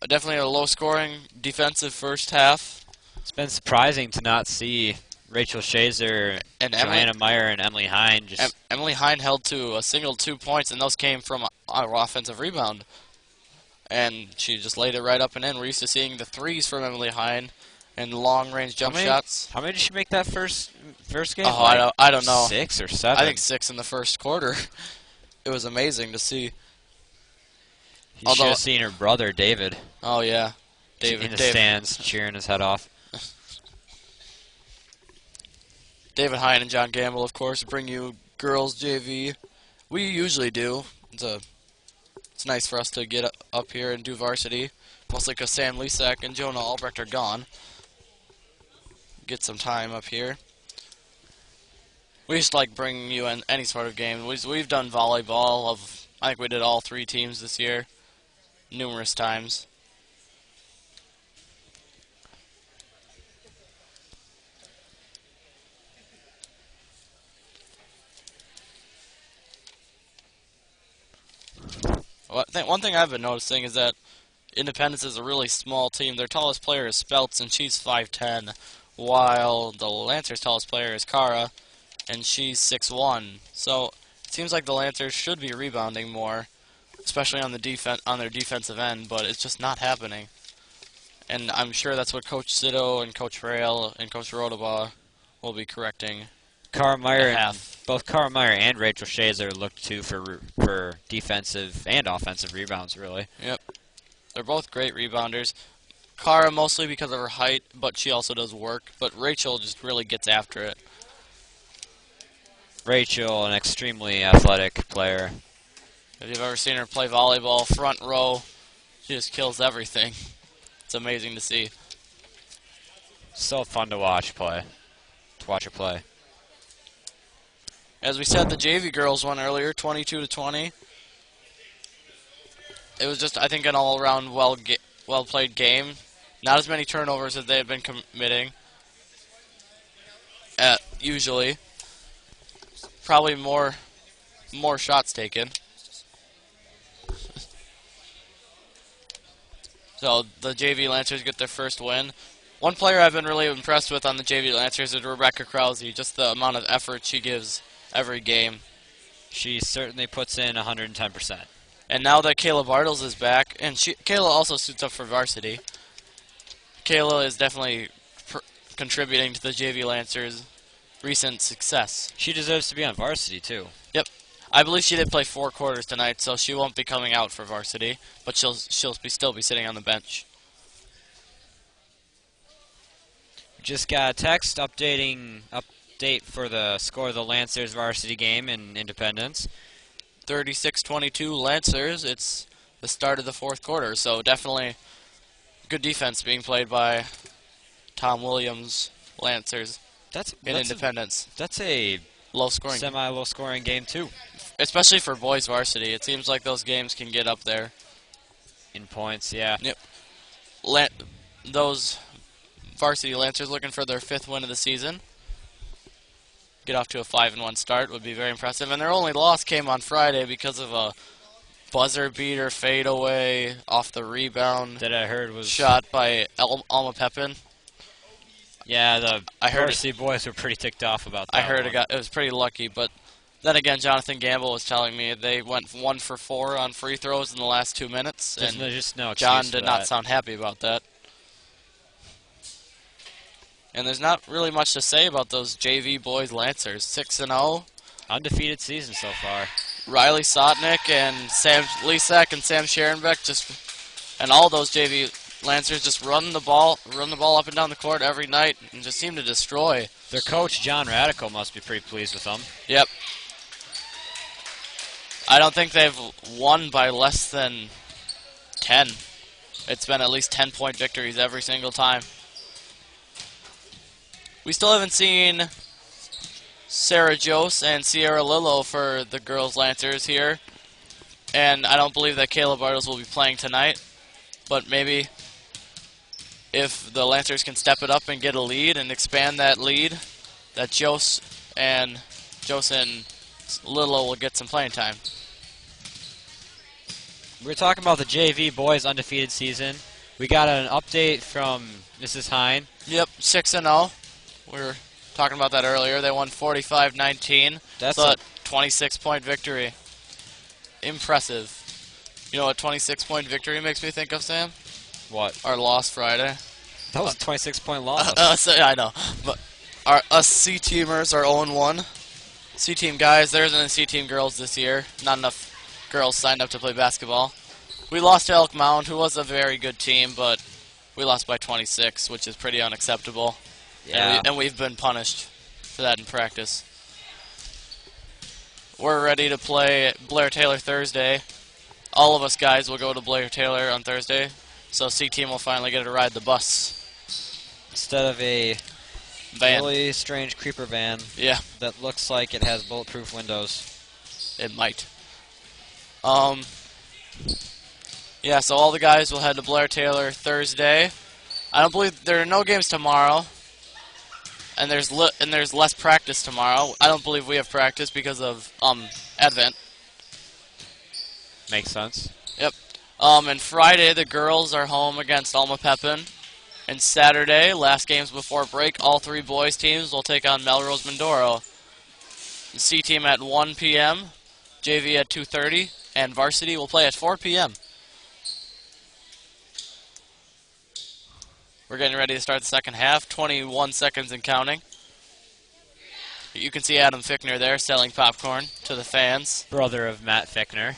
Definitely a low-scoring defensive first half. It's been surprising to not see Rachel Shazer, And Joanna Meyer, and Emily Hine just... Emily Hine held to a single 2 points, and those came from an offensive rebound. And she just laid it right up and in. We're used to seeing the 3s from Emily Hine and long-range jump shots. How many did she make that first game? Oh, I don't know. 6 or 7? I think 6 in the first quarter. It was amazing to see. You should have seen her brother, David, Oh, yeah. in the stands cheering his head off. David Hine and John Gamble, of course, bring you girls JV. We usually do. It's nice for us to get up here and do varsity. Mostly because Sam Lisak and Jonah Albrecht are gone. Get some time up here. We just like bringing you in any sort of game. We've done volleyball. I think we did all 3 teams this year. Numerous times. One thing I've been noticing is that Independence is a really small team. Their tallest player is Speltz, and she's 5'10", while the Lancers' tallest player is Cara, and she's 6'1". So it seems like the Lancers should be rebounding more, especially on their defensive end, but it's just not happening. And I'm sure that's what Coach Sito and Coach Rail and Coach Rodabaugh will be correcting. Both Cara Meyer and Rachel Shazer looked to for defensive and offensive rebounds, really. Yep. They're both great rebounders. Cara mostly because of her height, but she also does work. But Rachel just really gets after it. Rachel, an extremely athletic player. If you've ever seen her play volleyball, front row, she just kills everything. It's amazing to see. So fun to watch her play. As we said, the JV girls won earlier, 22-20. It was just, I think, an all-around well-played game. Not as many turnovers as they had been committing. Usually. Probably more shots taken. So the JV Lancers get their first win. One player I've been really impressed with on the JV Lancers is Rebecca Krause. Just the amount of effort she gives every game. She certainly puts in 110%. And now that Kayla Bartles is back, and Kayla also suits up for varsity. Kayla is definitely contributing to the JV Lancers' recent success. She deserves to be on varsity, too. Yep. I believe she did play 4 quarters tonight, so she won't be coming out for varsity, but she'll still be sitting on the bench. Just got a text update for the score of the Lancers varsity game in Independence. 36-22 Lancers. It's the start of the 4th quarter, so definitely good defense being played by Tom Williams Lancers in Independence. That's a Low scoring, semi-low scoring game too. especially for boys varsity. It seems like those games can get up there. In points, yeah. Those varsity Lancers looking for their 5th win of the season. Get off to a 5-1 start would be very impressive. And their only loss came on Friday because of a buzzer beater fadeaway off the rebound That I heard was shot by Alma Pepin. Yeah, the I heard varsity boys were pretty ticked off about that. I heard one. it was pretty lucky, but then again, Jonathan Gamble was telling me they went 1 for 4 on free throws in the last 2 minutes, There's and just no excuse John for did not that. sound happy about that. And there's not really much to say about those JV boys Lancers. 6-0. Undefeated season so far. Riley Sotnick and Sam Lisak and Sam Scherenbeck and all those JV Lancers just run the ball up and down the court every night and just seem to destroy. Their coach, John Radical, must be pretty pleased with them. Yep. I don't think they've won by less than 10. It's been at least 10-point victories every single time. We still haven't seen Sarah Jose and Sierra Lillo for the girls Lancers here. And I don't believe that Kayla Bartles will be playing tonight. But maybe if the Lancers can step it up and get a lead and expand that lead, that Jose and Lillo will get some playing time. We were talking about the JV boys' undefeated season. We got an update from Mrs. Hine. Yep, 6-0. We were talking about that earlier. They won 45-19. That's a 26-point victory. Impressive. You know what 26-point victory makes me think of, Sam? what? Our loss Friday. That was a 26-point loss. I know. But us C-teamers are 0-1. C-team guys, there isn't any C-team girls this year. Not enough girls signed up to play basketball. We lost to Elk Mound, who was a very good team, but we lost by 26, which is pretty unacceptable. Yeah. And we've been punished for that in practice. We're ready to play Blair Taylor Thursday. All of us guys will go to Blair Taylor on Thursday, so C-Team will finally get to ride the bus. Instead of a Van. really strange creeper van Yeah, that looks like it has bulletproof windows. it might. Yeah, so all the guys will head to Blair Taylor Thursday. I don't believe there are no games tomorrow. And there's less practice tomorrow. I don't believe we have practice because of Advent. Makes sense. Yep. And Friday the girls are home against Alma Pepin. And Saturday, last games before break, all 3 boys teams will take on Melrose Mindoro. The C team at 1 p.m., JV at 2:30, and varsity will play at 4 p.m. We're getting ready to start the second half. 21 seconds and counting. You can see Adam Fickner there selling popcorn to the fans. Brother of Matt Fickner.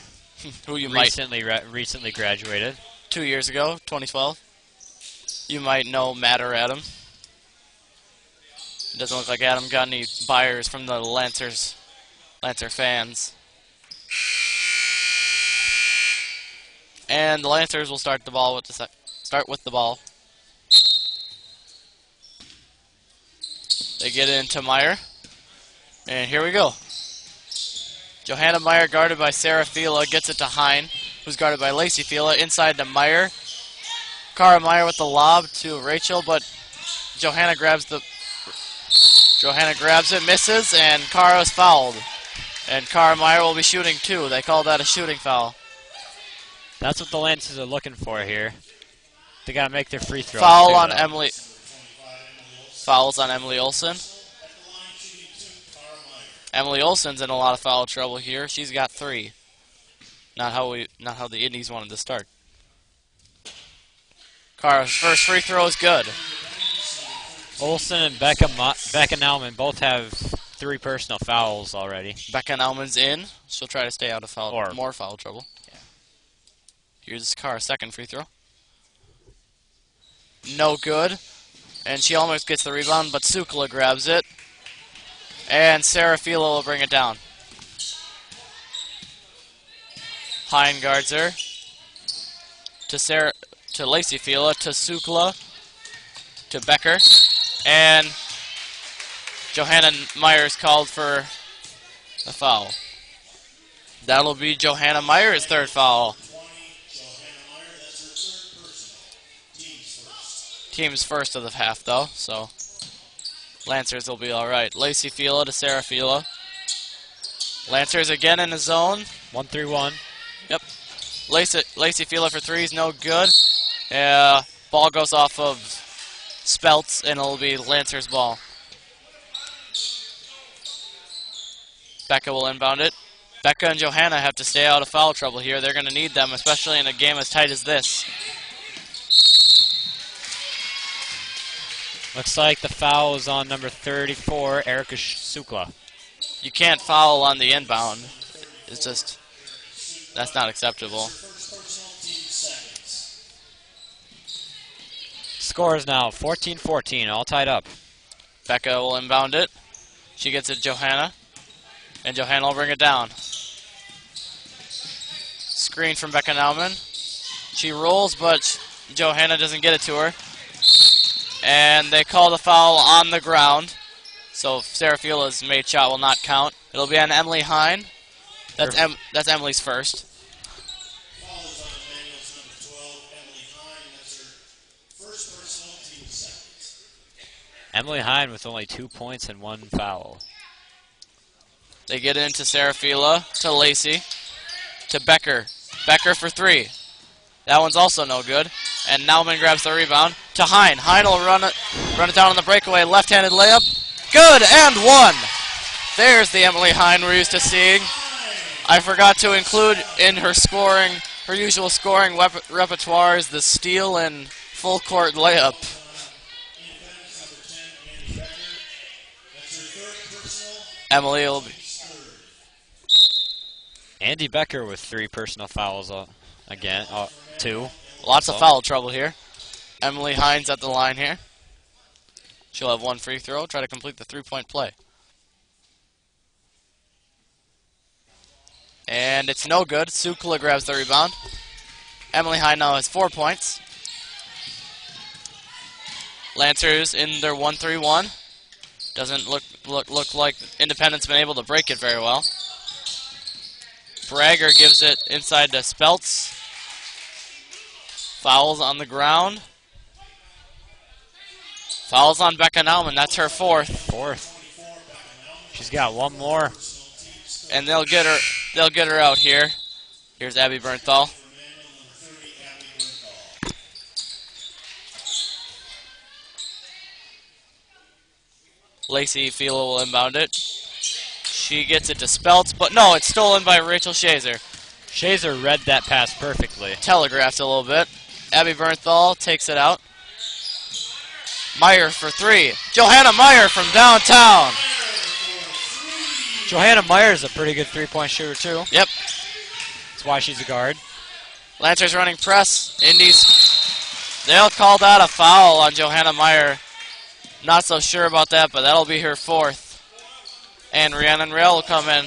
Who you might, recently graduated. 2 years ago, 2012. You might know Matt or Adam. It doesn't look like Adam got any buyers from the Lancer fans. And the Lancers will start the ball with the ball. They get into Meyer. And here we go. Johanna Meyer guarded by Sarah Fila gets it to Hine, who's guarded by Lacey Fila. Inside to Meyer. Cara Meyer with the lob to Rachel, but Johanna grabs it, misses, and Cara's fouled. And Cara Meyer will be shooting too. They call that a shooting foul. That's what the Lancers are looking for here. They gotta make their free throws. Foul too, on though. Emily. Fouls on Emily Olsen. Emily Olsen's in a lot of foul trouble here. She's got 3. Not how the Indies wanted to start. Cara's first free throw is good. Olsen and Becca Nauman both have 3 personal fouls already. Becca Nauman's in. She'll try to stay out of Or- more foul trouble. Yeah. Here's Cara's second free throw. No good. And she almost gets the rebound, but Sukla grabs it. And Sarah Fila will bring it down. Hine guards her. To to Lacey Fila, to Sukla, to Becker, and Johanna Myers called for a foul. That'll be Johanna Myers' third foul. Team's first of the half, though, so Lancers will be all right. Lacey Fila to Sarah Fila. Lancers again in the zone. 1-3-1. Yep. Lacey Fila for threes, no good. Ball goes off of Speltz, and it'll be Lancers' ball. Becca will inbound it. Becca and Johanna have to stay out of foul trouble here. They're going to need them, especially in a game as tight as this. Looks like the foul is on number 34, Erica Sukla. You can't foul on the inbound. It's just, that's not acceptable. Score is now 14-14, all tied up. Becca will inbound it. She gets it to Johanna, and Johanna will bring it down. Screen from Becca Nauman. She rolls, but Johanna doesn't get it to her. And they call the foul on the ground. So Sarah Fila's made shot will not count. It'll be on Emily Hine. That's Emily's first. Foul is on Emmanuel's number 12, Emily Hine. That's her first personal, team second. Emily Hine with only 2 points and 1 foul. They get into Sarah Fila, to Lacey, to Becker. Becker for three. That one's also no good. And Nauman grabs the rebound to Hine. Hine will run it down on the breakaway. Left-handed layup. Good, and one. There's the Emily Hine we're used to seeing. I forgot to include in her scoring, her usual scoring repertoire is the steal and full court layup. Emily will be. Andy Becker with 3 personal fouls again. 2. Lots of foul trouble here. Emily Hines at the line here. She'll have 1 free throw. Try to complete the 3-point play. And it's no good. Sukla grabs the rebound. Emily Hine now has 4 points. Lancers in their 1-3-1. Doesn't look like Independent's been able to break it very well. Bragger gives it inside to Speltz. Fouls on the ground. Fouls on Becca Nauman. That's her fourth. She's got 1 more. And they'll get her out here. Here's Abby Bernthal. Lacey Fila will inbound it. She gets it to Speltz, but no, it's stolen by Rachel Shazer. Shazer read that pass perfectly. Telegraphed a little bit. Abby Bernthal takes it out. Meyer for 3. Johanna Meyer from downtown. Johanna Myers is a pretty good 3-point shooter, too. Yep. That's why she's a guard. Lancers running press. Indies. They'll call that a foul on Johanna Meyer. Not so sure about that, but that'll be her 4th. And Rhiannon Rail will come in.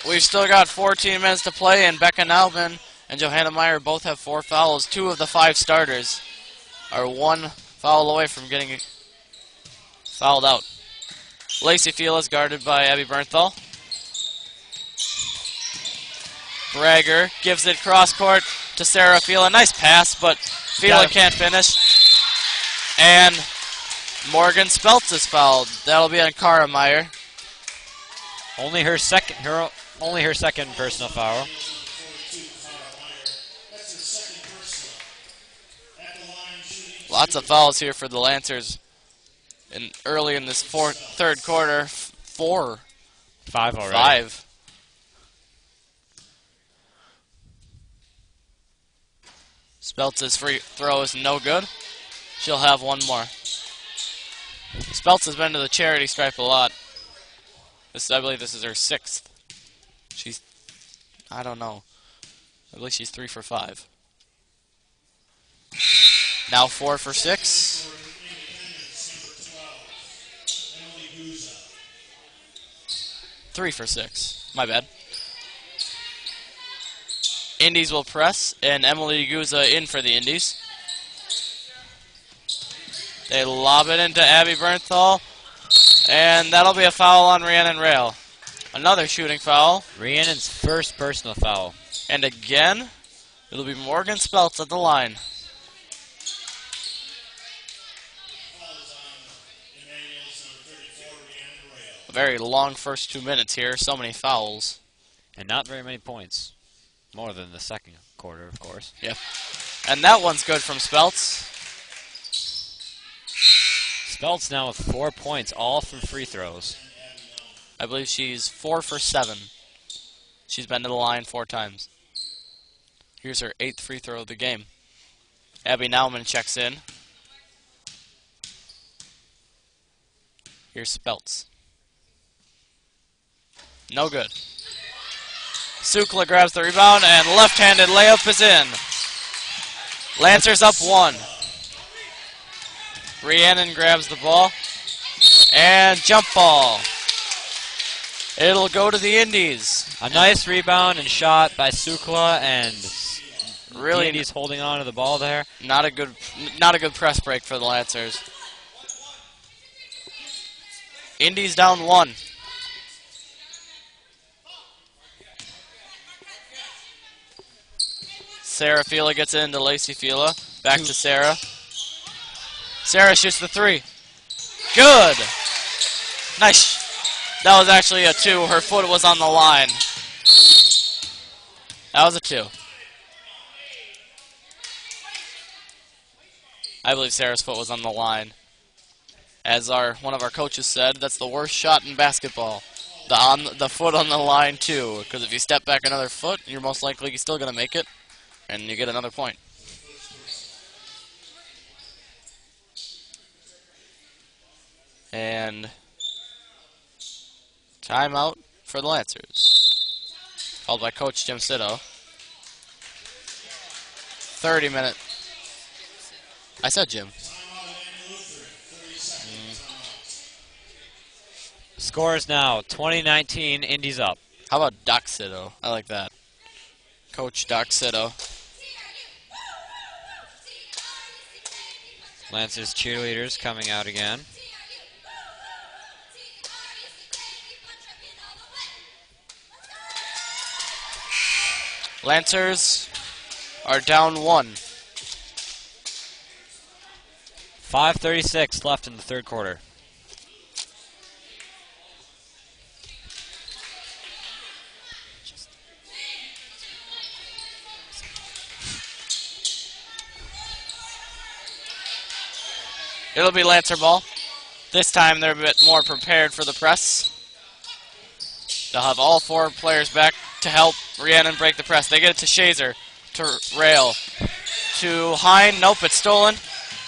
We've still got 14 minutes to play, and Becca Nauman and Johanna Meyer both have 4 fouls. 2 of the 5 starters are 1 foul away from getting fouled out. Lacey Fila is guarded by Abby Bernthal. Bragger gives it cross court to Sarah Fila. Nice pass, but Fila can't finish. And Morgan Speltz is fouled. That'll be on Cara Meyer. Only her second personal foul. Lots of fouls here for the Lancers. And early in this third quarter, 4. 5 already. 5. Speltz's free throw is no good. She'll have 1 more. Speltz has been to the charity stripe a lot. I believe this is her 6th. I don't know. I believe she's 3 for 5. Now 4 for 6. Three for 6. My bad. Indies will press, and Emily Guza in for the Indies. They lob it into Abby Bernthal, and that'll be a foul on Rhiannon Rail. Another shooting foul, Rhiannon's first personal foul. and again, it'll be Morgan Speltz at the line. A very long first 2 minutes here, so many fouls. And not very many points. More than the second quarter, of course. Yep. And that one's good from Speltz. Speltz now with 4 points, all from free throws. I believe she's 4 for 7. She's been to the line 4 times. Here's her 8th free throw of the game. Abby Nauman checks in. Here's Speltz. No good. Sukla grabs the rebound, and left-handed layup is in. Lancers up 1. Rhiannon grabs the ball, and jump ball. It'll go to the Indies. A nice rebound and shot by Sukla, and Really, the Indies holding on to the ball there. not a good press break for the Lancers. Indies down 1. Sarah Fila gets it into Lacey Fila. Back to Sarah. Sarah shoots the 3. Good. Nice. That was actually a 2. Her foot was on the line. That was a 2. I believe Sarah's foot was on the line. As one of our coaches said, that's the worst shot in basketball. The foot on the line too, because if you step back another foot, you're most likely still going to make it, and you get another point. And timeout for the Lancers, called by Coach Jim Sito. 30-minute. I said Jim. Scores now 20-19, Indies up. How about Doc Sito? I like that. Coach Doc Sito. Lancers cheerleaders coming out again. Lancers are down 1. 5:36 left in the third quarter. It'll be Lancer ball. This time they're a bit more prepared for the press. They'll have all 4 players back to help Rhiannon break the press. They get it to Shazer, to Rail, to Hine. Nope, it's stolen.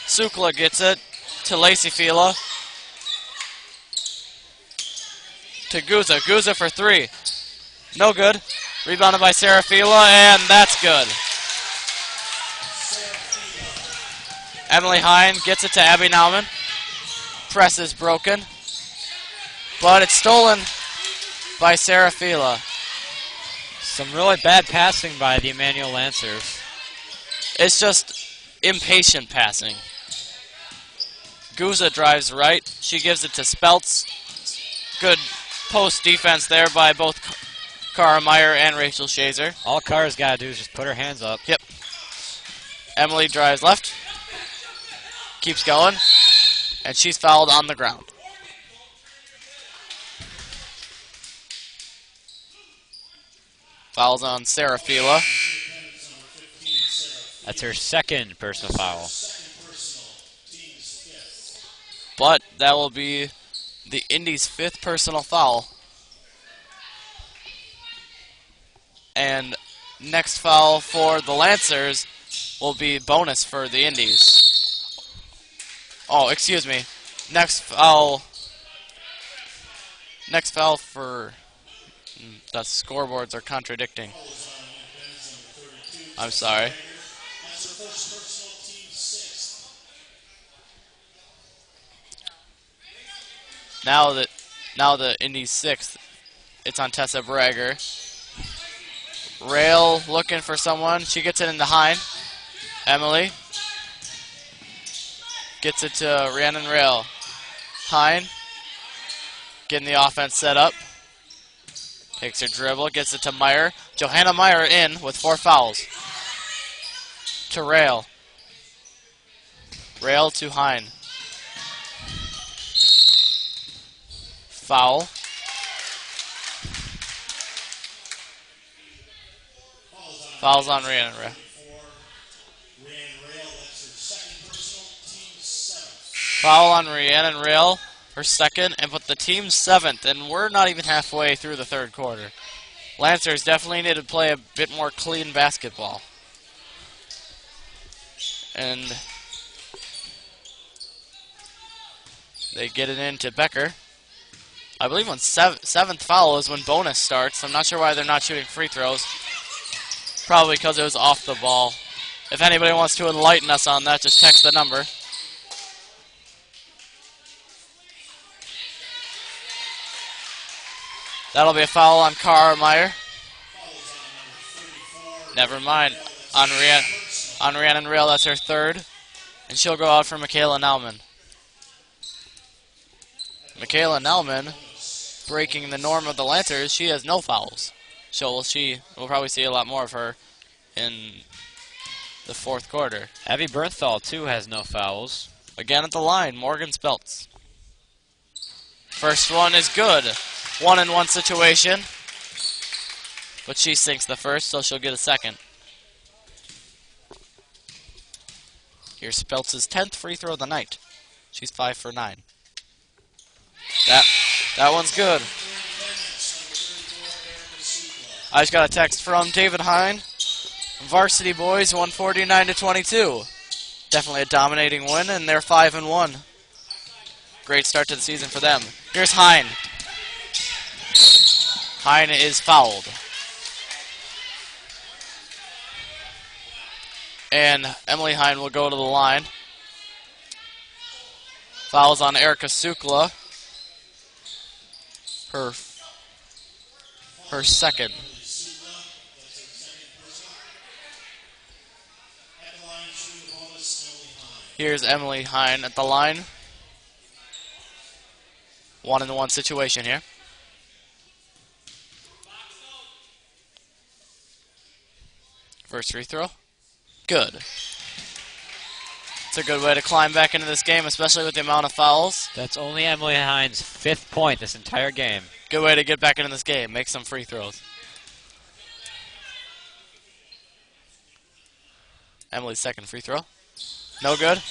Sukla gets it to Lacey Fila. To Guza. Guza for 3. No good. Rebounded by Sarah Fila, and that's good. Emily Hine gets it to Abby Nauman. Press is broken, but it's stolen by Sarah Fila. Some really bad passing by the Emmanuel Lancers. It's just impatient passing. Guza drives right. She gives it to Speltz. Good post defense there by both Cara Meyer and Rachel Shazer. All Cara's got to do is just put her hands up. Yep. Emily drives left. Keeps going. And she's fouled on the ground. Fouls on Sarah Fila. That's her second personal foul. But that will be the Indies' 5th personal foul. And next foul for the Lancers will be bonus for the Indies. Oh, excuse me. Next foul for... The scoreboards are contradicting. I'm sorry. Now the Indies' 6th, it's on Tessa Bragger. Rail looking for someone. She gets it into Hine. Emily gets it to Rhiannon Rail. Hine getting the offense set up. Takes her dribble, gets it to Meyer. Johanna Meyer in with 4 fouls. To Rail. Rail to Hine. Foul. Fouls on Rhiannon Rail. Foul on Rhiannon Rail, her second, and put the team 7th, and we're not even halfway through the third quarter. Lancers definitely need to play a bit more clean basketball. And they get it into Becker. I believe when 7th foul is when bonus starts. I'm not sure why they're not shooting free throws. Probably because it was off the ball. If anybody wants to enlighten us on that, just text the number. That'll be a foul on Cara Meyer. Never mind. On Rhiannon Rail, that's her third. And she'll go out for Michaela Nauman. Michaela Nauman, breaking the norm of the Lancers, she has no fouls. So we'll probably see a lot more of her in the fourth quarter. Abby Bernthal, too, has no fouls. Again at the line, Morgan Speltz. First one is good. 1-and-1 situation. But she sinks the first, so she'll get a second. Here's Speltz's 10th free throw of the night. She's 5 for 9. That one's good. I just got a text from David Hine. Varsity boys 149-22. Definitely a dominating win, and they're 5-1. Great start to the season for them. Here's Hine. Hine is fouled. And Emily Hine will go to the line. Fouls on Erica Sukla. Her second. Here's Emily Hine at the line. 1-and-1 situation here. First free throw. Good. It's a good way to climb back into this game, especially with the amount of fouls. That's only Emily Hine's 5th point this entire game. Good way to get back into this game. Make some free throws. Emily's second free throw. No good.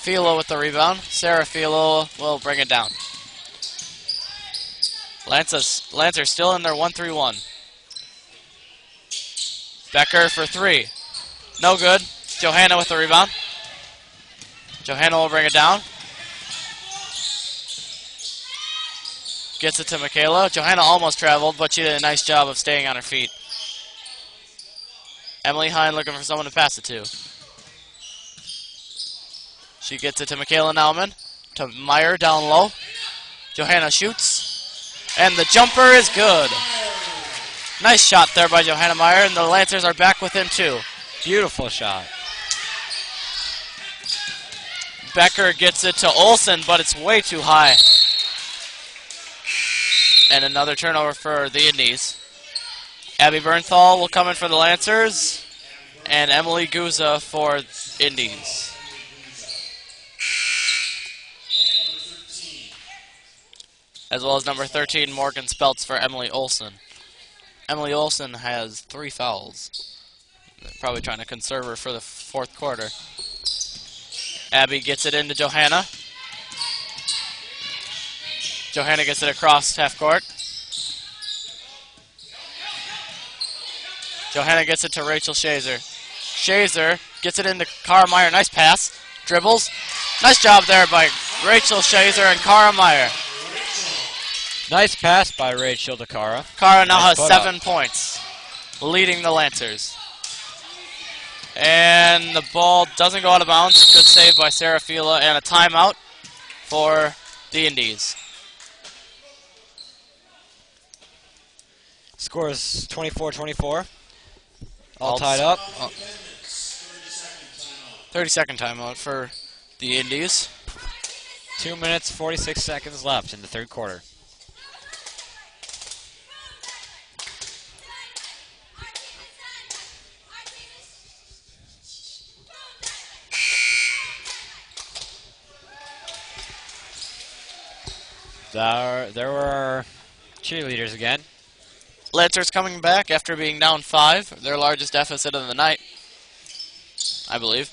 Philo with the rebound. Sarah Philo will bring it down. Lancers still in their 1-3-1. Becker for 3. No good. Johanna with the rebound. Johanna will bring it down. Gets it to Michaela. Johanna almost traveled, but she did a nice job of staying on her feet. Emily Hine looking for someone to pass it to. She gets it to Michaela Nauman. To Meyer down low. Johanna shoots. And the jumper is good. Nice shot there by Johanna Meyer, and the Lancers are back within 2. Beautiful shot. Becker gets it to Olsen, but it's way too high. And another turnover for the Indies. Abby Bernthal will come in for the Lancers, and Emily Guza for Indies. As well as number 13, Morgan Speltz for Emily Olsen. Emily Olsen has 3 fouls. They're probably trying to conserve her for the fourth quarter. Abby gets it into Johanna. Johanna gets it across half court. Johanna gets it to Rachel Shazer. Shazer gets it into Cara Meyer. Nice pass. Dribbles. Nice job there by Rachel Shazer and Cara Meyer. Nice pass by Rachel to Cara. Cara now Nice has put 7 up. points, leading the Lancers. And the ball doesn't go out of bounds. Good save by Sarah Fila, and a timeout for the Indies. Score is 24-24. All tied up. 30-second timeout for the Indies. 2 minutes, 46 seconds left in the third quarter. There were our cheerleaders again. Lancers coming back after being down 5, their largest deficit of the night, I believe.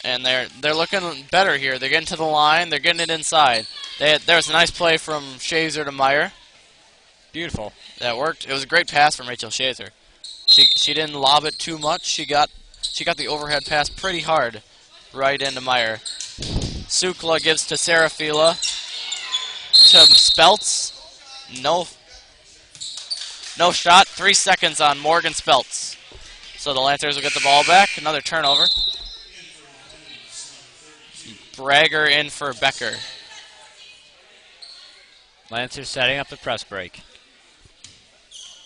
And they're looking better here. They're getting to the line. They're getting it inside. There was a nice play from Shazer to Meyer. Beautiful. That worked. It was a great pass from Rachel Shazer. She didn't lob it too much. She got the overhead pass pretty hard right into Meyer. Sukla gives to Serafila. To Speltz. No shot. 3 seconds on Morgan Speltz. So the Lancers will get the ball back. Another turnover. Bragger in for Becker. Lancers setting up the press break.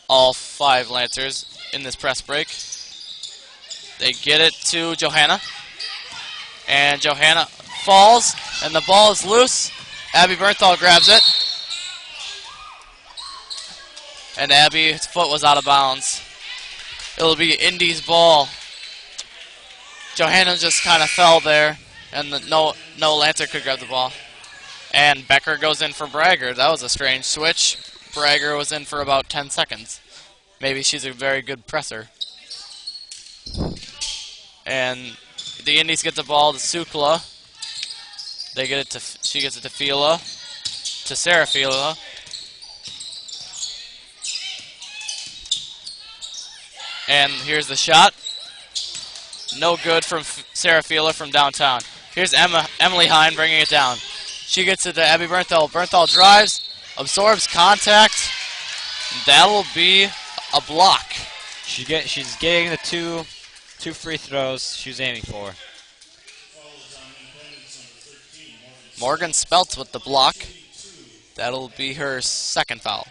All 5 Lancers in this press break. They get it to Johanna. And Johanna falls, and the ball is loose. Abby Bernthal grabs it. And Abby's foot was out of bounds. It'll be Indy's ball. Johanna just kind of fell there, and no Lancer could grab the ball. And Becker goes in for Bragger. That was a strange switch. Bragger was in for about 10 seconds. Maybe she's a very good presser. And the Indies get the ball to Sukla. She gets it to Fila. To Sarah Fila. And here's the shot. No good from Sarah Fila from downtown. Here's Emily Hine bringing it down. She gets it to Abby Bernthal. Bernthal drives, absorbs contact. That'll be a block. She's getting the two free throws she was aiming for. Morgan Speltz with the block. That'll be her second foul.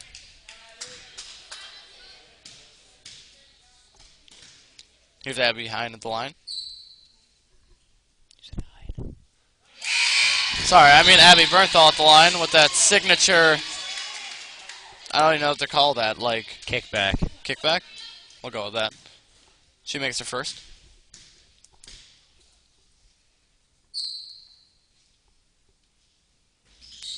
Here's Abby Hine at the line. Sorry, I mean Abby Bernthal at the line with that signature. I don't even know what to call that. Like Kickback. Kickback? We'll go with that. She makes her first.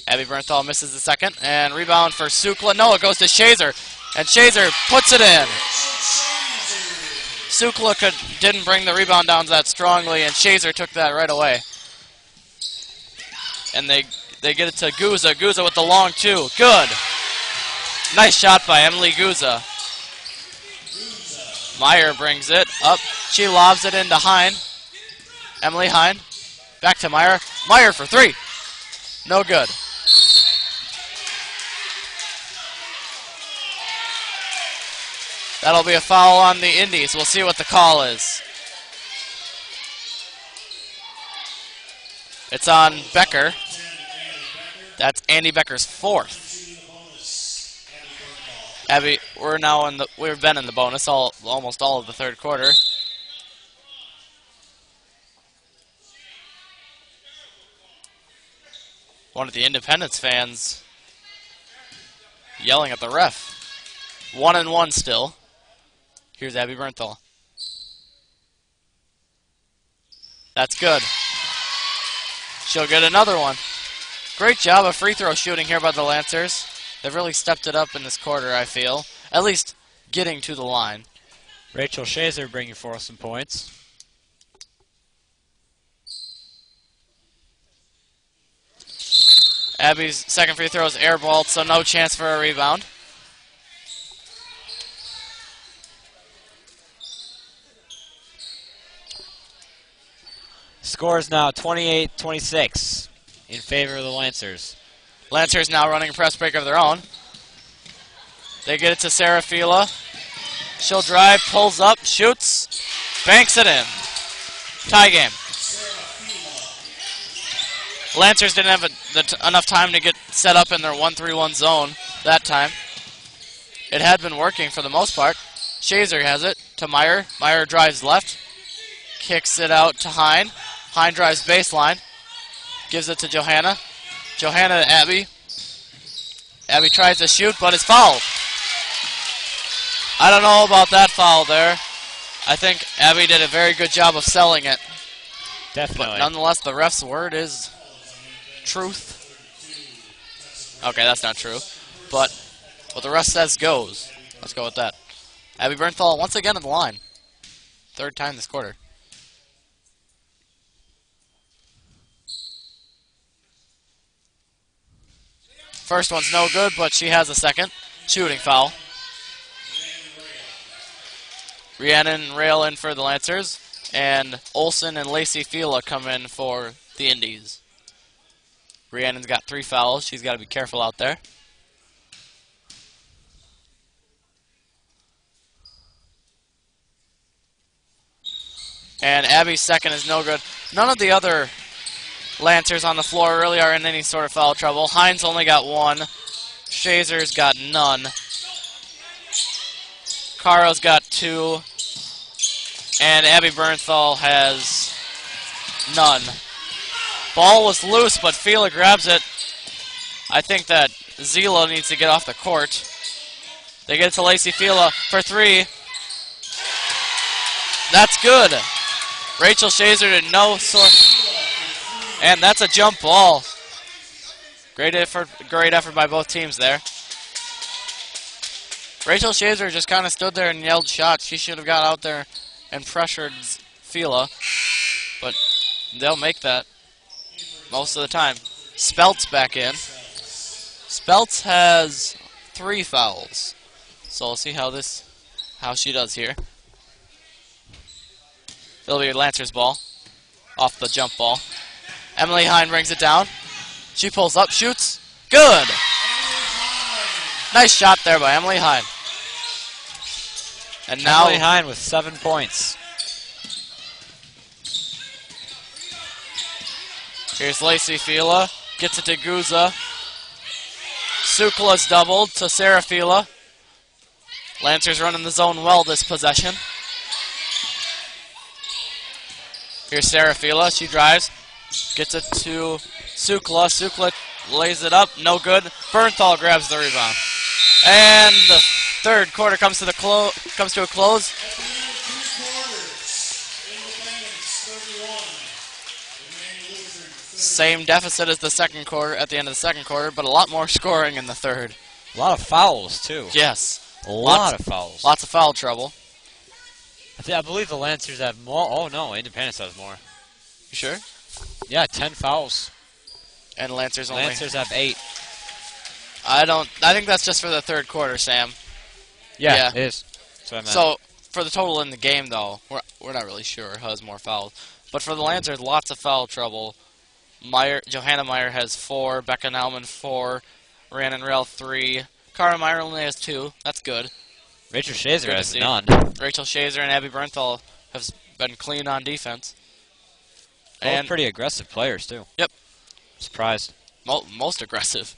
Abby Bernthal misses the second. And rebound for Sukla. No, it goes to Shazer. And Shazer puts it in. Sukla didn't bring the rebound down that strongly, and Shazer took that right away. And they get it to Guza. Guza with the long two. Good. Nice shot by Emily Guza. Meyer brings it up. She lobs it into Hine. Emily Hine. Back to Meyer. Meyer for 3. No good. That'll be a foul on the Indies. We'll see what the call is. It's on Becker. That's Andy Becker's 4th. Abby, we've been in the bonus almost all of the third quarter. One of the Independence fans yelling at the ref. 1-1 still. Here's Abby Bernthal. That's good. She'll get another one. Great job of free throw shooting here by the Lancers. They've really stepped it up in this quarter, I feel. At least getting to the line. Rachel Shazer bringing forth some points. Abby's second free throw is airballed, so no chance for a rebound. Score is now 28-26 in favor of the Lancers. Lancers now running a press break of their own. They get it to Sarah Fila. She'll drive, pulls up, shoots, banks it in. Tie game. Lancers didn't have enough time to get set up in their 1-3-1 zone that time. It had been working for the most part. Shazer has it. to Meyer. Meyer drives left. Kicks it out to Hine. Hine drives baseline. Gives it to Johanna. Johanna to Abby. Abby tries to shoot, but is fouled. I don't know about that foul there. I think Abby did a very good job of selling it. Definitely. But nonetheless, the ref's word is truth. Okay, that's not true. But what the ref says goes. Let's go with that. Abby Bernthal once again at the line. Third time this quarter. First one's no good, but she has a second. Shooting foul. Rhiannon Rail in for the Lancers. And Olsen and Lacey Fila come in for the Indies. Rhiannon's got 3 fouls. She's got to be careful out there. And Abby's second is no good. None of the other Lancers on the floor really are in any sort of foul trouble. Hines only got 1. Shazer's got none. Caro's got 2. And Abby Bernthal has none. Ball was loose, but Fila grabs it. I think that Zila needs to get off the court. They get it to Lacey Fila for 3. That's good. Rachel Shazer did no sort. And that's a jump ball. Great effort by both teams there. Rachel Shazer just kind of stood there and yelled shots. She should have got out there and pressured Fila. But they'll make that most of the time. Speltz back in. Speltz has 3 fouls. So we'll see how she does here. It'll be Lancer's ball. Off the jump ball. Emily Hine brings it down. She pulls up, shoots. Good! Nice shot there by Emily Hine. And now Emily Hine with 7 points. here's Lacey Fila. Gets it to Guza. Sukla's doubled to Sarah Fila. Lancers running the zone well this possession. Here's Sarah Fila. She drives. Gets it to Sukla. Sukla lays it up. No good. Bernthal grabs the rebound. And the third quarter comes to a close. Same deficit as the second quarter at the end of the second quarter, but a lot more scoring in the third. A lot of fouls, too. Yes. A lot of fouls. Lots of foul trouble. I believe the Lancers have more. Oh, no. Independence has more. You sure? Yeah, 10 fouls. And Lancers only. Lancers have 8. I think that's just for the third quarter, Sam. Yeah. It is. That's what I meant. So, for the total in the game, though, we're not really sure who has more fouls. But for the Lancers, lots of foul trouble. Johanna Meyer has 4, Becca Nauman 4, Rhiannon Rail 3. Cara Meyer only has 2. That's good. Rachel Shazer Good to has see. none. Rachel Shazer and Abby Bernthal have been clean on defense. Both pretty aggressive players, too. Yep. Surprised. Most aggressive.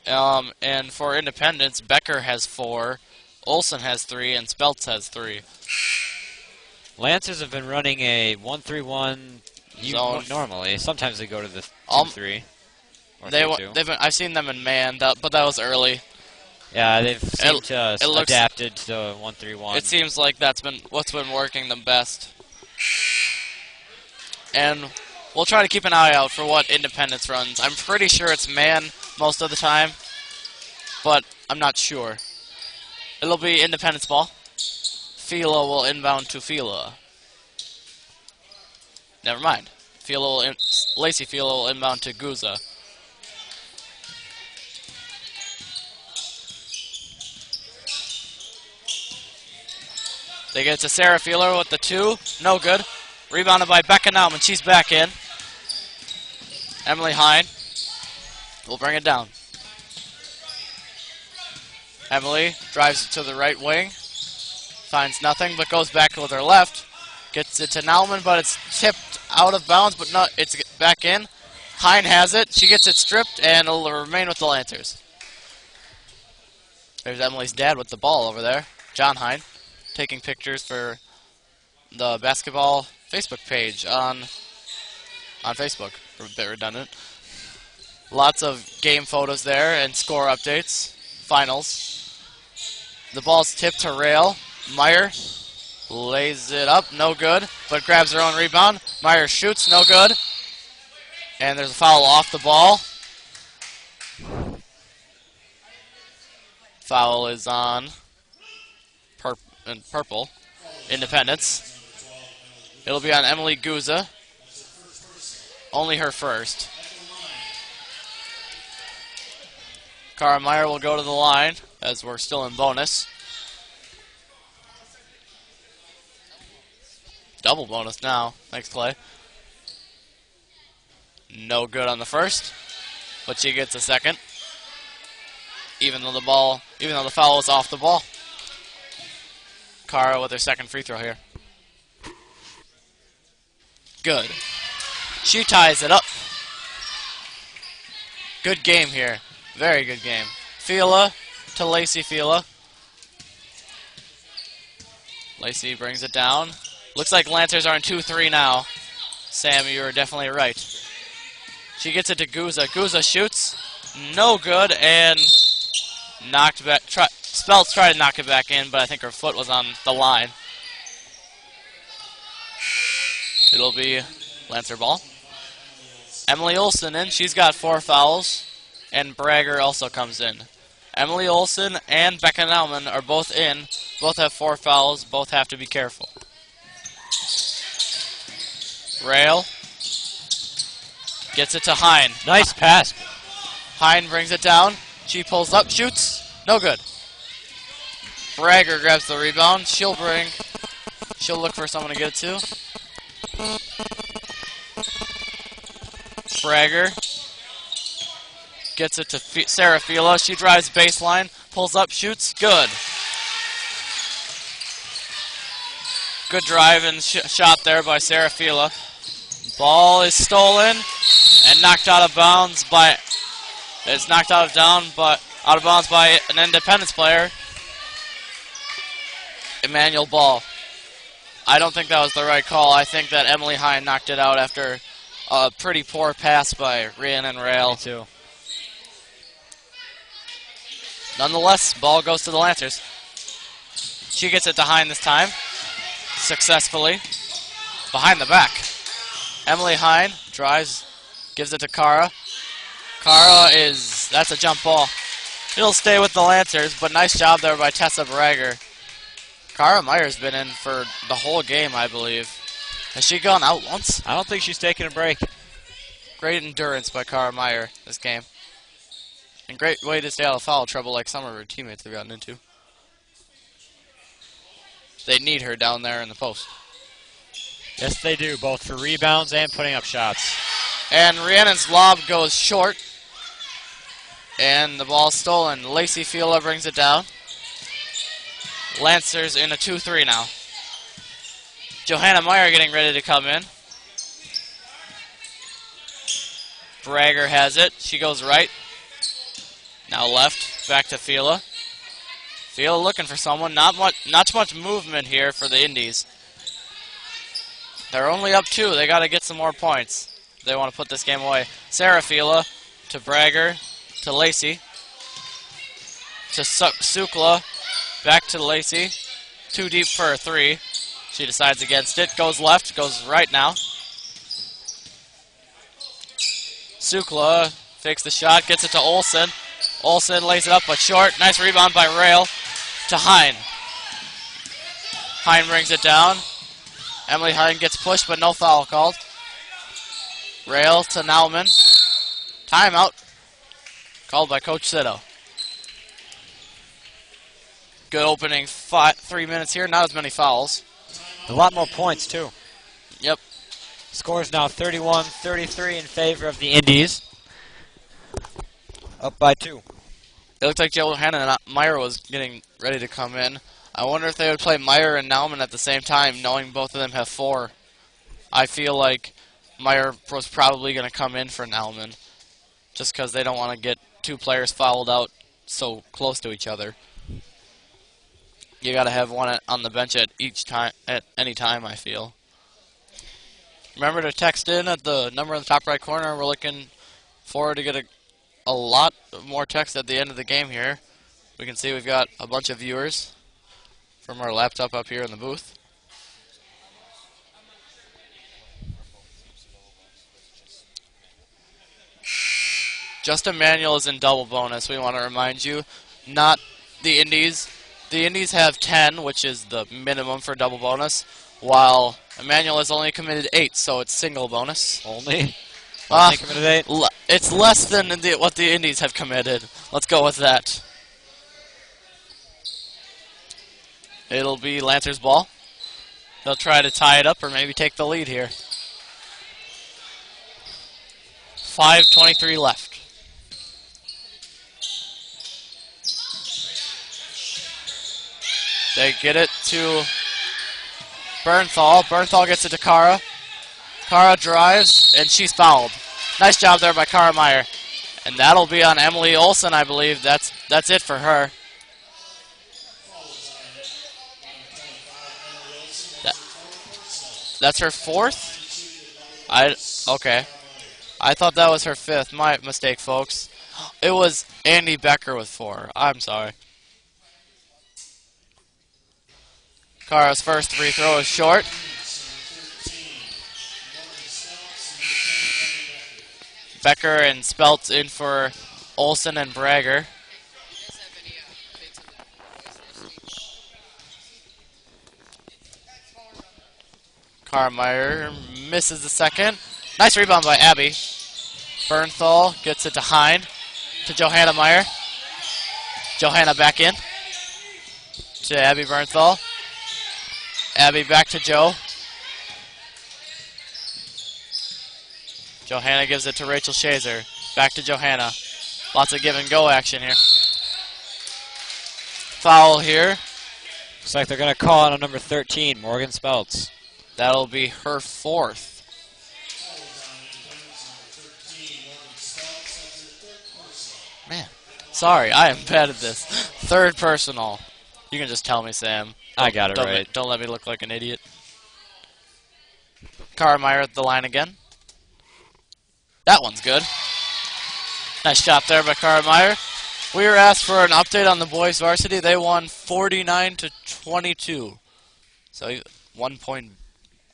And for Independence, Becker has 4, Olsen has 3, and Speltz has 3. Lancers have been running a 1-3-1 Zone. normally. Sometimes they go to the 2-3. Or 3-2. I've seen them in man, but that was early. Yeah, they've seemed to it looks- adapted to the 1-3-1. It seems like that's been what's been working them best. And we'll try to keep an eye out for what Independence runs. I'm pretty sure it's man most of the time, but I'm not sure. It'll be Independence ball. Fila will inbound to Fila. Never mind. Lacey Fila will inbound to Guza. They get it to Sarah Fila with the 2. No good. Rebounded by Becca Nauman. She's back in. Emily Hine will bring it down. Emily drives it to the right wing. Finds nothing, but goes back with her left. Gets it to Nauman, but it's tipped out of bounds, but not. It's back in. Hine has it. She gets it stripped, and it'll remain with the Lancers. There's Emily's dad with the ball over there, John Hine. taking pictures for the basketball Facebook page on Facebook. A bit redundant. Lots of game photos there and score updates. Finals. The ball's tipped to Rail. Meyer lays it up, no good, but grabs her own rebound. Meyer shoots, no good. And there's a foul off the ball. Foul is on purple. Independence. It'll be on Emily Guza. Only her first. Cara Meyer will go to the line as we're still in bonus. Double bonus now. Thanks, Clay. No good on the first, but she gets a second. Even though the foul is off the ball. Cara with her second free throw here. Good. She ties it up. Good game here. Very good game. Fila to Lacey Fila. Lacey brings it down. Looks like Lancers are in 2-3 now. Sam, you were definitely right. She gets it to Guza. Guza shoots. No good, and knocked back. Speltz tried to knock it back in, but I think her foot was on the line. It'll be Lancer ball. Emily Olsen in. She's got 4 fouls, and Bragger also comes in. Emily Olsen and Becca Nauman are both in. Both have 4 fouls. Both have to be careful. Rail gets it to Hine. Nice pass. Hine brings it down. She pulls up, shoots. No good. Bragger grabs the rebound. She'll look for someone to get it to. Bragger gets it to Sarah Fila. She drives baseline, pulls up, shoots. Good. Good drive and shot there by Sarah Fila. Ball is stolen and knocked out of bounds by. It's knocked out of bounds by an Independence player, Emmanuel Ball. I don't think that was the right call. I think that Emily Hine knocked it out after a pretty poor pass by Rhiannon Rail. Me too. Nonetheless, ball goes to the Lancers. She gets it to Hine this time, successfully. Behind the back. Emily Hine drives, gives it to Cara. That's a jump ball. It'll stay with the Lancers, but nice job there by Tessa Bragger. Cara Meyer's been in for the whole game, I believe. Has she gone out once? I don't think she's taking a break. Great endurance by Cara Meyer this game. And great way to stay out of foul trouble like some of her teammates have gotten into. They need her down there in the post. Yes, they do, both for rebounds and putting up shots. And Rhiannon's lob goes short. And the ball's stolen. Lacey Fila brings it down. Lancers in a 2-3 now. Johanna Meyer getting ready to come in. Bragger has it. She goes right. Now left. Back to Fila. Fila looking for someone. Not much movement here for the Indies. They're only up 2. They got to get some more points. They want to put this game away. Sarah Fila to Bragger to Lacey to Sukla. Back to Lacey. Too deep for a 3. She decides against it. Goes left. Goes right now. Sukla fakes the shot. Gets it to Olsen. Olsen lays it up but short. Nice rebound by Rail to Hine. Hine brings it down. Emily Hine gets pushed but no foul called. Rail to Nauman. Timeout. Called by Coach Sito. Good opening 3 minutes here. Not as many fouls. A lot more points, too. Yep. Score's now 31-33 in favor of the Indies. Up by 2. It looked like Johanna Meyer was getting ready to come in. I wonder if they would play Meyer and Nauman at the same time, knowing both of them have 4. I feel like Meyer was probably going to come in for Nauman, just because they don't want to get 2 players fouled out so close to each other. You gotta have one on the bench at each time, at any time, I feel. Remember to text in at the number in the top right corner. We're looking forward to get a lot more text at the end of the game here. We can see we've got a bunch of viewers from our laptop up here in the booth. Justin Manuel is in double bonus. We want to remind you, not the Indies. The Indies have 10, which is the minimum for double bonus, while Emmanuel has only committed 8, so it's single bonus. Only? Uh, Only committed 8? It's less than what the Indies have committed. Let's go with that. It'll be Lancers' ball. They'll try to tie it up or maybe take the lead here. 5:23 left. They get it to Bernthal. Bernthal gets it to Kara. Kara drives, and she's fouled. Nice job there by Kara Meyer. And that'll be on Emily Olsen, I believe. That's it for her. That's her 4th? Okay. I thought that was her 5th. My mistake, folks. It was Andy Becker with 4. I'm sorry. Kara's first free throw is short. Becker and Speltz in for Olsen and Bragger. Carmeyer misses the second. Nice rebound by Abby. Bernthal gets it to Hind. To Johanna Meyer. Johanna back in. To Abby Bernthal. Abby back to Joe. Johanna gives it to Rachel Shazer. Back to Johanna. Lots of give and go action here. Foul here. Looks like they're going to call on number 13, Morgan Speltz. That'll be her 4th. Man, sorry, I am bad at this. 3rd personal. You can just tell me, Sam. I got it Don't right. Don't let me look like an idiot. Carmeyer at the line again. That one's good. Nice shot there by Carmeyer. We were asked for an update on the boys varsity. They won 49-22. So 1 point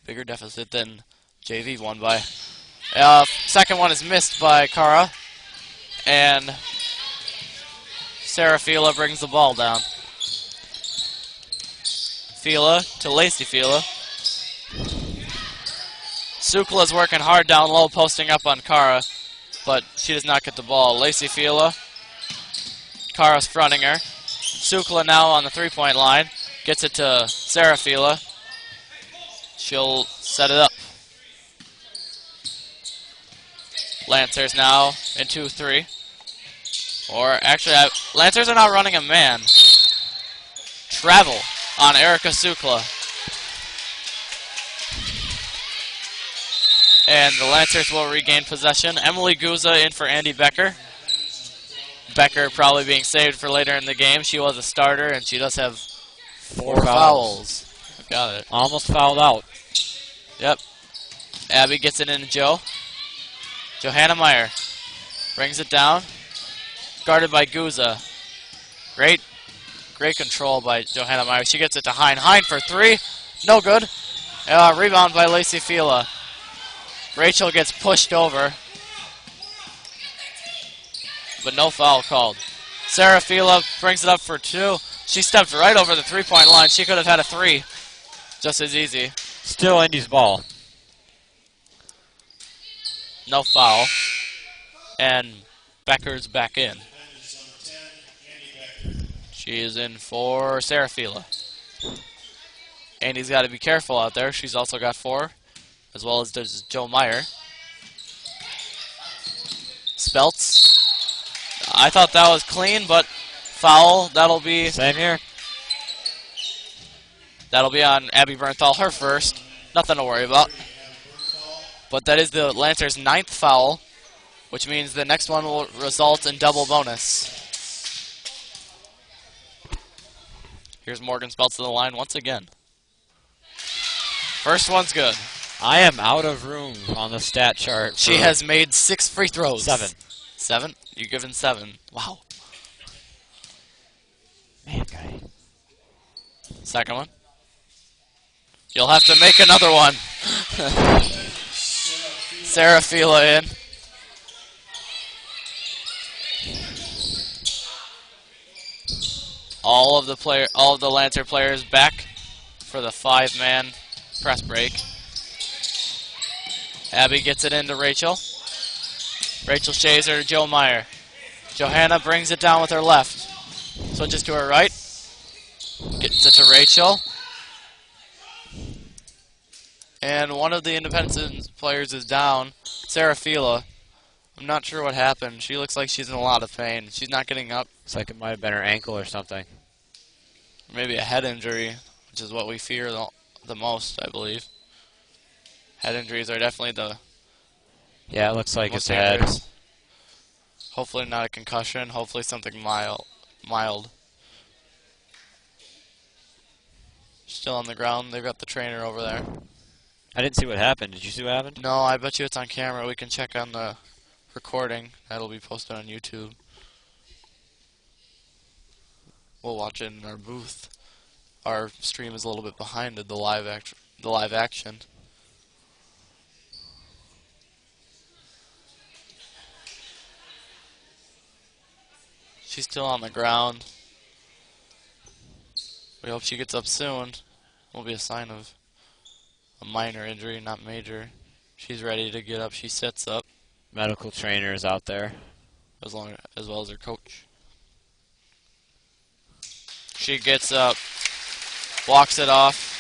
bigger deficit than JV won by. Second one is missed by Kara. And Sarah Fila brings the ball down. Fila to Lacey Fila. Sukla's working hard down low, posting up on Kara, but she does not get the ball. Lacey Fila. Kara's fronting her. Sukla now on the three-point line. Gets it to Sarah Fila. She'll set it up. Lancers now in 2-3. Or actually, Lancers are not running a man. Travel on Erica Sukla. And the Lancers will regain possession. Emily Guza in for Andy Becker. Becker probably being saved for later in the game. She was a starter, and she does have 4 fouls. Got it. Almost fouled out. Yep. Abby gets it into Joe. Johanna Meyer brings it down. Guarded by Guza. Great control by Johanna Meyer. She gets it to Hind. Hind for 3. No good. Rebound by Lacey Fila. Rachel gets pushed over. But no foul called. Sarah Fila brings it up for 2. She stepped right over the three-point line. She could have had a 3 just as easy. Still Indy's ball. No foul. And Becker's back in. She is in for Sarah Fila. Andy's got to be careful out there. She's also got 4, as well as does Joe Meyer. Speltz. I thought that was clean, but foul. That'll be Same here. That'll be on Abby Bernthal, her first. Nothing to worry about. But that is the Lancers' 9th foul, which means the next one will result in double bonus. Here's Morgan Speltz to the line once again. First one's good. I am out of room on the stat chart. She for has made 6 free throws. 7. 7? You're given 7. Wow. Man, guy. Second one. You'll have to make another one. Sarah Fila in. All of the Lancer players back for the 5-man press break. Abby gets it into Rachel. Rachel Shazer to Joe Meyer. Johanna brings it down with her left. Switches to her right. Gets it to Rachel. And one of the Independence players is down, Sarah Fila. I'm not sure what happened. She looks like she's in a lot of pain. She's not getting up. Looks like it might have been her ankle or something. Maybe a head injury, which is what we fear the most, I believe. Head injuries are definitely the Yeah, it looks like most it's a head. dangerous. Hopefully not a concussion. Hopefully something mild. Still on the ground. They've got the trainer over there. I didn't see what happened. Did you see what happened? No, I bet you it's on camera. We can check on the recording. That'll be posted on YouTube. We'll watch it in our booth. Our stream is a little bit behind the live action. She's still on the ground. We hope she gets up soon. Will be a sign of a minor injury, not major. She's ready to get up. She sits up, Medical trainer is out there. as well as her coach. She gets up, walks it off.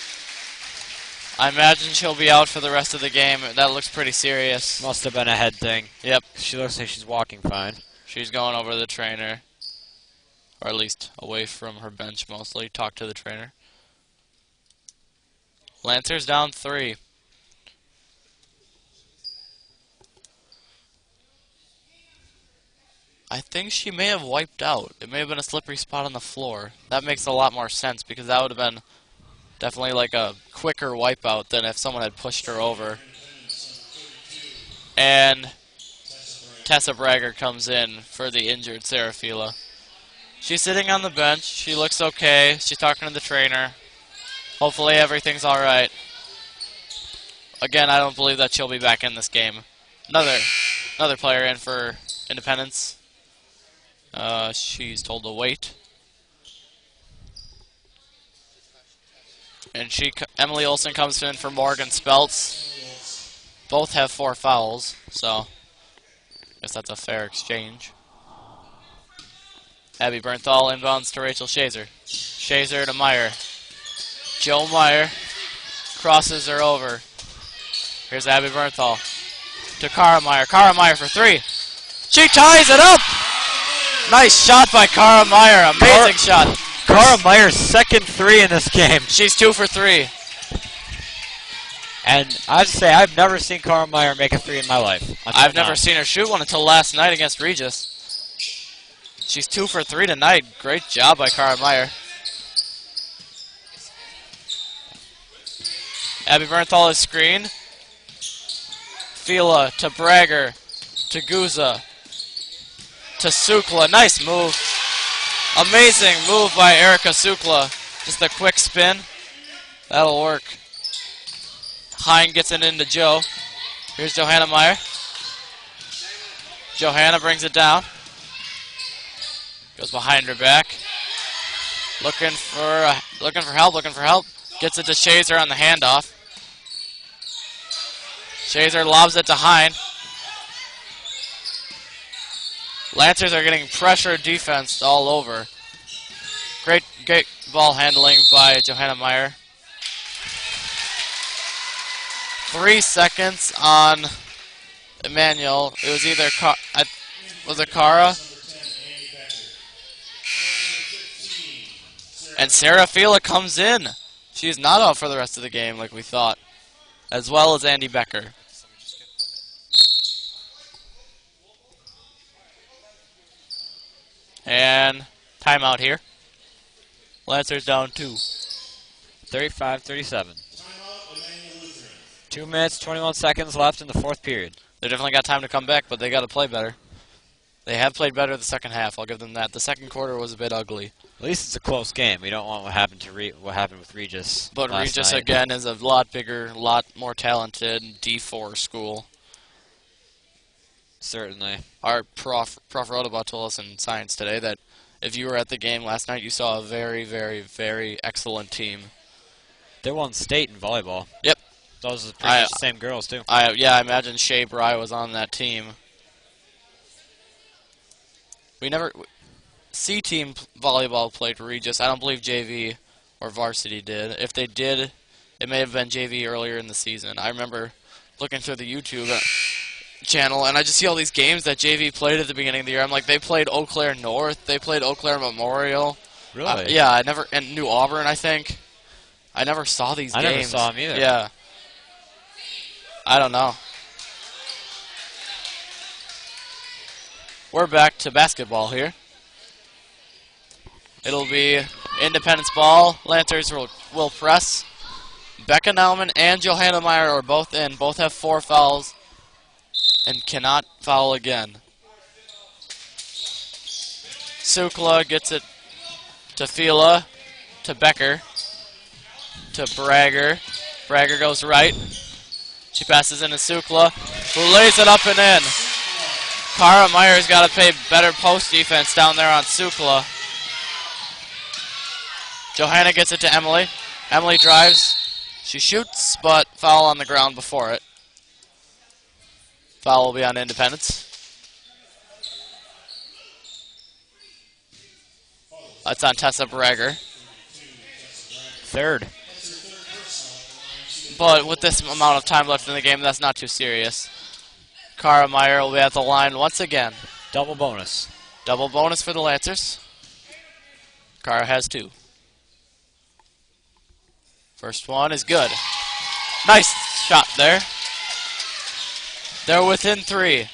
I imagine she'll be out for the rest of the game. That looks pretty serious. Must have been a head thing. Yep. She looks like she's walking fine. She's going over to the trainer, or at least away from her bench mostly. Talk to the trainer. Lancers down 3. I think she may have wiped out. It may have been a slippery spot on the floor. That makes a lot more sense because that would have been definitely like a quicker wipeout than if someone had pushed her over. And Tessa Bragger comes in for the injured Sarah Fila. She's sitting on the bench. She looks okay. She's talking to the trainer. Hopefully everything's alright. Again, I don't believe that she'll be back in this game. Another player in for Independence. She's told to wait. And Emily Olsen comes in for Morgan Speltz. Both have 4 fouls, so I guess that's a fair exchange. Abby Bernthal inbounds to Rachel Shazer. Shazer to Meyer. Joe Meyer crosses her over. Here's Abby Bernthal to Cara Meyer. Cara Meyer for 3. She ties it up! Nice shot by Cara Meyer. Amazing shot. Cara Meyer's second 3 in this game. She's 2 for 3. And I have to say, I've never seen Cara Meyer make a 3 in my life. I've never seen her shoot one until last night against Regis. She's 2 for 3 tonight. Great job by Cara Meyer. Abby Bernthal is screened. Fila to Bragger to Guza to Sukla. Nice move. Amazing move by Erica Sukla. Just a quick spin. That'll work. Hine gets it into Joe. Here's Johanna Meyer. Johanna brings it down. Goes behind her back. Looking for help. Gets it to Shazer on the handoff. Shazer lobs it to Hine. Lancers are getting pressure defense all over. Great ball handling by Johanna Meyer. 3 seconds on Emmanuel. It was either was it Cara? And Sarah Fila comes in. She's not out for the rest of the game like we thought. As well as Andy Becker. And timeout here. Lancers down 2. 35-37. Timeout, Emmanuel Lutheran. 2 minutes, 21 seconds left in the fourth period. They definitely got time to come back, but they got to play better. They have played better the second half. I'll give them that. The second quarter was a bit ugly. At least it's a close game. We don't want what happened to what happened with Regis. But last Regis, night. again, is a lot bigger, lot more talented D4 school. Certainly. Our Prof Rodabaugh told us in science today that if you were at the game last night, you saw a very, very, very excellent team. They won state in volleyball. Yep. Those are pretty much the same girls, too. I imagine Shea Bry was on that team. We never... C-team volleyball played Regis. I don't believe JV or varsity did. If they did, it may have been JV earlier in the season. I remember looking through the YouTube channel, and I just see all these games that JV played at the beginning of the year. I'm like, they played Eau Claire North. They played Eau Claire Memorial. Really? Yeah, I never... And New Auburn, I think. I never saw these games. I never saw them either. Yeah. I don't know. We're back to basketball here. It'll be Independence ball. Lancers will press. Becca Nauman and Johanna Meyer are both in. Both have 4 fouls and cannot foul again. Sukla gets it to Fila, to Becker, to Bragger. Bragger goes right. She passes into Sukla, who lays it up and in. Kara Meyer's got to play better post defense down there on Sukla. Johanna gets it to Emily. Emily drives. She shoots, but foul on the ground before it. Foul will be on Independence. That's on Tessa Bragger. Third. But with this amount of time left in the game, that's not too serious. Kara Meyer will be at the line once again. Double bonus. Double bonus for the Lancers. Kara has 2. First one is good. Nice shot there. They're within 3.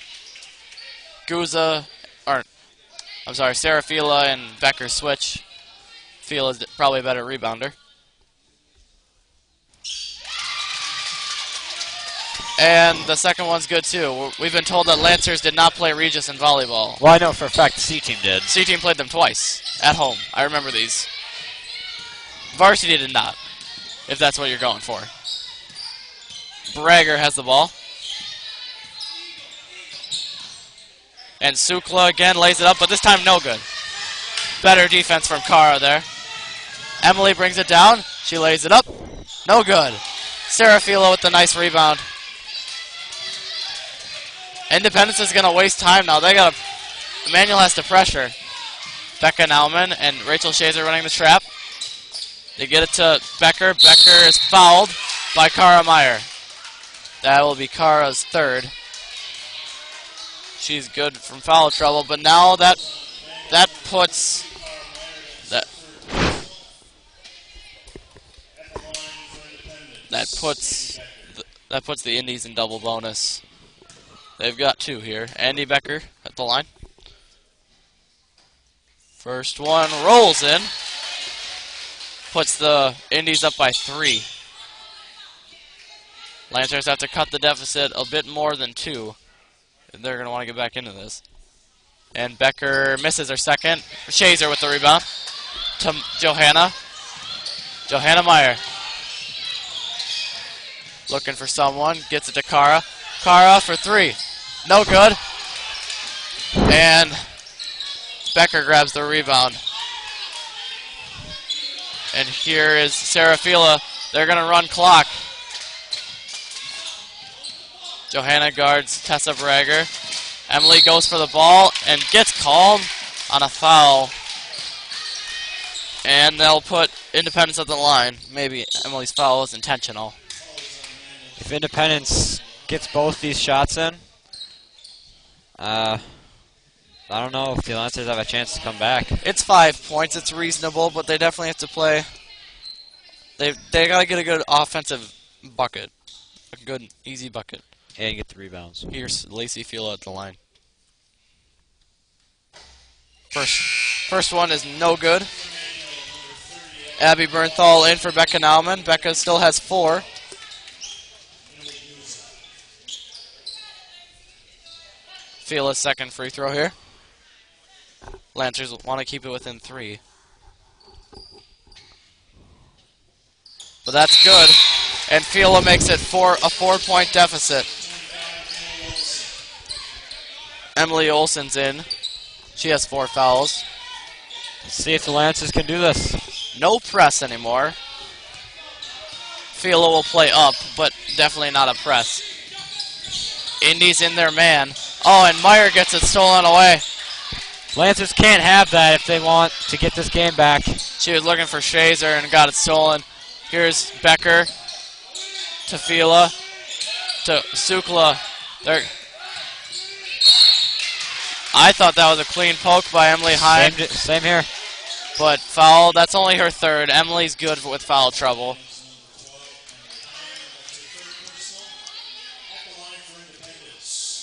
Sarah Fila and Becker switch. Fila's probably a better rebounder. And the second one's good too. We've been told that Lancers did not play Regis in volleyball. Well, I know for a fact the C-team did. C-team played them twice at home. I remember these. Varsity did not, if that's what you're going for. Bragger has the ball. And Sukla again lays it up, but this time no good. Better defense from Kara there. Emily brings it down. She lays it up. No good. Sarah Fila with the nice rebound. Independence is going to waste time now. Emmanuel has to pressure. Becca Nauman and Rachel Shazer running the trap. They get it to Becker. Becker is fouled by Kara Meyer. That will be Kara's 3rd. She's good from foul trouble, but now that puts the Indies in double bonus. They've got 2 here. Andy Becker at the line. First one rolls in. Puts the Indies up by 3. Lancers have to cut the deficit a bit more than 2. They're going to want to get back into this. And Becker misses her second. Shazer with the rebound. To Johanna. Johanna Meyer. Looking for someone. Gets it to Kara. Kara for 3. No good. And Becker grabs the rebound. And here is Sarah Fila. They're going to run clock. Johanna guards Tessa Bragger. Emily goes for the ball and gets called on a foul. And they'll put Independence at the line. Maybe Emily's foul was intentional. If Independence gets both these shots in, I don't know if the Lancers have a chance to come back. It's 5 points. It's reasonable, but they definitely have to play. They got to get a good offensive bucket. A good, easy bucket. And get the rebounds. Here's Lacey Fila at the line. First one is no good. Abby Bernthal in for Becca Nauman. Becca still has 4. Fila's second free throw here. Lancers want to keep it within 3. But that's good. And Fila makes it a 4-point deficit. Emily Olsen's in. She has 4 fouls. Let's see if the Lancers can do this. No press anymore. Fila will play up, but definitely not a press. Indy's in their man. Oh, and Meyer gets it stolen away. Lancers can't have that if they want to get this game back. She was looking for Shazer and got it stolen. Here's Becker to Fila to Sukla. I thought that was a clean poke by Emily Hine. Same here. But foul, that's only her 3rd. Emily's good with foul trouble.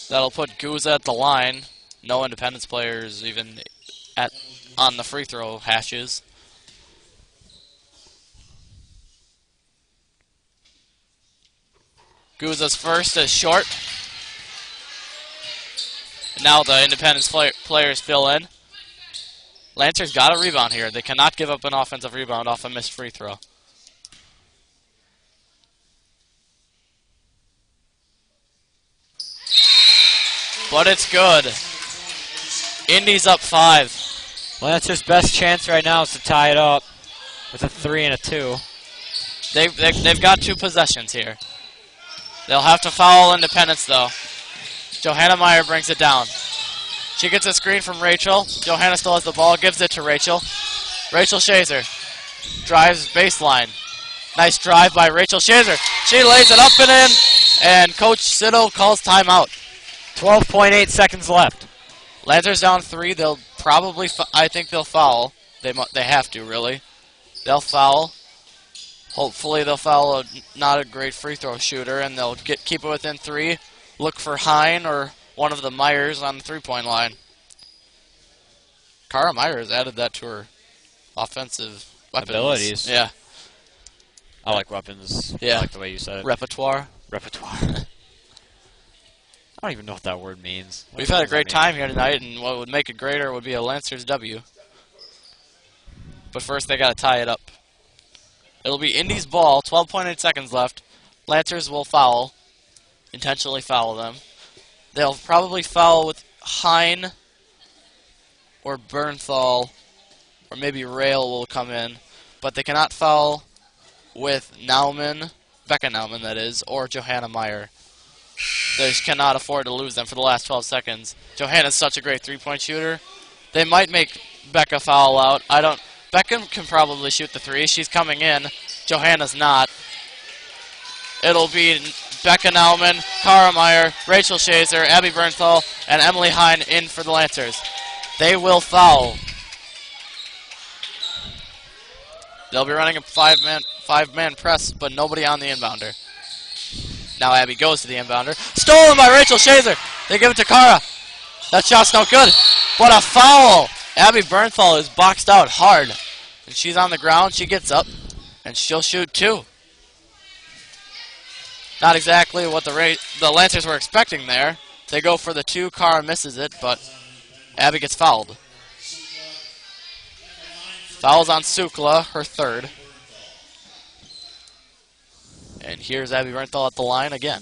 That'll put Guza at the line. No Independence players even on the free throw hashes. Guza's first is short. Now the Independence players fill in. Lancers got a rebound here. They cannot give up an offensive rebound off a missed free throw. But it's good. Indy's up 5. Lancers' best chance right now is to tie it up with a 3 and a 2. They've got 2 possessions here. They'll have to foul Independence, though. Johanna Meyer brings it down. She gets a screen from Rachel. Johanna still has the ball, gives it to Rachel. Rachel Shazer drives baseline. Nice drive by Rachel Shazer. She lays it up and in, and Coach Siddle calls timeout. 12.8 seconds left. Lancers down 3. They'll probably, I think they'll foul. They have to, really. They'll foul. Hopefully they'll foul not a great free throw shooter, and they'll keep it within 3. Look for Hine or one of the Myers on the 3-point line. Cara Myers added that to her offensive weapons. Abilities. Yeah. I like weapons. Yeah. I like the way you said it. Repertoire. Repertoire. I don't even know what that word means. We've had a great time here tonight, and what would make it greater would be a Lancers W. But first they got to tie it up. It'll be Indy's ball, 12.8 seconds left. Lancers will foul, intentionally foul them. They'll probably foul with Hine or Bernthal, or maybe Rail will come in. But they cannot foul with Nauman, Becca Nauman that is, or Johanna Meyer. They just cannot afford to lose them for the last 12 seconds. Johanna's such a great 3-point shooter. They might make Becca foul out. Becca can probably shoot the 3. She's coming in. Johanna's not. It'll be Becca Nauman, Cara Meyer, Rachel Shazer, Abby Bernthal, and Emily Hine in for the Lancers. They will foul. They'll be running a five-man press, but nobody on the inbounder. Now Abby goes to the inbounder. Stolen by Rachel Shazer. They give it to Cara. That shot's no good. But a foul. Abby Bernthal is boxed out hard. And she's on the ground. She gets up. And she'll shoot 2. Not exactly what the Lancers were expecting there. They go for the 2. Cara misses it, but Abby gets fouled. Fouls on Sukla, her 3rd. And here's Abby Bernthal at the line again.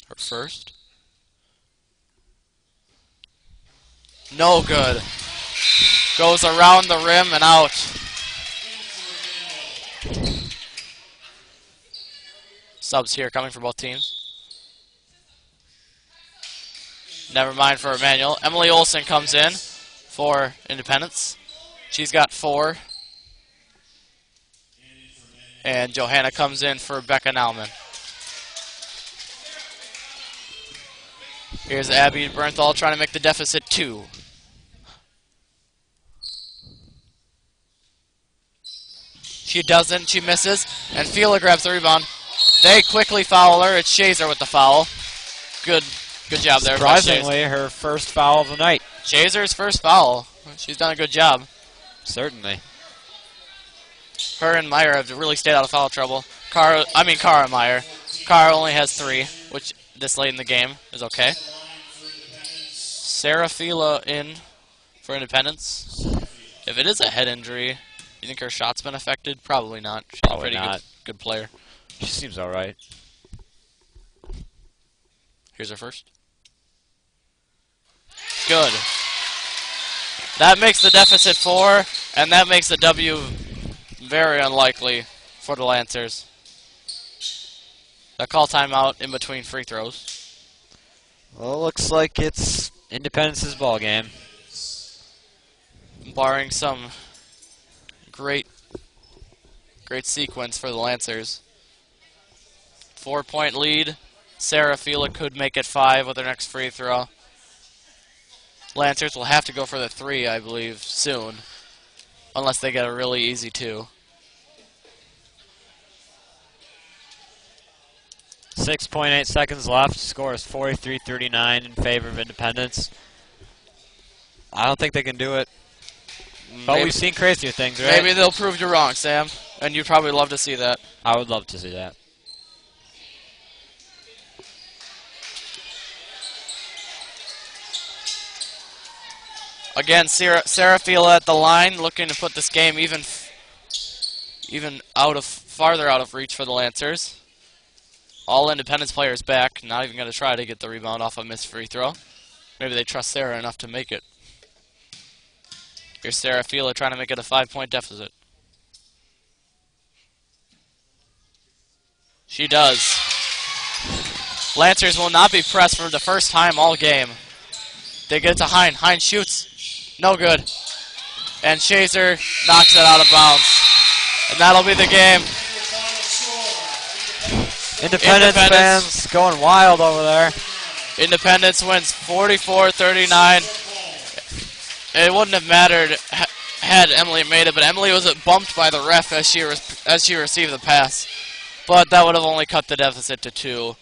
Her first. No good. Goes around the rim and out. Subs here coming for both teams. Never mind for Emmanuel. Emily Olsen comes in for Independence. She's got 4. And Johanna comes in for Becca Nauman. Here's Abby Bernthal trying to make the deficit 2. She doesn't. She misses. And Fila grabs the rebound. They quickly foul her. It's Shazer with the foul. Good Good job there. by Shazer. Surprisingly, her first foul of the night. Shazer's first foul. She's done a good job. Certainly. Her and Meyer have really stayed out of foul trouble. Cara and Meyer. Cara only has 3, which this late in the game is okay. Sarah Fila in for Independence. If it is a head injury, you think her shot's been affected? Probably not. She's Probably a pretty not. good player. She seems all right. Here's her first. Good. That makes the deficit 4, and that makes the W very unlikely for the Lancers. They'll call timeout in between free throws. Well, it looks like it's Independence's ball game. Barring some great sequence for the Lancers. 4-point lead. Sarah Fila could make it 5 with her next free throw. Lancers will have to go for the 3, I believe, soon. Unless they get a really easy 2. 6.8 seconds left. Score is 43-39 in favor of Independence. I don't think they can do it. But we've seen crazier things, right? Maybe they'll prove you wrong, Sam. And you'd probably love to see that. I would love to see that. Again, Sarah Fila at the line, looking to put this game even farther out of reach for the Lancers. All Independence players back, not even going to try to get the rebound off a missed free throw. Maybe they trust Sarah enough to make it. Here's Sarah Fila trying to make it a 5-point deficit. She does. Lancers will not be pressed for the first time all game. They get it to Hine. Hine shoots. No good. And Shazer knocks it out of bounds. And that'll be the game. Independence fans going wild over there. Independence wins 44-39. It wouldn't have mattered had Emily made it, but Emily was bumped by the ref as she received the pass. But that would have only cut the deficit to 2.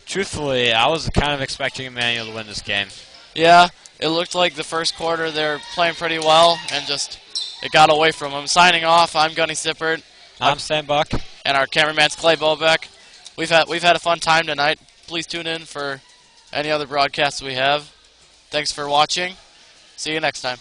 Truthfully, I was kind of expecting Emmanuel to win this game. Yeah, it looked like the first quarter they were playing pretty well, and just it got away from them. Signing off, I'm Gunny Sippert. I'm Sam Buck. And our cameraman's Clay Bobeck. We've had a fun time tonight. Please tune in for any other broadcasts we have. Thanks for watching. See you next time.